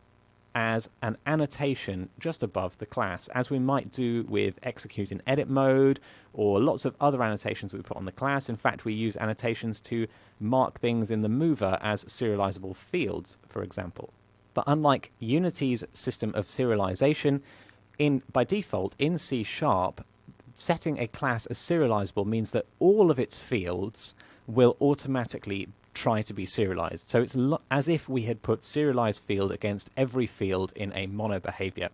as an annotation just above the class, as we might do with execute in edit mode or lots of other annotations we put on the class. In fact, we use annotations to mark things in the mover as serializable fields, for example. But unlike Unity's system of serialization, by default in C#, setting a class as serializable means that all of its fields will automatically try to be serialized. So it's as if we had put serialized field against every field in a mono behavior.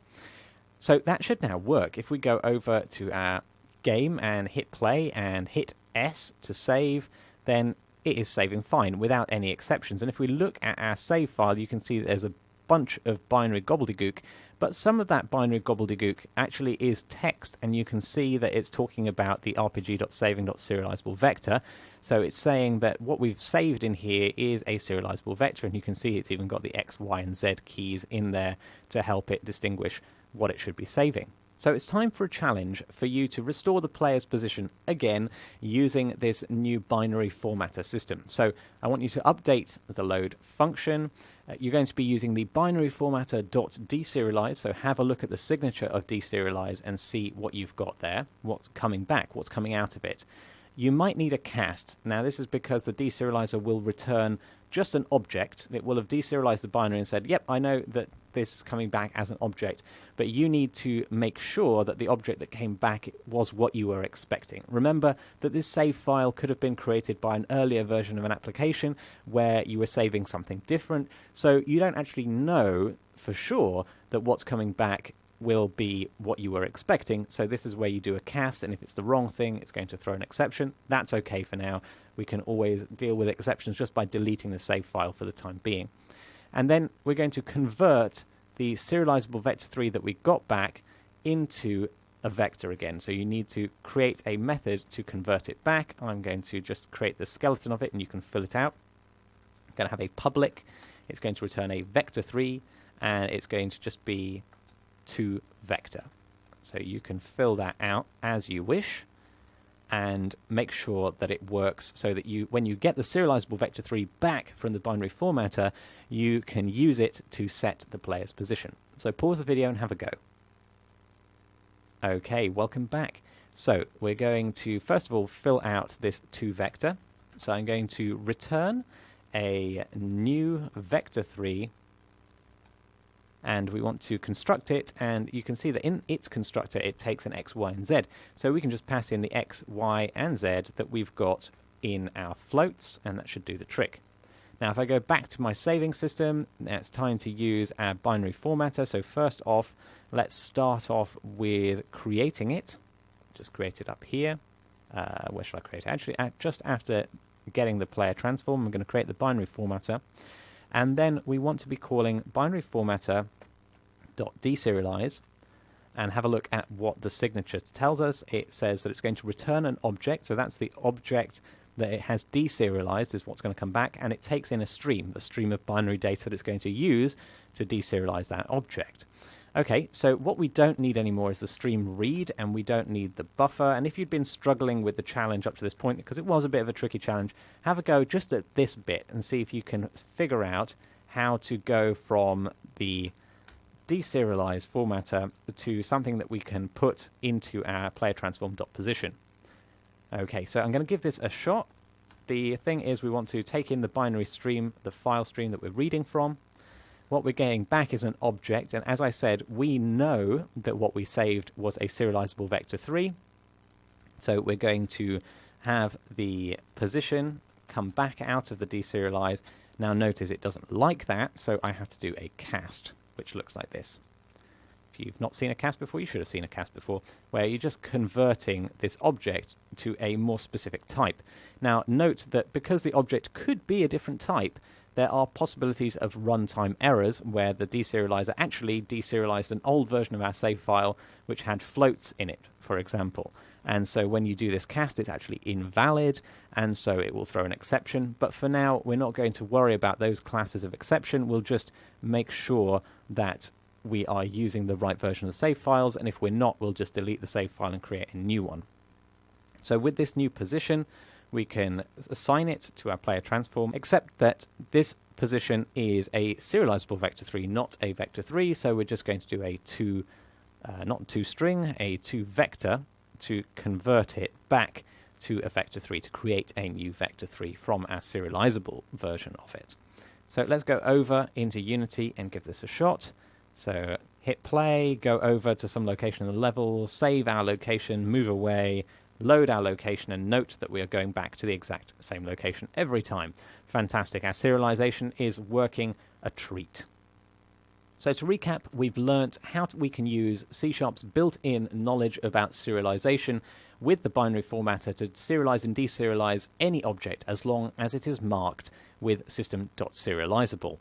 So that should now work. If we go over to our game and hit play and hit S to save, then it is saving fine without any exceptions. And if we look at our save file, you can see that there's a bunch of binary gobbledygook, but some of that binary gobbledygook actually is text, and you can see that it's talking about the rpg.saving.serializable vector. So it's saying that what we've saved in here is a serializable vector, and you can see it's even got the x, y, and z keys in there to help it distinguish what it should be saving. So it's time for a challenge for you to restore the player's position again using this new binary formatter system. So I want you to update the load function. You're going to be using the binary formatter .deserialize, so have a look at the signature of deserialize and see what you've got there, what's coming back, what's coming out of it. You might need a cast. Now this is because the deserializer will return just an object. It will have deserialized the binary and said, yep, I know that this is coming back as an object, but you need to make sure that the object that came back was what you were expecting. Remember that this save file could have been created by an earlier version of an application where you were saving something different, so you don't actually know for sure that what's coming back will be what you were expecting. So this is where you do a cast, and if it's the wrong thing, it's going to throw an exception. That's okay for now. We can always deal with exceptions just by deleting the save file for the time being. And then we're going to convert the serializable vector3 that we got back into a vector again. So you need to create a method to convert it back. I'm going to just create the skeleton of it and you can fill it out. I'm going to have a public. It's going to return a vector3 and it's going to just be to vector. So you can fill that out as you wish and make sure that it works so that you, when you get the serializable vector3 back from the binary formatter, you can use it to set the player's position. So pause the video and have a go. Okay, welcome back. So we're going to first of all fill out this to vector. So I'm going to return a new vector3 and we want to construct it, and you can see that in its constructor it takes an x, y, and z. So we can just pass in the x, y, and z that we've got in our floats, and that should do the trick. Now if I go back to my saving system, now it's time to use our binary formatter. So first off, let's start off with creating it. Just create it up here. Where should I create it? Actually, just after getting the player transform, I'm going to create the binary formatter. And then we want to be calling binary formatter.deserialize and have a look at what the signature tells us. It says that it's going to return an object, so that's the object that it has deserialized is what's going to come back, and it takes in a stream, the stream of binary data that it's going to use to deserialize that object. Okay, so what we don't need anymore is the stream read, and we don't need the buffer. And if you've been struggling with the challenge up to this point, because it was a bit of a tricky challenge, have a go just at this bit and see if you can figure out how to go from the deserialized formatter to something that we can put into our player transform.position. Okay, so I'm going to give this a shot. The thing is we want to take in the binary stream, the file stream that we're reading from. What we're getting back is an object, and as I said, we know that what we saved was a serializable vector3. So we're going to have the position come back out of the deserialize. Now notice it doesn't like that, so I have to do a cast, which looks like this. If you've not seen a cast before, you should have seen a cast before, where you're just converting this object to a more specific type. Now note that because the object could be a different type, there are possibilities of runtime errors where the deserializer actually deserialized an old version of our save file which had floats in it, for example. And so when you do this cast, it's actually invalid, and so it will throw an exception. But for now, we're not going to worry about those classes of exception. We'll just make sure that we are using the right version of the save files, and if we're not, we'll just delete the save file and create a new one. So with this new position, we can assign it to our player transform, except that this position is a serializable vector3, not a vector3, so we're just going to do a not toString, a toVector to convert it back to a vector3 to create a new vector3 from our serializable version of it. So let's go over into Unity and give this a shot. So hit play, go over to some location in the level, save our location, move away, load our location, and note that we are going back to the exact same location every time. Fantastic. Our serialization is working a treat. So to recap, we've learnt how we can use C#'s built-in knowledge about serialization with the binary formatter to serialize and deserialize any object as long as it is marked with system.serializable.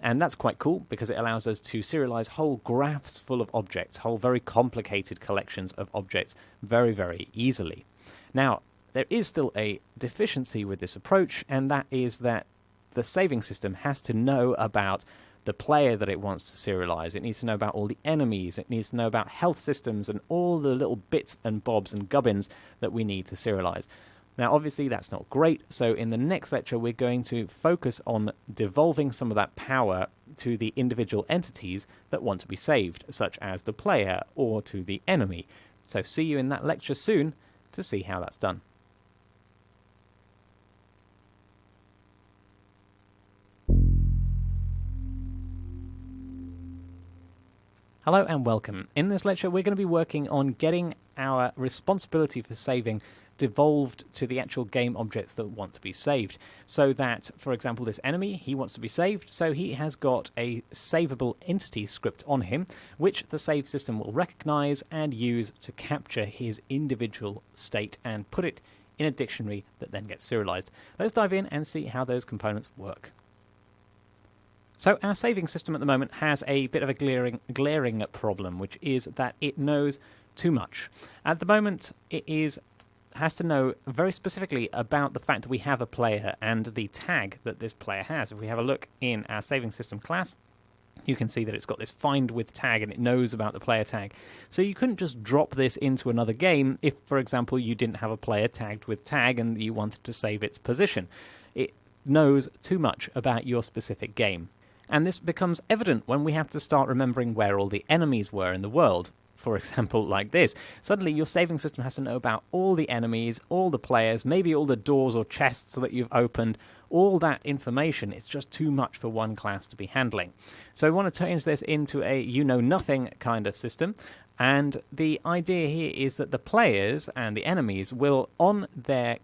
And that's quite cool because it allows us to serialize whole graphs full of objects, whole very complicated collections of objects very, very easily. Now, there is still a deficiency with this approach, and that is that the saving system has to know about the player that it wants to serialize. It needs to know about all the enemies. It needs to know about health systems and all the little bits and bobs and gubbins that we need to serialize. Now, obviously, that's not great. So in the next lecture, we're going to focus on devolving some of that power to the individual entities that want to be saved, such as the player or to the enemy. So see you in that lecture soon to see how that's done. Hello and welcome. In this lecture, we're going to be working on getting our responsibility for saving devolved to the actual game objects that want to be saved. So that, for example, this enemy, he wants to be saved, so he has got a savable entity script on him, which the save system will recognize and use to capture his individual state and put it in a dictionary that then gets serialized. Let's dive in and see how those components work. So our saving system at the moment has a bit of a glaring problem, which is that it knows too much. At the moment, it has to know very specifically about the fact that we have a player and the tag that this player has. If we have a look in our saving system class, you can see that it's got this find with tag and it knows about the player tag. So you couldn't just drop this into another game if, for example, you didn't have a player tagged with tag and you wanted to save its position. It knows too much about your specific game. And this becomes evident when we have to start remembering where all the enemies were in the world. For example, like this. Suddenly your saving system has to know about all the enemies, all the players, maybe all the doors or chests that you've opened, all that information. It's just too much for one class to be handling. So we want to change this into a you-know-nothing kind of system. And the idea here is that the players and the enemies will, on their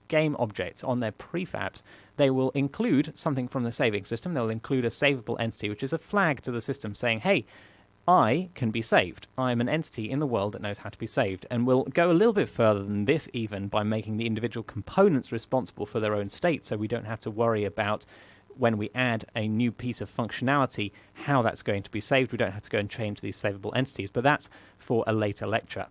game objects, on their prefabs, they will include something from the saving system. They'll include a savable entity, which is a flag to the system saying, hey, I can be saved. I'm an entity in the world that knows how to be saved. And we'll go a little bit further than this even by making the individual components responsible for their own state, so we don't have to worry about when we add a new piece of functionality how that's going to be saved. We don't have to go and change these savable entities, but that's for a later lecture.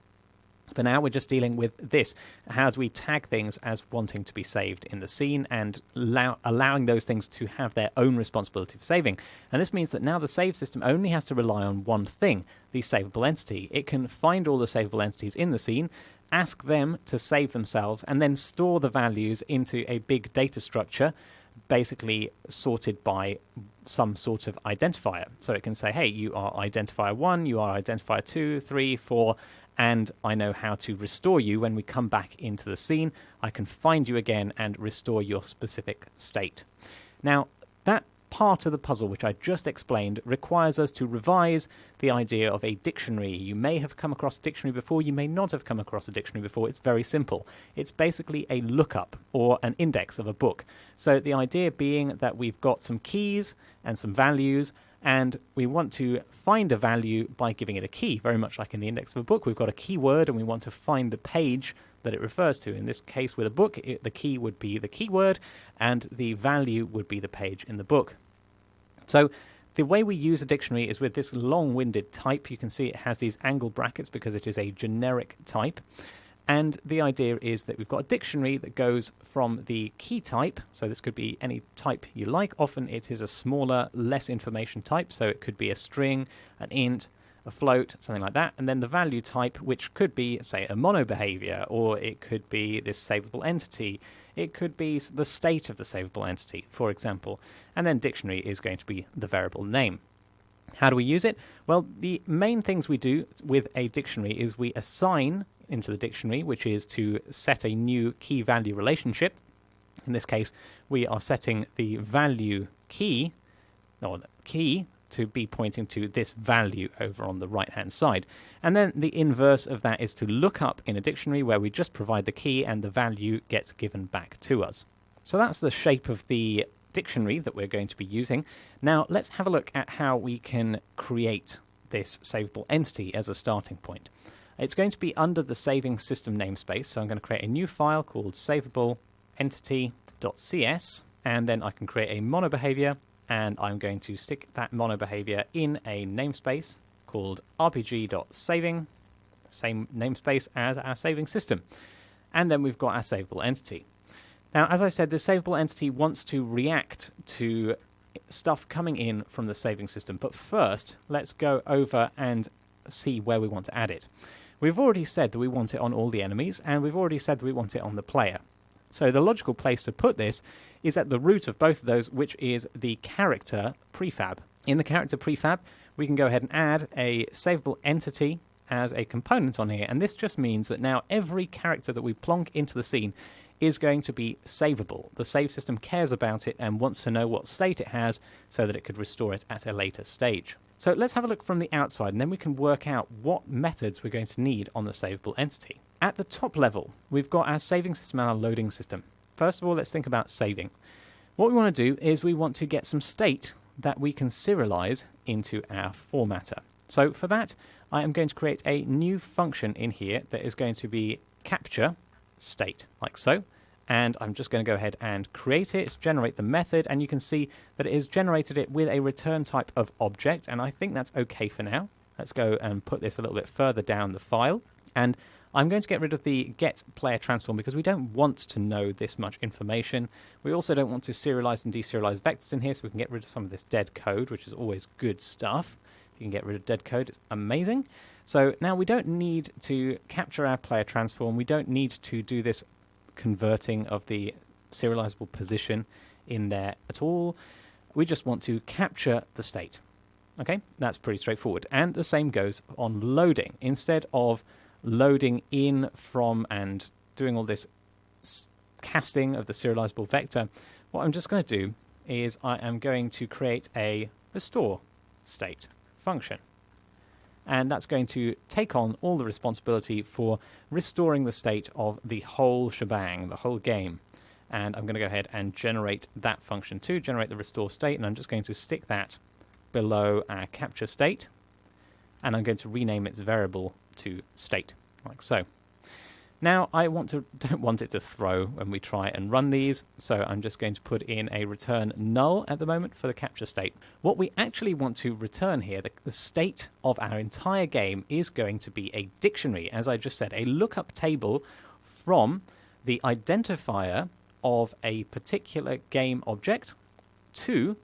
For now, we're just dealing with this. How do we tag things as wanting to be saved in the scene and allowing those things to have their own responsibility for saving? And this means that now the save system only has to rely on one thing, the savable entity. It can find all the savable entities in the scene, ask them to save themselves, and then store the values into a big data structure, basically sorted by some sort of identifier. So it can say, hey, you are identifier 1, you are identifier 2, 3, 4, and I know how to restore you when we come back into the scene. I can find you again and restore your specific state. Now, that part of the puzzle, which I just explained, requires us to revise the idea of a dictionary. You may have come across a dictionary before, you may not have come across a dictionary before. It's very simple. It's basically a lookup or an index of a book. So the idea being that we've got some keys and some values, and we want to find a value by giving it a key, very much like in the index of a book. We've got a keyword and we want to find the page that it refers to. In this case, with a book, the key would be the keyword and the value would be the page in the book. So the way we use a dictionary is with this long-winded type. You can see it has these angle brackets because it is a generic type. And the idea is that we've got a dictionary that goes from the key type, so this could be any type you like. Often it is a smaller, less information type, so it could be a string, an int, a float, something like that. And then the value type, which could be, say, a mono behavior, or it could be this savable entity. It could be the state of the savable entity, for example. And then dictionary is going to be the variable name. How do we use it? Well, the main things we do with a dictionary is we assign into the dictionary, which is to set a new key-value relationship. In this case, we are setting the value key, or the key, to be pointing to this value over on the right-hand side. And then the inverse of that is to look up in a dictionary where we just provide the key and the value gets given back to us. So that's the shape of the dictionary that we're going to be using. Now let's have a look at how we can create this savable entity as a starting point. It's going to be under the saving system namespace, so I'm going to create a new file called savableentity.cs, and then I can create a mono behavior, and I'm going to stick that mono behavior in a namespace called rpg.saving, same namespace as our saving system. And then we've got our savable entity. Now, as I said, the savable entity wants to react to stuff coming in from the saving system. But first, let's go over and see where we want to add it. We've already said that we want it on all the enemies, and we've already said that we want it on the player. So the logical place to put this is at the root of both of those, which is the character prefab. In the character prefab, we can go ahead and add a savable entity as a component on here, and this just means that now every character that we plonk into the scene is going to be savable. The save system cares about it and wants to know what state it has so that it could restore it at a later stage. So let's have a look from the outside, and then we can work out what methods we're going to need on the savable entity. At the top level, we've got our saving system and our loading system. First of all, let's think about saving. What we want to do is we want to get some state that we can serialize into our formatter. So for that, I am going to create a new function in here that is going to be capture state, like so. And I'm just going to go ahead and create it, generate the method, and you can see that it has generated it with a return type of object, and I think that's okay for now. Let's go and put this a little bit further down the file, and I'm going to get rid of the get player transform because we don't want to know this much information. We also don't want to serialize and deserialize vectors in here, so we can get rid of some of this dead code, which is always good stuff. If you can get rid of dead code, it's amazing. So now we don't need to capture our player transform. We don't need to do this converting of the serializable position in there at all. We just want to capture the state. Okay, that's pretty straightforward. And the same goes on loading. Instead of loading in from and doing all this casting of the serializable vector, what I'm just going to do is I am going to create a restore state function. And that's going to take on all the responsibility for restoring the state of the whole shebang, the whole game. And I'm going to go ahead and generate that function too, generate the restore state, and I'm just going to stick that below our capture state, and I'm going to rename its variable to state, like so. Now I don't want it to throw when we try and run these, so I'm just going to put in a return null at the moment for the capture state. What we actually want to return here, the state of our entire game, is going to be a dictionary, as I just said, a lookup table from the identifier of a particular game object to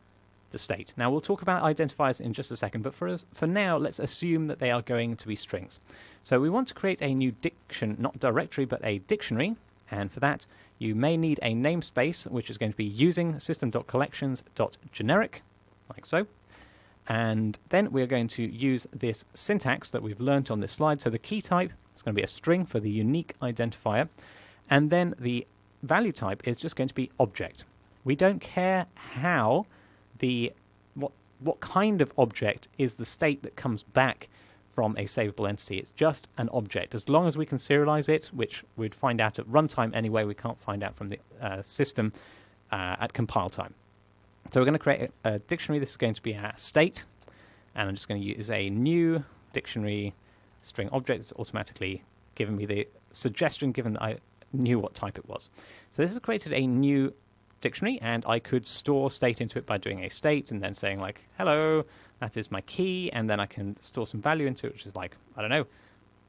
the state. Now we'll talk about identifiers in just a second, but for now, let's assume that they are going to be strings. So we want to create a new not directory, but a dictionary, and for that you may need a namespace, which is going to be using system.collections.generic, like so. And then we're going to use this syntax that we've learned on this slide. So the key type is going to be a string for the unique identifier, and then the value type is just going to be object. We don't care how what kind of object is the state that comes back from a savable entity. It's just an object. As long as we can serialize it, which we'd find out at runtime anyway, we can't find out from the system at compile time. So we're going to create a dictionary. This is going to be our state, and I'm just going to use a new dictionary string object. It's automatically given me the suggestion given that I knew what type it was. So this has created a new dictionary, and I could store state into it by doing a state and then saying like, hello, that is my key, and then I can store some value into it, which is like, I don't know,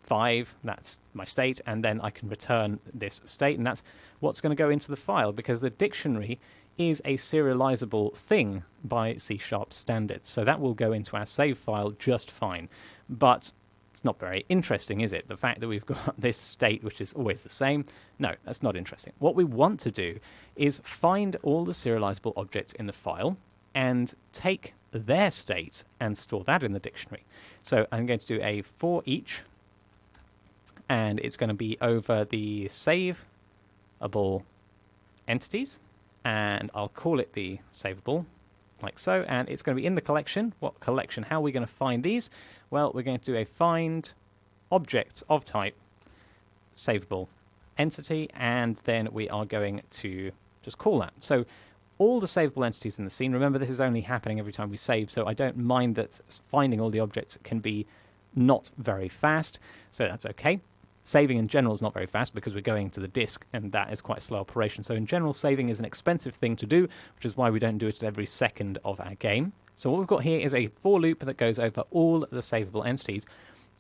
5, that's my state, and then I can return this state, and that's what's going to go into the file, because the dictionary is a serializable thing by C# standards, so that will go into our save file just fine. But it's not very interesting, is it? The fact that we've got this state, which is always the same, no, that's not interesting. What we want to do is find all the serializable objects in the file and take their state and store that in the dictionary. So I'm going to do a for each, and it's going to be over the saveable entities, and I'll call it the saveable, like so, and it's going to be in the collection. What collection? How are we going to find these? Well, we're going to do a find objects of type saveable entity, and then we are going to just call that. So all the savable entities in the scene, remember this is only happening every time we save, so I don't mind that finding all the objects can be not very fast, so that's okay. Saving in general is not very fast because we're going to the disk, and that is quite a slow operation. So in general, saving is an expensive thing to do, which is why we don't do it at every second of our game. So what we've got here is a for loop that goes over all the savable entities,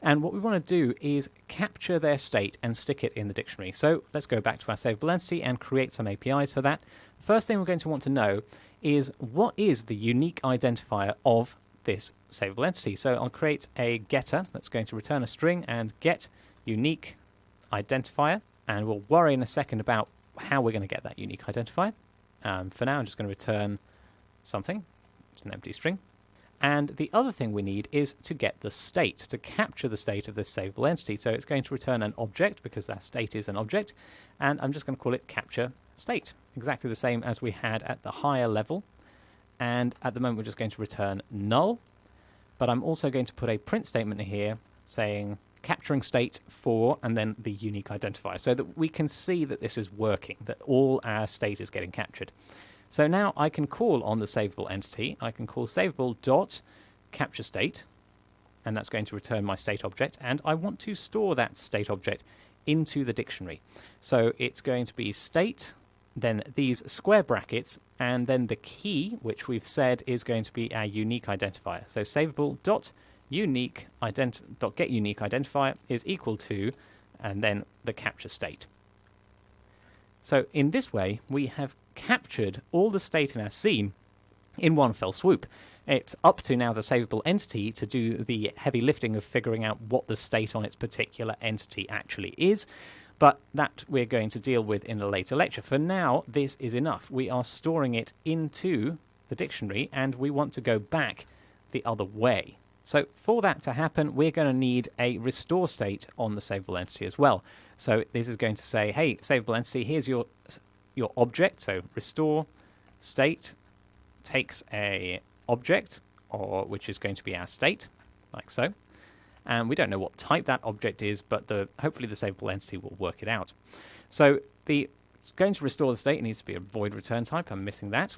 And what we want to do is capture their state and stick it in the dictionary. So let's go back to our savable entity and create some APIs for that. First thing we're going to want to know is what is the unique identifier of this savable entity. So I'll create a getter that's going to return a string and get unique identifier. And we'll worry in a second about how we're going to get that unique identifier. For now, I'm just going to return something. It's an empty string. And the other thing we need is to get the state, to capture the state of this savable entity. So it's going to return an object because that state is an object. And I'm just going to call it capture state, exactly the same as we had at the higher level. And at the moment, we're just going to return null. But I'm also going to put a print statement here saying capturing state for, and then the unique identifier, so that we can see that this is working, that all our state is getting captured. So now I can call on the savable entity. I can call savable.captureState, and that's going to return my state object. And I want to store that state object into the dictionary. So it's going to be state, then these square brackets, and then the key, which we've said is going to be our unique identifier. So savable.getUniqueIdentifier is equal to, and then the capture state. So in this way, we have captured all the state in our scene in one fell swoop. It's up to now the savable entity to do the heavy lifting of figuring out what the state on its particular entity actually is, but that we're going to deal with in a later lecture. For now, this is enough. We are storing it into the dictionary, and we want to go back the other way. So for that to happen, we're going to need a restore state on the savable entity as well. So this is going to say, hey, savable entity, here's your object. So restore state takes a object, which is going to be our state, like so. And we don't know what type that object is, but hopefully the savable entity will work it out. So it's going to restore the state. It needs to be a void return type. I'm missing that.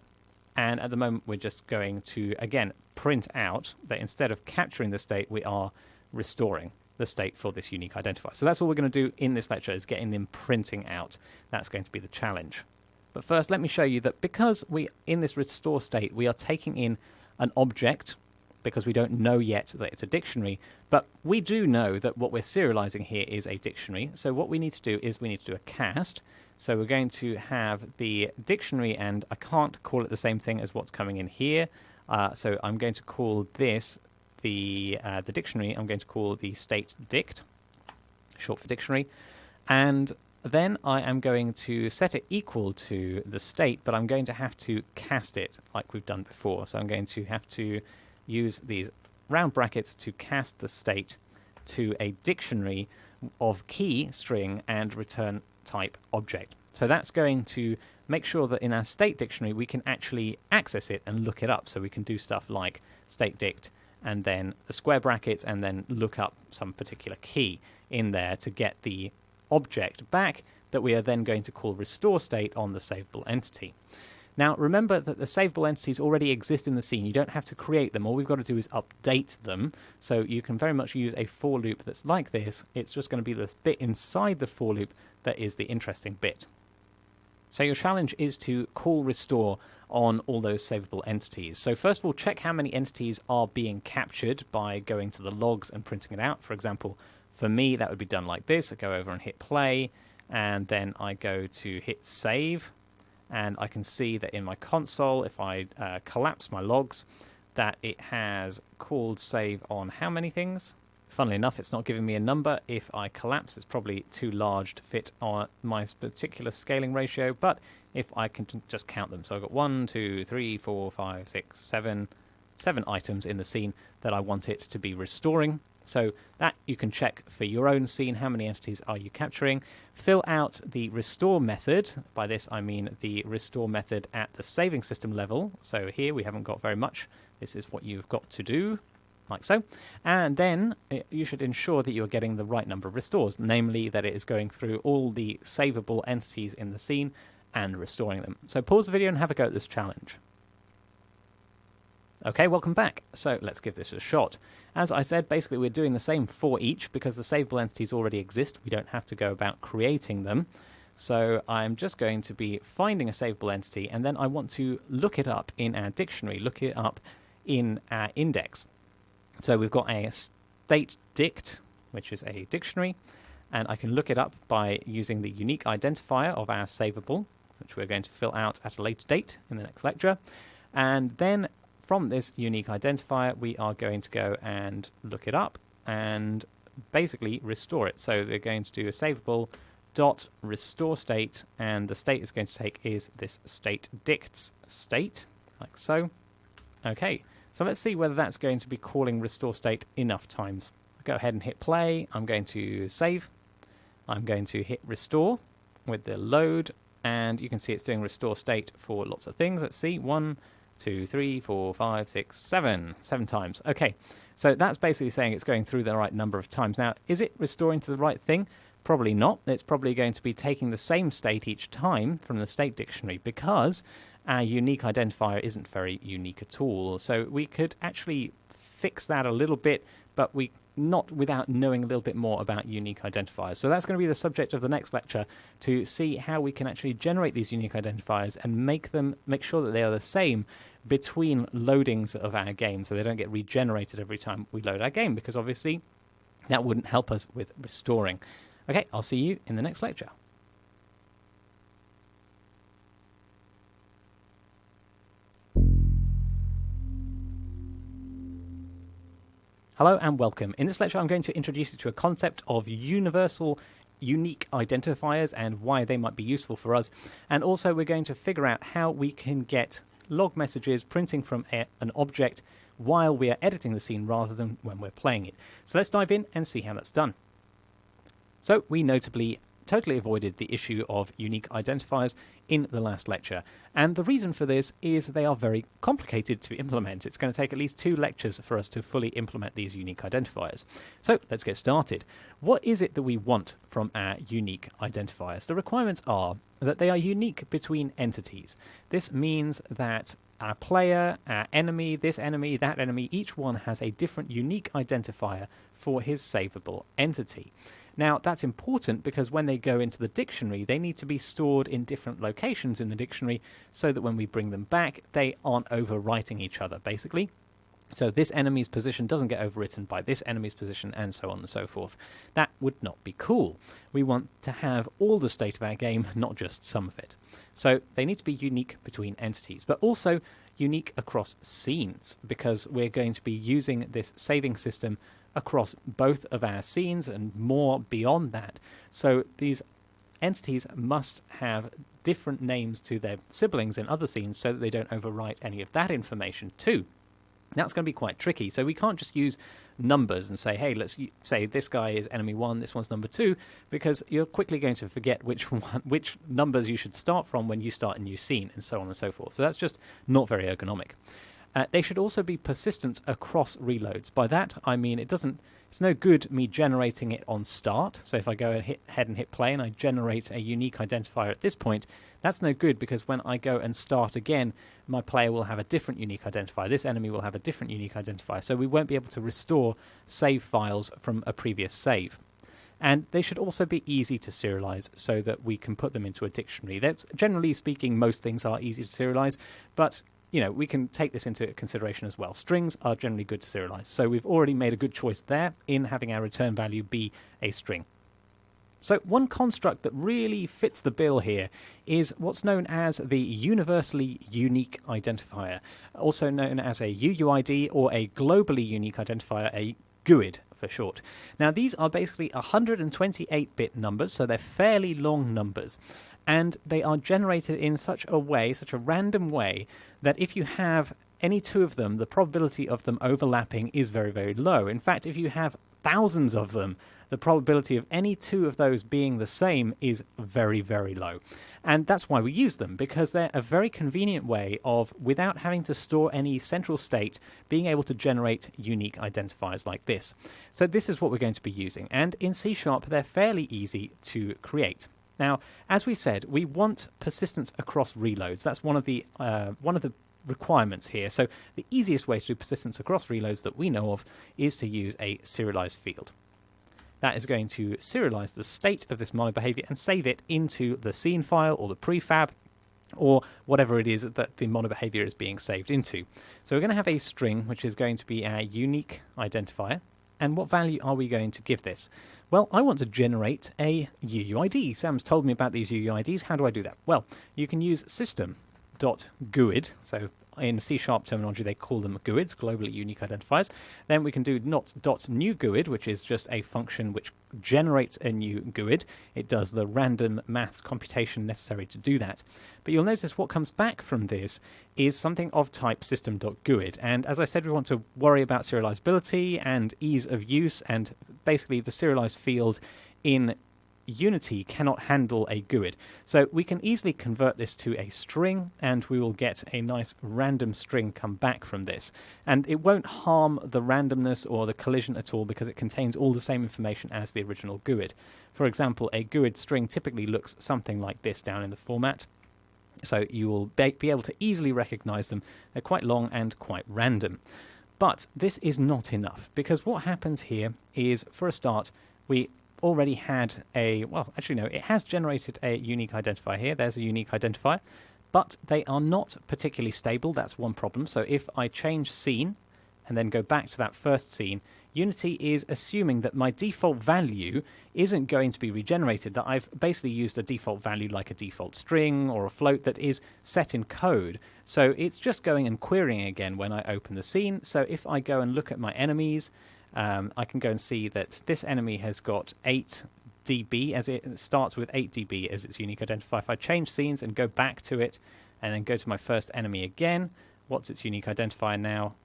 And at the moment, we're just going to, again, print out that instead of capturing the state, we are restoring the state for this unique identifier. So that's all we're going to do in this lecture, is getting them printing out. That's going to be the challenge. But first, let me show you that because in this restore state, we are taking in an object, because we don't know yet that it's a dictionary, but we do know that what we're serializing here is a dictionary. So what we need to do is we need to do a cast. So we're going to have the dictionary, and I can't call it the same thing as what's coming in here. So I'm going to call this the dictionary. I'm going to call the state dict, short for dictionary. And then I am going to set it equal to the state, but I'm going to have to cast it like we've done before. So I'm going to have to use these round brackets to cast the state to a dictionary of key, string, and return type object. So that's going to make sure that in our state dictionary we can actually access it and look it up. So we can do stuff like state dict and then the square brackets and then look up some particular key in there to get the object back that we are then going to call restore state on the savable entity. Now remember that the savable entities already exist in the scene. You don't have to create them. All we've got to do is update them. So you can very much use a for loop that's like this. It's just going to be the bit inside the for loop that is the interesting bit. So your challenge is to call restore on all those savable entities. So first of all, check how many entities are being captured by going to the logs and printing it out. For example, for me, that would be done like this. I go over and hit play, and then I go to hit save. And I can see that in my console, if I collapse my logs, that it has called save on how many things? Funnily enough, it's not giving me a number. If I collapse, it's probably too large to fit on my particular scaling ratio. But if I can just count them. So I've got 1, 2, 3, 4, 5, 6, 7 items in the scene that I want it to be restoring. So that you can check for your own scene, how many entities are you capturing. Fill out the restore method. By this I mean the restore method at the saving system level. So here we haven't got very much. This is what you've got to do, like so. And then you should ensure that you're getting the right number of restores, namely that it is going through all the savable entities in the scene and restoring them. So pause the video and have a go at this challenge. Okay, welcome back. So let's give this a shot. As I said, basically we're doing the same for each because the savable entities already exist. We don't have to go about creating them. So I'm just going to be finding a savable entity, and then I want to look it up in our dictionary, look it up in our index. So we've got a state dict which is a dictionary, and I can look it up by using the unique identifier of our savable, which we're going to fill out at a later date in the next lecture. And then from this unique identifier, we are going to go and look it up and basically restore it. So we're going to do a savable dot restore state, and the state it's going to take is this state dicts state, like so. Okay, so let's see whether that's going to be calling restore state enough times. Go ahead and hit play. I'm going to save. I'm going to hit restore with the load, and you can see it's doing restore state for lots of things. Let's see, 1, 2, 3, 4, 5, 6, 7 times. Okay, so that's basically saying it's going through the right number of times. Now, is it restoring to the right thing? Probably not. It's probably going to be taking the same state each time from the state dictionary, because our unique identifier isn't very unique at all. So we could actually fix that a little bit, but not without knowing a little bit more about unique identifiers. So that's going to be the subject of the next lecture, to see how we can actually generate these unique identifiers and make sure that they are the same between loadings of our game, so they don't get regenerated every time we load our game, because obviously that wouldn't help us with restoring. Okay, I'll see you in the next lecture. Hello and welcome. In this lecture I'm going to introduce you to a concept of universal unique identifiers and why they might be useful for us, and also we're going to figure out how we can get log messages printing from an object while we are editing the scene rather than when we're playing it. So let's dive in and see how that's done. So we notably totally avoided the issue of unique identifiers in the last lecture, and the reason for this is they are very complicated to implement. It's going to take at least 2 lectures for us to fully implement these unique identifiers. So let's get started. What is it that we want from our unique identifiers? The requirements are that they are unique between entities. This means that our player, our enemy, this enemy, that enemy, each one has a different unique identifier for his savable entity. Now, that's important because when they go into the dictionary, they need to be stored in different locations in the dictionary so that when we bring them back, they aren't overwriting each other, basically. So this enemy's position doesn't get overwritten by this enemy's position, and so on and so forth. That would not be cool. We want to have all the state of our game, not just some of it. So they need to be unique between entities, but also unique across scenes, because we're going to be using this saving system across both of our scenes and more beyond that. So these entities must have different names to their siblings in other scenes so that they don't overwrite any of that information too. That's going to be quite tricky. So we can't just use numbers and say, hey, let's say this guy is enemy 1, this one's number 2, because you're quickly going to forget which numbers you should start from when you start a new scene, and so on and so forth. So that's just not very ergonomic. They should also be persistent across reloads. By that, I mean it's no good me generating it on start. So if I go ahead and hit play and I generate a unique identifier at this point, that's no good, because when I go and start again, my player will have a different unique identifier. This enemy will have a different unique identifier. So we won't be able to restore save files from a previous save. And they should also be easy to serialize so that we can put them into a dictionary. That's, generally speaking, most things are easy to serialize, but we can take this into consideration as well. Strings are generally good to serialize. So we've already made a good choice there in having our return value be a string. So one construct that really fits the bill here is what's known as the universally unique identifier, also known as a UUID or a globally unique identifier, a GUID for short. Now these are basically 128-bit numbers, so they're fairly long numbers. And they are generated in such a random way, that if you have any 2 of them, the probability of them overlapping is very, very low. In fact, if you have thousands of them, the probability of any 2 of those being the same is very, very low. And that's why we use them, because they're a very convenient way of, without having to store any central state, being able to generate unique identifiers like this. So this is what we're going to be using. And in C#, they're fairly easy to create. Now, as we said, we want persistence across reloads. That's one of the requirements here. So the easiest way to do persistence across reloads that we know of is to use a serialized field. That is going to serialize the state of this mono behavior and save it into the scene file or the prefab or whatever it is that the mono behavior is being saved into. So we're going to have a string, which is going to be our unique identifier, And what value are we going to give this? Well, I want to generate a UUID. Sam's told me about these UUIDs. How do I do that? Well, you can use system.GUID. So in C# terminology, they call them GUIDs, globally unique identifiers. Then we can do .new GUID, which is just a function which generates a new GUID. It does the random maths computation necessary to do that. But you'll notice what comes back from this is something of type system.GUID. And as I said, we want to worry about serializability and ease of use, and basically the serialized field in Unity cannot handle a GUID. So we can easily convert this to a string, and we will get a nice random string come back from this. And it won't harm the randomness or the collision at all, because it contains all the same information as the original GUID. For example, a GUID string typically looks something like this down in the format. So you will be able to easily recognize them. They're quite long and quite random. But this is not enough, because what happens here is, for a start, we already had it has generated a unique identifier here. There's a unique identifier, but they are not particularly stable. That's one problem. So if I change scene and then go back to that first scene, Unity is assuming that my default value isn't going to be regenerated, that I've basically used a default value like a default string or a float that is set in code. So it's just going and querying again when I open the scene. So if I go and look at my enemies, I can go and see that this enemy has got 8 dB, as it starts with 8 dB as its unique identifier. If I change scenes and go back to it and then go to my first enemy again, what's its unique identifier now?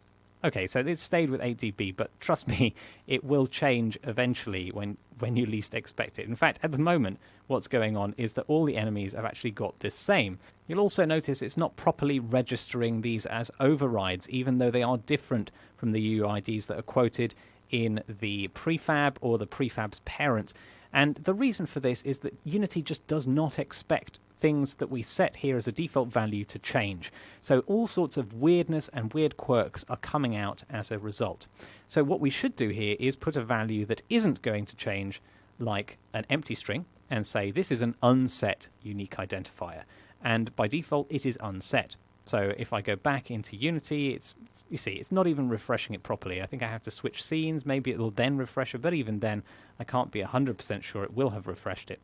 Okay, so it stayed with 8 dB, but trust me, it will change eventually when you least expect it. In fact, at the moment, what's going on is that all the enemies have actually got this same. You'll also notice it's not properly registering these as overrides, even though they are different from the UUIDs that are quoted in the prefab or the prefab's parent. And the reason for this is that Unity just does not expect things that we set here as a default value to change. So all sorts of weirdness and weird quirks are coming out as a result. So what we should do here is put a value that isn't going to change, like an empty string, and say this is an unset unique identifier. And by default, it is unset. So if I go back into Unity, you see, it's not even refreshing it properly. I think I have to switch scenes. Maybe it'll then refresh it, but even then, I can't be 100% sure it will have refreshed it,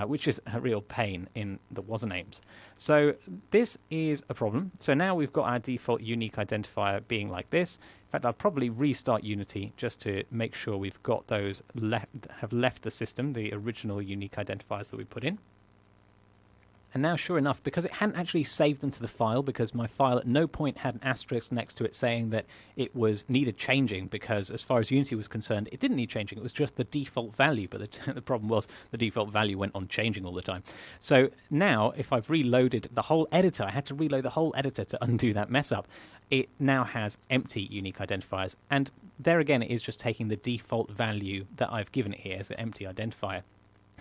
which is a real pain in the wasn't aims. So this is a problem. So now we've got our default unique identifier being like this. In fact, I'll probably restart Unity just to make sure we've got those have left the system, the original unique identifiers that we put in. And now, sure enough, because it hadn't actually saved them to the file, because my file at no point had an asterisk next to it saying that it needed changing, because as far as Unity was concerned, it didn't need changing. It was just the default value, but the problem was the default value went on changing all the time. So now, if I've reloaded the whole editor, I had to reload the whole editor to undo that mess up. It now has empty unique identifiers. And there again, it is just taking the default value that I've given it here as the empty identifier.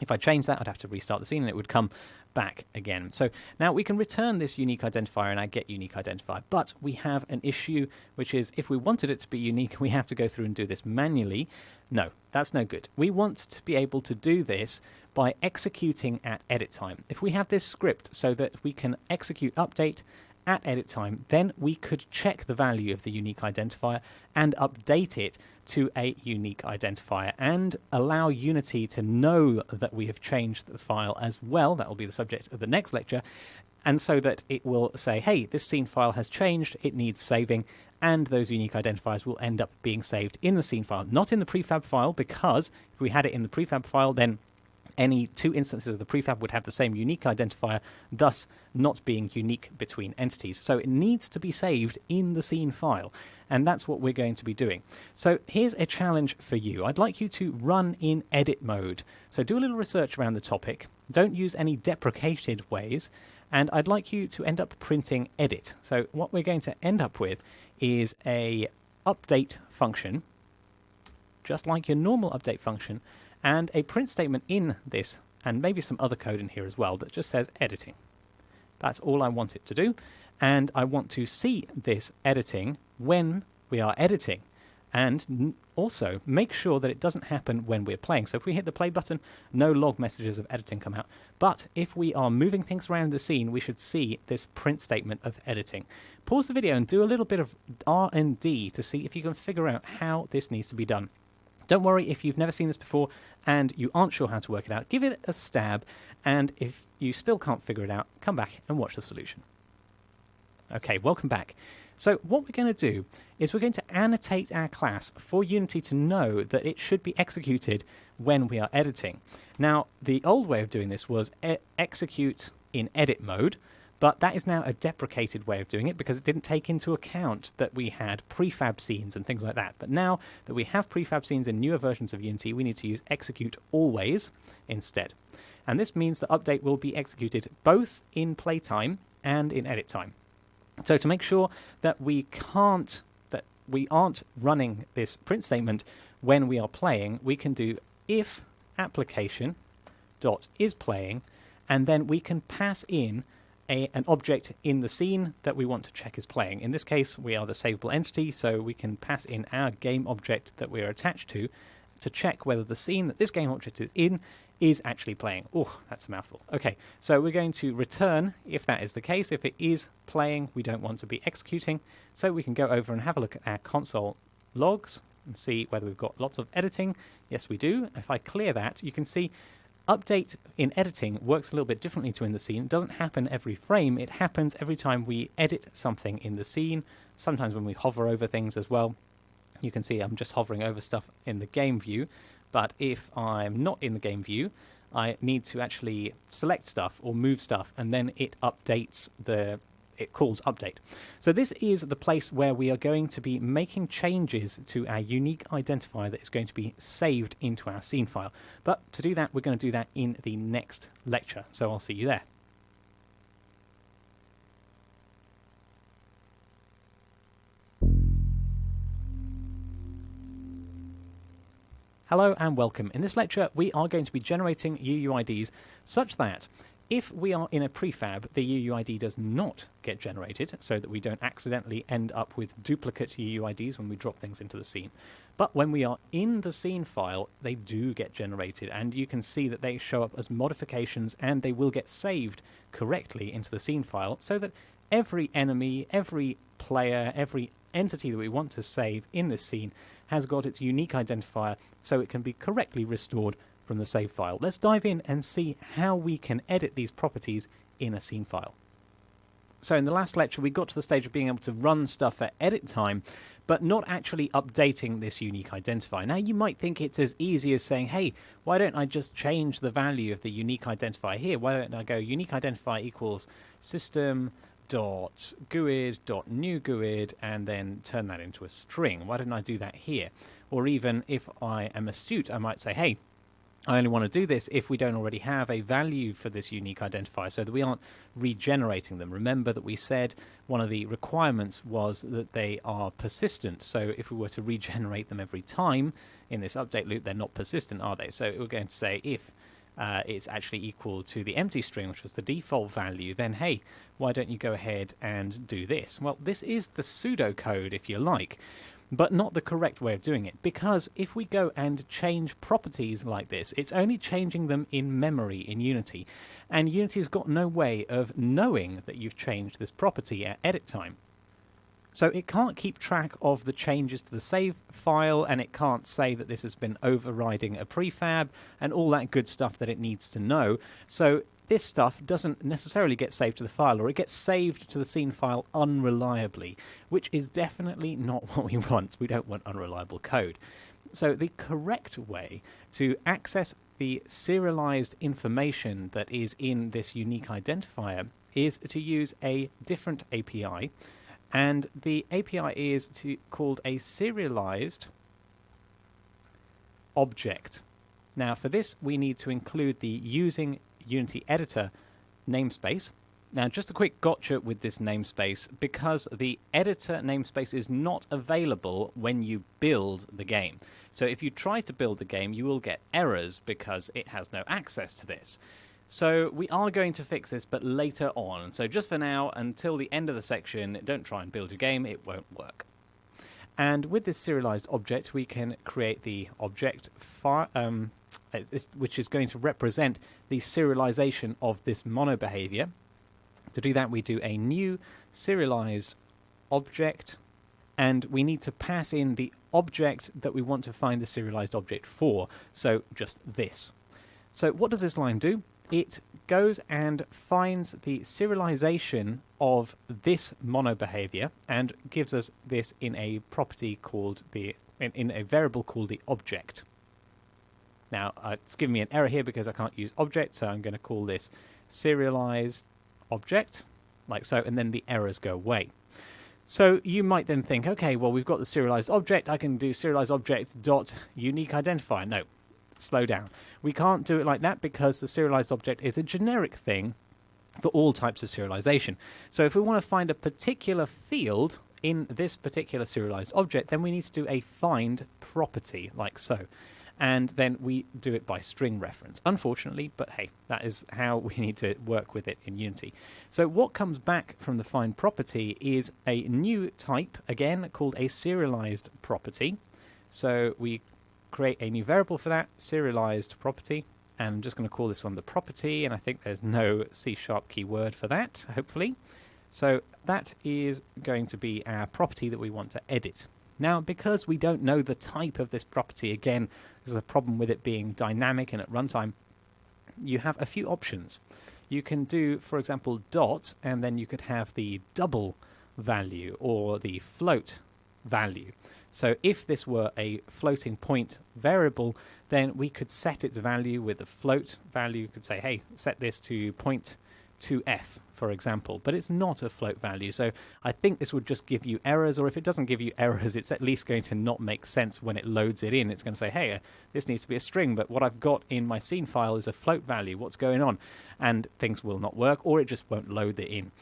If I change that, I'd have to restart the scene and it would come back again. So now we can return this unique identifier in our get unique identifier, but we have an issue, which is if we wanted it to be unique, we have to go through and do this manually. No, that's no good. We want to be able to do this by executing at edit time. If we have this script so that we can execute update at edit time, then we could check the value of the unique identifier and update it to a unique identifier and allow Unity to know that we have changed the file as well. That will be the subject of the next lecture. And so that it will say, hey, this scene file has changed, it needs saving, and those unique identifiers will end up being saved in the scene file, not in the prefab file, because if we had it in the prefab file, then any two instances of the prefab would have the same unique identifier, thus not being unique between entities. So it needs to be saved in the scene file, and that's what we're going to be doing. So here's a challenge for you. I'd like you to run in edit mode. So do a little research around the topic. Don't use any deprecated ways, and I'd like you to end up printing edit. So what we're going to end up with is a update function, just like your normal update function, and a print statement in this, and maybe some other code in here as well, that just says editing. That's all I want it to do, and I want to see this editing when we are editing, and also make sure that it doesn't happen when we're playing. So if we hit the play button, no log messages of editing come out, but if we are moving things around the scene, we should see this print statement of editing. Pause the video and do a little bit of R&D to see if you can figure out how this needs to be done. Don't worry if you've never seen this before and you aren't sure how to work it out. Give it a stab, and if you still can't figure it out, come back and watch the solution. Okay, welcome back. So what we're going to do is we're going to annotate our class for Unity to know that it should be executed when we are editing. Now, the old way of doing this was execute in edit mode, but that is now a deprecated way of doing it because it didn't take into account that we had prefab scenes and things like that. But now that we have prefab scenes in newer versions of Unity, we need to use execute always instead. And this means that update will be executed both in playtime and in edit time. So to make sure that we aren't running this print statement when we are playing, we can do if application.isPlaying, and then we can pass in an object in the scene that we want to check is playing. In this case, we are the savable entity, so we can pass in our game object that we are attached to check whether the scene that this game object is in is actually playing. Oh, that's a mouthful. Okay, so we're going to return if that is the case. If it is playing, we don't want to be executing. So we can go over and have a look at our console logs and see whether we've got lots of editing. Yes, we do. If I clear that, you can see update in editing works a little bit differently to in the scene. It doesn't happen every frame. It happens every time we edit something in the scene, sometimes when we hover over things as well. You can see I'm just hovering over stuff in the game view, but if I'm not in the game view, I need to actually select stuff or move stuff, and then it updates it calls update. So this is the place where we are going to be making changes to our unique identifier that is going to be saved into our scene file. But to do that, we're going to do that in the next lecture. So I'll see you there. Hello and welcome. In this lecture, we are going to be generating UUIDs such that if we are in a prefab, the UUID does not get generated, so that we don't accidentally end up with duplicate UUIDs when we drop things into the scene. But when we are in the scene file, they do get generated, and you can see that they show up as modifications, and they will get saved correctly into the scene file, so that every enemy, every player, every entity that we want to save in this scene has got its unique identifier, so it can be correctly restored from the save file. Let's dive in and see how we can edit these properties in a scene file. So in the last lecture, we got to the stage of being able to run stuff at edit time, but not actually updating this unique identifier. Now, you might think it's as easy as saying, hey, why don't I just change the value of the unique identifier here? Why don't I go unique identifier equals system.GUID.newGUID and then turn that into a string? Why didn't I do that here? Or even if I am astute, I might say, hey, I only want to do this if we don't already have a value for this unique identifier so that we aren't regenerating them. Remember that we said one of the requirements was that they are persistent. So if we were to regenerate them every time in this update loop, they're not persistent, are they? So we're going to say if it's actually equal to the empty string, which was the default value, then hey, why don't you go ahead and do this? Well, this is the pseudocode, if you like, but not the correct way of doing it, because if we go and change properties like this, it's only changing them in memory in Unity, and Unity has got no way of knowing that you've changed this property at edit time. So it can't keep track of the changes to the save file, and it can't say that this has been overriding a prefab and all that good stuff that it needs to know. So this stuff doesn't necessarily get saved to the file, or it gets saved to the scene file unreliably, which is definitely not what we want. We don't want unreliable code. So the correct way to access the serialized information that is in this unique identifier is to use a different API, and the API is called a serialized object. Now for this we need to include the using Unity editor namespace. Now just a quick gotcha with this namespace, because the editor namespace is not available when you build the game. So if you try to build the game, you will get errors because it has no access to this. So we are going to fix this, but later on. So just for now, until the end of the section, don't try and build your game, it won't work. And with this serialized object, we can create the object which is going to represent the serialization of this mono behavior. To do that, we do a new serialized object and we need to pass in the object that we want to find the serialized object for, so just this. So what does this line do? It goes and finds the serialization of this mono behavior and gives us this in a property called in a variable called the object. Now, it's giving me an error here because I can't use object, so I'm going to call this serialized object, like so, and then the errors go away. So you might then think, okay, well, we've got the serialized object. I can do serialized object dot unique identifier. No, slow down. We can't do it like that because the serialized object is a generic thing for all types of serialization. So if we want to find a particular field in this particular serialized object, then we need to do a find property, like so. And then we do it by string reference, unfortunately, but hey, that is how we need to work with it in Unity. So what comes back from the find property is a new type, again, called a serialized property. So we create a new variable for that, serialized property, and I'm just going to call this one the property, and I think there's no C# keyword for that, hopefully. So that is going to be our property that we want to edit. Now, because we don't know the type of this property, again, there's a problem with it being dynamic and at runtime, you have a few options. You can do, for example, dot, and then you could have the double value or the float value. So if this were a floating point variable, then we could set its value with a float value. You could say, hey, set this to 0.2f, for example, but it's not a float value. So I think this would just give you errors, or if it doesn't give you errors, it's at least going to not make sense when it loads it in. It's going to say, hey, this needs to be a string, but what I've got in my scene file is a float value. What's going on? And things will not work, or it just won't load it in.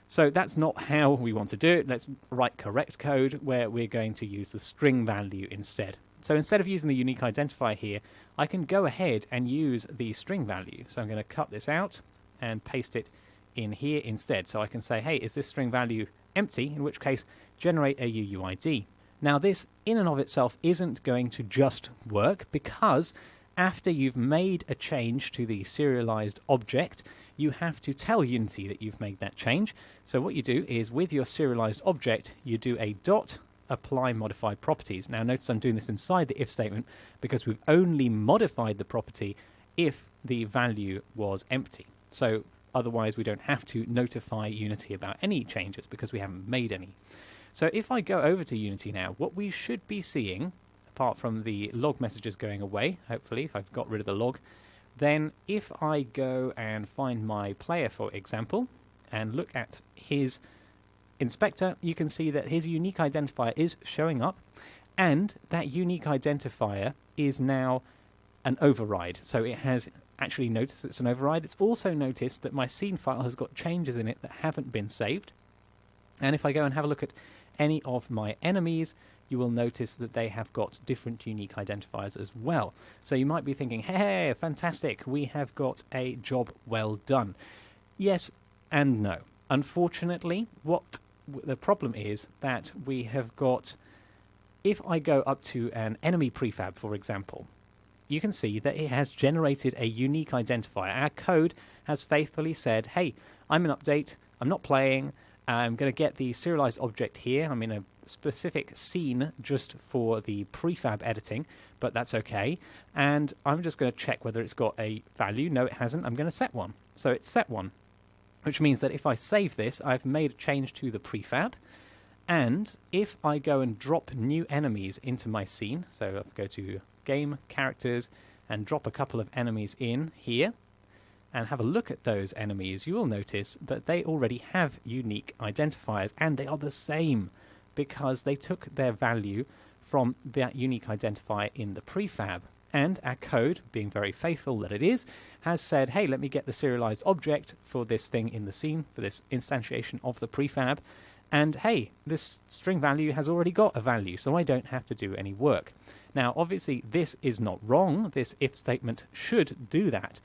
So that's not how we want to do it. Let's write correct code where we're going to use the string value instead. So instead of using the unique identifier here, I can go ahead and use the string value. So I'm going to cut this out and paste it in here instead. So I can say, hey, is this string value empty? In which case, generate a UUID. Now this in and of itself isn't going to just work, because after you've made a change to the serialized object, you have to tell Unity that you've made that change. So what you do is with your serialized object, you do a dot apply modified properties. Now notice I'm doing this inside the if statement because we've only modified the property if the value was empty. So otherwise we don't have to notify Unity about any changes because we haven't made any. So if I go over to Unity now, what we should be seeing, apart from the log messages going away, hopefully, if I've got rid of the log, then if I go and find my player, for example, and look at his inspector, you can see that his unique identifier is showing up, and that unique identifier is now an override. So it has actually noticed it's an override. It's also noticed that my scene file has got changes in it that haven't been saved. And if I go and have a look at any of my enemies, you will notice that they have got different unique identifiers as well. So you might be thinking, hey, fantastic, we have got a job well done. Yes and no. Unfortunately, what the problem is that we have got, if I go up to an enemy prefab, for example, you can see that it has generated a unique identifier. Our code has faithfully said, hey, I'm an update, I'm not playing, I'm going to get the serialized object here. I'm in a specific scene just for the prefab editing, but that's okay. And I'm just going to check whether it's got a value. No, it hasn't. I'm going to set one. So it's set one, which means that if I save this, I've made a change to the prefab. And if I go and drop new enemies into my scene, so I'll go to Game, Characters, and drop a couple of enemies in here, and have a look at those enemies, you will notice that they already have unique identifiers, and they are the same because they took their value from that unique identifier in the prefab. And our code, being very faithful that it is, has said, hey, let me get the serialized object for this thing in the scene, for this instantiation of the prefab, and hey, this string value has already got a value, so I don't have to do any work. Now, obviously, this is not wrong. This if statement should do that.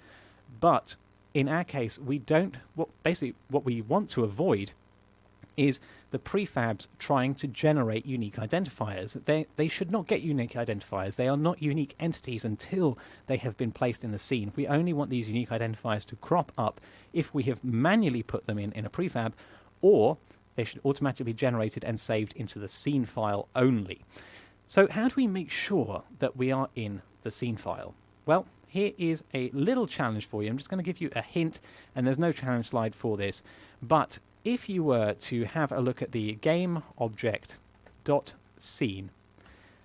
But in our case, we don't, basically what we want to avoid is the prefabs trying to generate unique identifiers. They should not get unique identifiers. They are not unique entities until they have been placed in the scene. We only want these unique identifiers to crop up if we have manually put them in a prefab, or they should automatically be generated and saved into the scene file only. So how do we make sure that we are in the scene file? Well, here is a little challenge for you. I'm just going to give you a hint, and there's no challenge slide for this. But if you were to have a look at the game object.scene,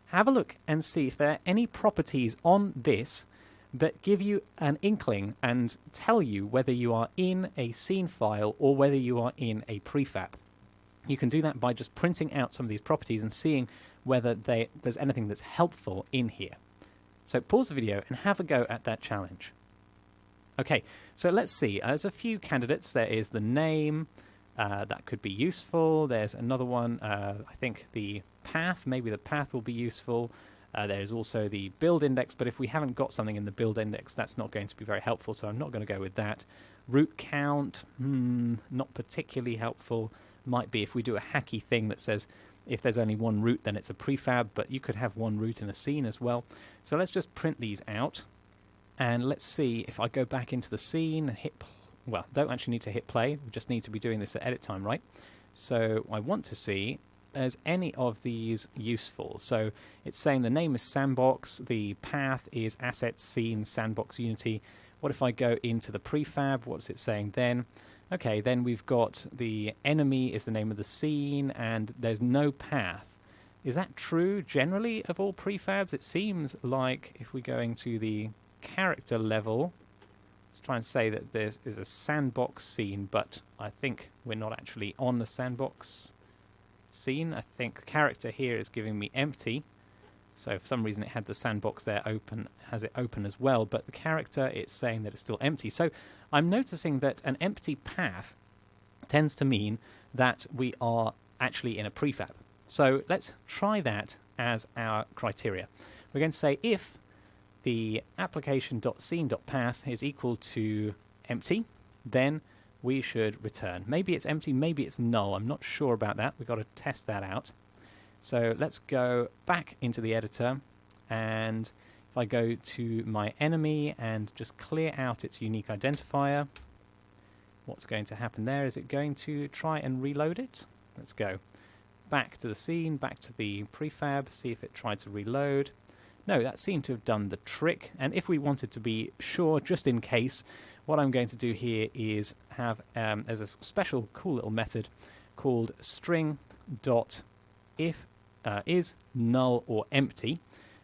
have a look and see if there are any properties on this that give you an inkling and tell you whether you are in a scene file or whether you are in a prefab. You can do that by just printing out some of these properties and seeing whether there's anything that's helpful in here. So pause the video and have a go at that challenge. Okay, so let's see. There's a few candidates. There is the name. That could be useful. There's another one. I think the path. Maybe the path will be useful. There's also the build index, but if we haven't got something in the build index, that's not going to be very helpful, so I'm not going to go with that. Root count, not particularly helpful. Might be if we do a hacky thing that says if there's only one root, then it's a prefab, but you could have one root in a scene as well. So let's just print these out, and let's see if I go back into the scene and hit, well, don't actually need to hit play, we just need to be doing this at edit time, right? So I want to see is any of these useful. So it's saying the name is sandbox, the path is assets, scene, sandbox, unity. What if I go into the prefab? What's it saying then? Okay, then we've got the enemy is the name of the scene, and there's no path. Is that true generally of all prefabs? It seems like if we're going to the character level, let's try and say that there is a sandbox scene, but I think we're not actually on the sandbox scene. I think the character here is giving me empty, so for some reason it had the sandbox there open, has it open as well, but the character, it's saying that it's still empty. So I'm noticing that an empty path tends to mean that we are actually in a prefab. So let's try that as our criteria. We're going to say if the application.scene.path is equal to empty, then we should return. Maybe it's empty, maybe it's null. I'm not sure about that. We've got to test that out. So let's go back into the editor, and if I go to my enemy and just clear out its unique identifier, what's going to happen there? Is it going to try and reload it? Let's go back to the scene, back to the prefab, see if it tried to reload. No, that seemed to have done the trick. And if we wanted to be sure, just in case, what I'm going to do here is have there's a special cool little method called string.if is null or empty,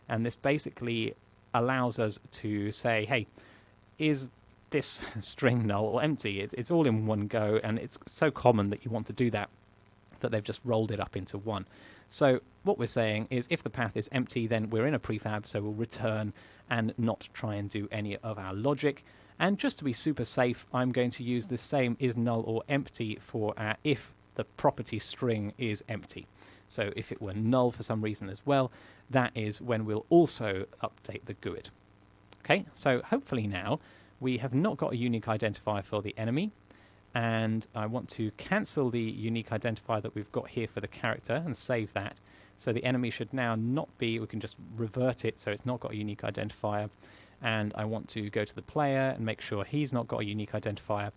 and this basically allows us to say, hey, is this string null or empty? It's all in one go, and it's so common that you want to do that they've just rolled it up into one. So what we're saying is if the path is empty, then we're in a prefab, so we'll return and not try and do any of our logic. And just to be super safe, I'm going to use the same is null or empty for our if the property string is empty. So if it were null for some reason as well, that is when we'll also update the GUID. Okay, so hopefully now we have not got a unique identifier for the enemy, and I want to cancel the unique identifier that we've got here for the character and save that. So the enemy should now not be, we can just revert it so it's not got a unique identifier, and I want to go to the player and make sure he's not got a unique identifier,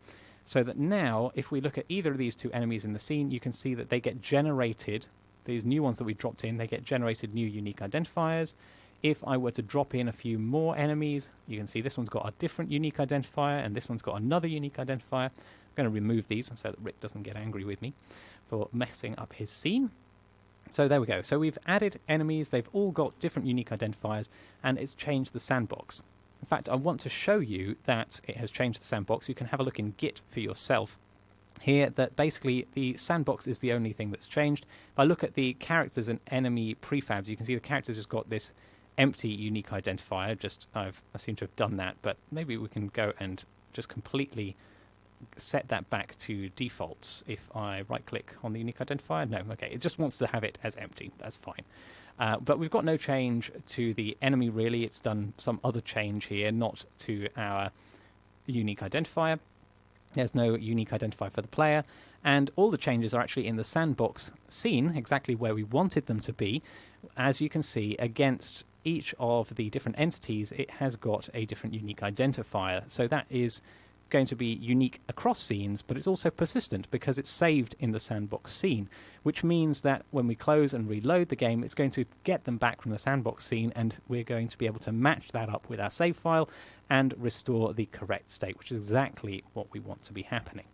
so that now if we look at either of these two enemies in the scene, you can see that they get generated, these new ones that we dropped in, they get generated new unique identifiers. If I were to drop in a few more enemies, you can see this one's got a different unique identifier and this one's got another unique identifier. I'm going to remove these so that Rick doesn't get angry with me for messing up his scene. So there we go. So we've added enemies, they've all got different unique identifiers, and it's changed the sandbox. In fact, I want to show you that it has changed the sandbox. You can have a look in Git for yourself here, that basically the sandbox is the only thing that's changed. If I look at the characters and enemy prefabs, you can see the characters just got this empty unique identifier. I seem to have done that, but maybe we can go and just completely set that back to defaults. If I right click on the unique identifier, no, okay, it just wants to have it as empty. That's fine. But we've got no change to the enemy really. It's done some other change here, not to our unique identifier. There's no unique identifier for the player, and all the changes are actually in the sandbox scene, exactly where we wanted them to be. As you can see, against each of the different entities, it has got a different unique identifier. So that is going to be unique across scenes, but it's also persistent because it's saved in the sandbox scene, which means that when we close and reload the game, it's going to get them back from the sandbox scene, and we're going to be able to match that up with our save file and restore the correct state, which is exactly what we want to be happening.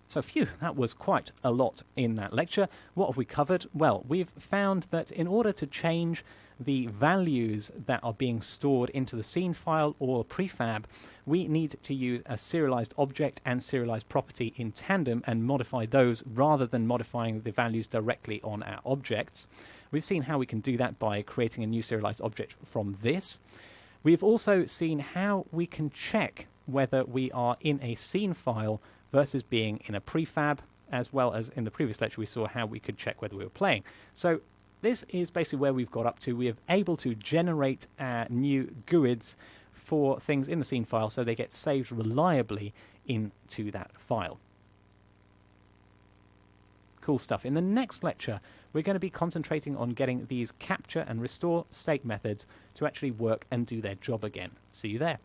So phew, that was quite a lot in that lecture. What have we covered? Well, we've found that in order to change the values that are being stored into the scene file or prefab, we need to use a serialized object and serialized property in tandem and modify those rather than modifying the values directly on our objects. We've seen how we can do that by creating a new serialized object from this. We've also seen how we can check whether we are in a scene file versus being in a prefab, as well as in the previous lecture we saw how we could check whether we were playing. So this is basically where we've got up to. We are able to generate new GUIDs for things in the scene file so they get saved reliably into that file. Cool stuff. In the next lecture, we're going to be concentrating on getting these capture and restore state methods to actually work and do their job again. See you there.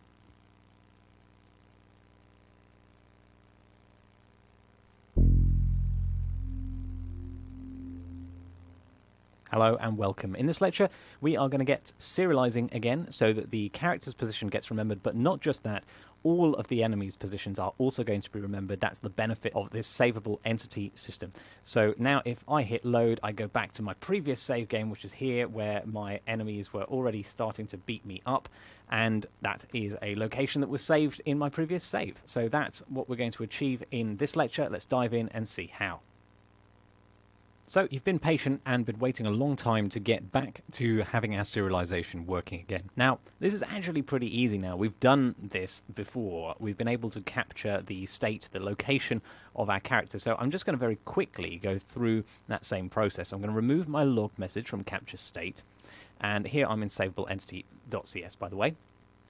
Hello and welcome. In this lecture, we are going to get serializing again so that the character's position gets remembered, but not just that, all of the enemy's positions are also going to be remembered. That's the benefit of this savable entity system. So now if I hit load, I go back to my previous save game, which is here, where my enemies were already starting to beat me up, and that is a location that was saved in my previous save. So that's what we're going to achieve in this lecture. Let's dive in and see how. So you've been patient and been waiting a long time to get back to having our serialization working again. Now, this is actually pretty easy now. We've done this before. We've been able to capture the state, the location of our character. So I'm just going to very quickly go through that same process. I'm going to remove my log message from capture state. And here I'm in savable entity.cs, by the way.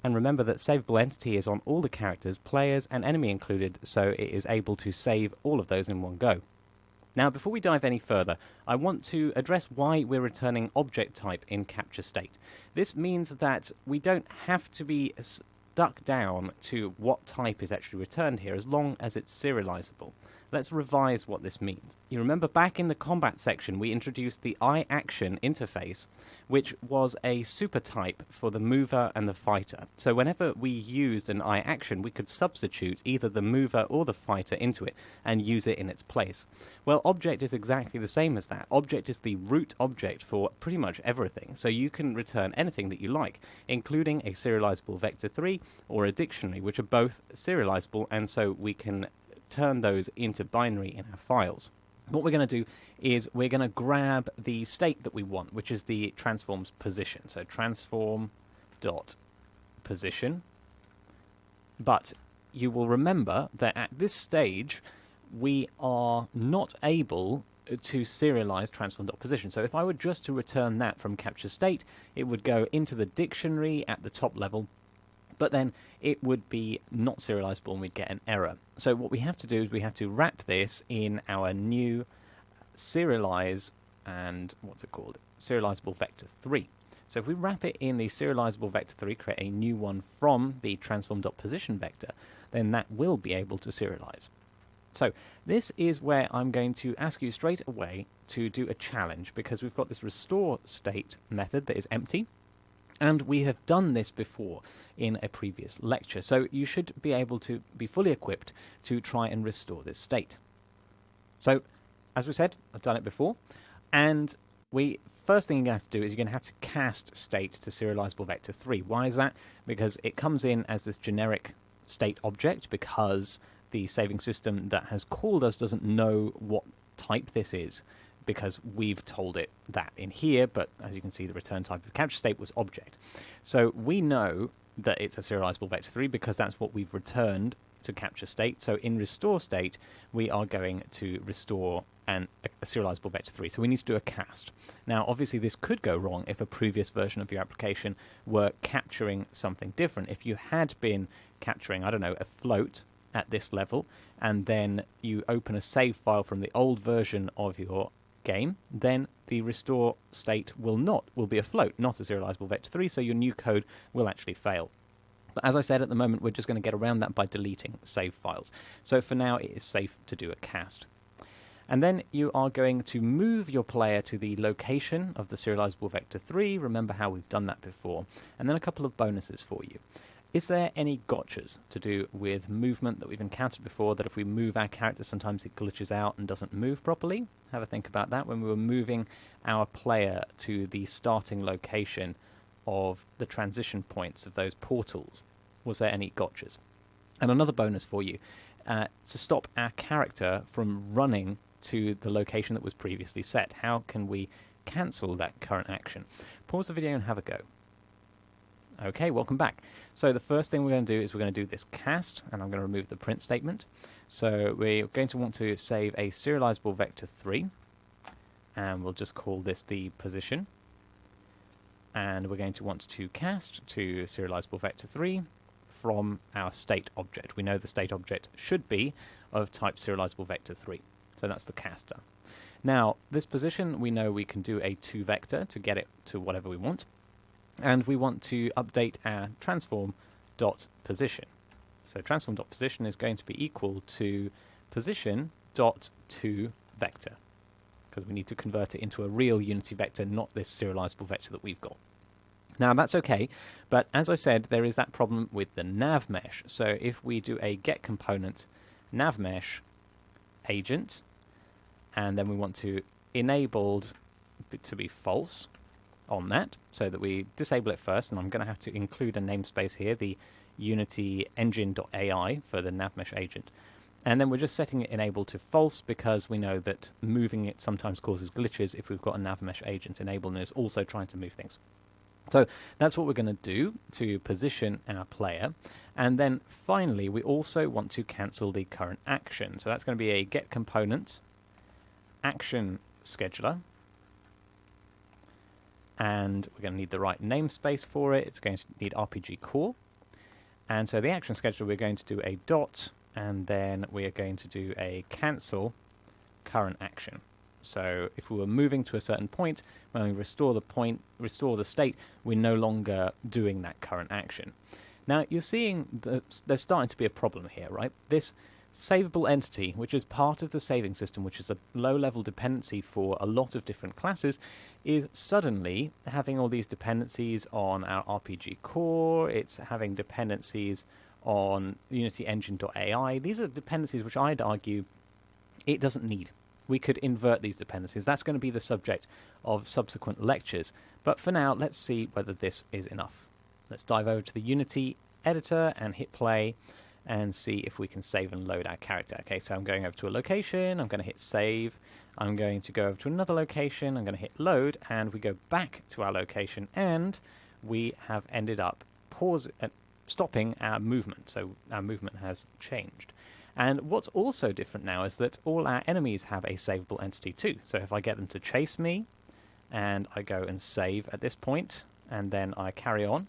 And remember that savable entity is on all the characters, players and enemy included, so it is able to save all of those in one go. Now, before we dive any further, I want to address why we're returning object type in capture state. This means that we don't have to be stuck down to what type is actually returned here, as long as it's serializable. Let's revise what this means. You remember back in the combat section, we introduced the iAction interface, which was a super type for the mover and the fighter. So whenever we used an iAction, we could substitute either the mover or the fighter into it and use it in its place. Well, object is exactly the same as that. Object is the root object for pretty much everything, so you can return anything that you like, including a serializable vector3 or a dictionary, which are both serializable, and so we can turn those into binary in our files. What we're going to do is we're going to grab the state that we want, which is the transform's position. So transform.position. But you will remember that at this stage, we are not able to serialize transform.position. So if I were just to return that from capture state, it would go into the dictionary at the top level, but then it would be not serializable and we'd get an error. So what we have to do is we have to wrap this in our new serialize and serializable vector3. So if we wrap it in the serializable vector3, create a new one from the transform.position vector, then that will be able to serialize. So this is where I'm going to ask you straight away to do a challenge, because we've got this restore state method that is empty. And we have done this before in a previous lecture, so you should be able to be fully equipped to try and restore this state. So, as we said, I've done it before, and first thing you're going to have to do is you're going to have to cast state to serializable vector3. Why is that? Because it comes in as this generic state object, because the saving system that has called us doesn't know what type this is, because we've told it that in here, but as you can see, the return type of capture state was object. So we know that it's a serializable vector3 because that's what we've returned to capture state. So in restore state, we are going to restore a serializable vector3. So we need to do a cast. Now, obviously, this could go wrong if a previous version of your application were capturing something different. If you had been capturing, I don't know, a float at this level, and then you open a save file from the old version of your game, then the restore state will be a float, not a serializable vector3, so your new code will actually fail. But as I said, at the moment, we're just going to get around that by deleting save files. So for now, it is safe to do a cast. And then you are going to move your player to the location of the serializable vector 3. Remember how we've done that before. And then a couple of bonuses for you. Is there any gotchas to do with movement that we've encountered before, that if we move our character, sometimes it glitches out and doesn't move properly? Have a think about that when we were moving our player to the starting location of the transition points of those portals. Was there any gotchas? And another bonus for you, to stop our character from running to the location that was previously set. How can we cancel that current action? Pause the video and have a go. Okay, welcome back. So the first thing we're going to do is we're going to do this cast, and I'm going to remove the print statement. So we're going to want to save a serializable vector 3, and we'll just call this the position. And we're going to want to cast to serializable vector 3 from our state object. We know the state object should be of type serializable vector 3. So that's the caster. Now, this position, we know we can do a 2 vector to get it to whatever we want. And we want to update our transform.position. So transform.position is going to be equal to position.2 vector, because we need to convert it into a real unity vector, not this serializable vector that we've got. Now that's okay, but as I said, there is that problem with the nav mesh. So if we do a get component nav mesh agent, and then we want to enabled to be false on that, so that we disable it first, and I'm going to have to include a namespace here, the Unity engine.ai for the nav mesh agent. And then we're just setting it enabled to false, because we know that moving it sometimes causes glitches if we've got a nav mesh agent enabled and is also trying to move things. So that's what we're going to do to position our player. And then finally, we also want to cancel the current action. So that's going to be a get component action scheduler. And we're going to need the right namespace for it. It's going to need RPG core. And so the action scheduler, we're going to do a dot, and then we are going to do a cancel current action. So if we were moving to a certain point, when we restore the state, we're no longer doing that current action. Now you're seeing that there's starting to be a problem here, right? This savable entity, which is part of the saving system, which is a low-level dependency for a lot of different classes, is suddenly having all these dependencies on our RPG core. It's having dependencies on Unity engine.ai. These are dependencies which I'd argue it doesn't need. We could invert these dependencies. That's going to be the subject of subsequent lectures. But for now, let's see whether this is enough. Let's dive over to the Unity editor and hit play and see if we can save and load our character. Okay, so I'm going over to a location, I'm going to hit save, I'm going to go over to another location, I'm going to hit load, and we go back to our location, and we have ended up stopping our movement. So our movement has changed. And what's also different now is that all our enemies have a savable entity too. So if I get them to chase me, and I go and save at this point, and then I carry on,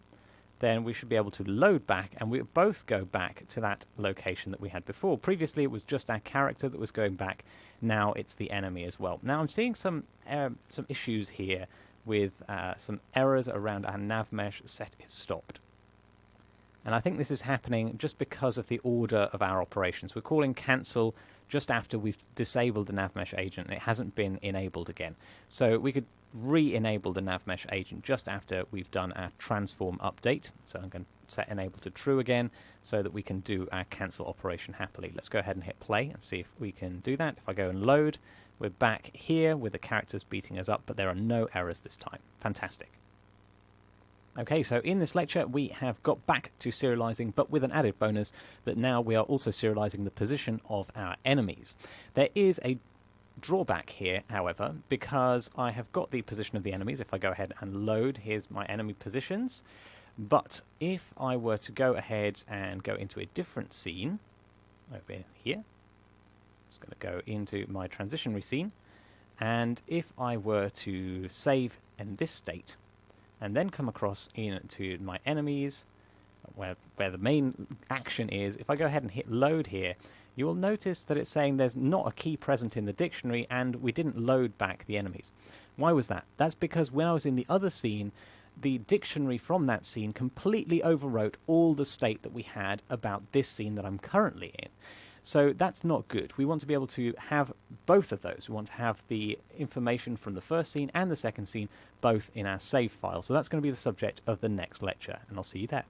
then we should be able to load back, and we both go back to that location that we had before. Previously, it was just our character that was going back. Now it's the enemy as well. Now I'm seeing some issues here with some errors around our nav mesh set is stopped. And I think this is happening just because of the order of our operations. We're calling cancel just after we've disabled the nav mesh agent, and it hasn't been enabled again. So we could re-enable the nav mesh agent just after we've done our transform update. So I'm going to set enable to true again so that we can do our cancel operation happily. Let's go ahead and hit play and see if we can do that. If I go and load, we're back here with the characters beating us up, but there are no errors this time. Fantastic. Okay, so in this lecture we have got back to serializing, but with an added bonus that now we are also serializing the position of our enemies. There is a drawback here, however, because I have got the position of the enemies. If I go ahead and load, here's my enemy positions. But if I were to go ahead and go into a different scene, over here, just going to go into my transitionary scene, and if I were to save in this state, and then come across into my enemies, where the main action is, if I go ahead and hit load here, you will notice that it's saying there's not a key present in the dictionary, and we didn't load back the enemies. Why was that? That's because when I was in the other scene, the dictionary from that scene completely overwrote all the state that we had about this scene that I'm currently in. So that's not good. We want to be able to have both of those. We want to have the information from the first scene and the second scene both in our save file. So that's going to be the subject of the next lecture, and I'll see you there.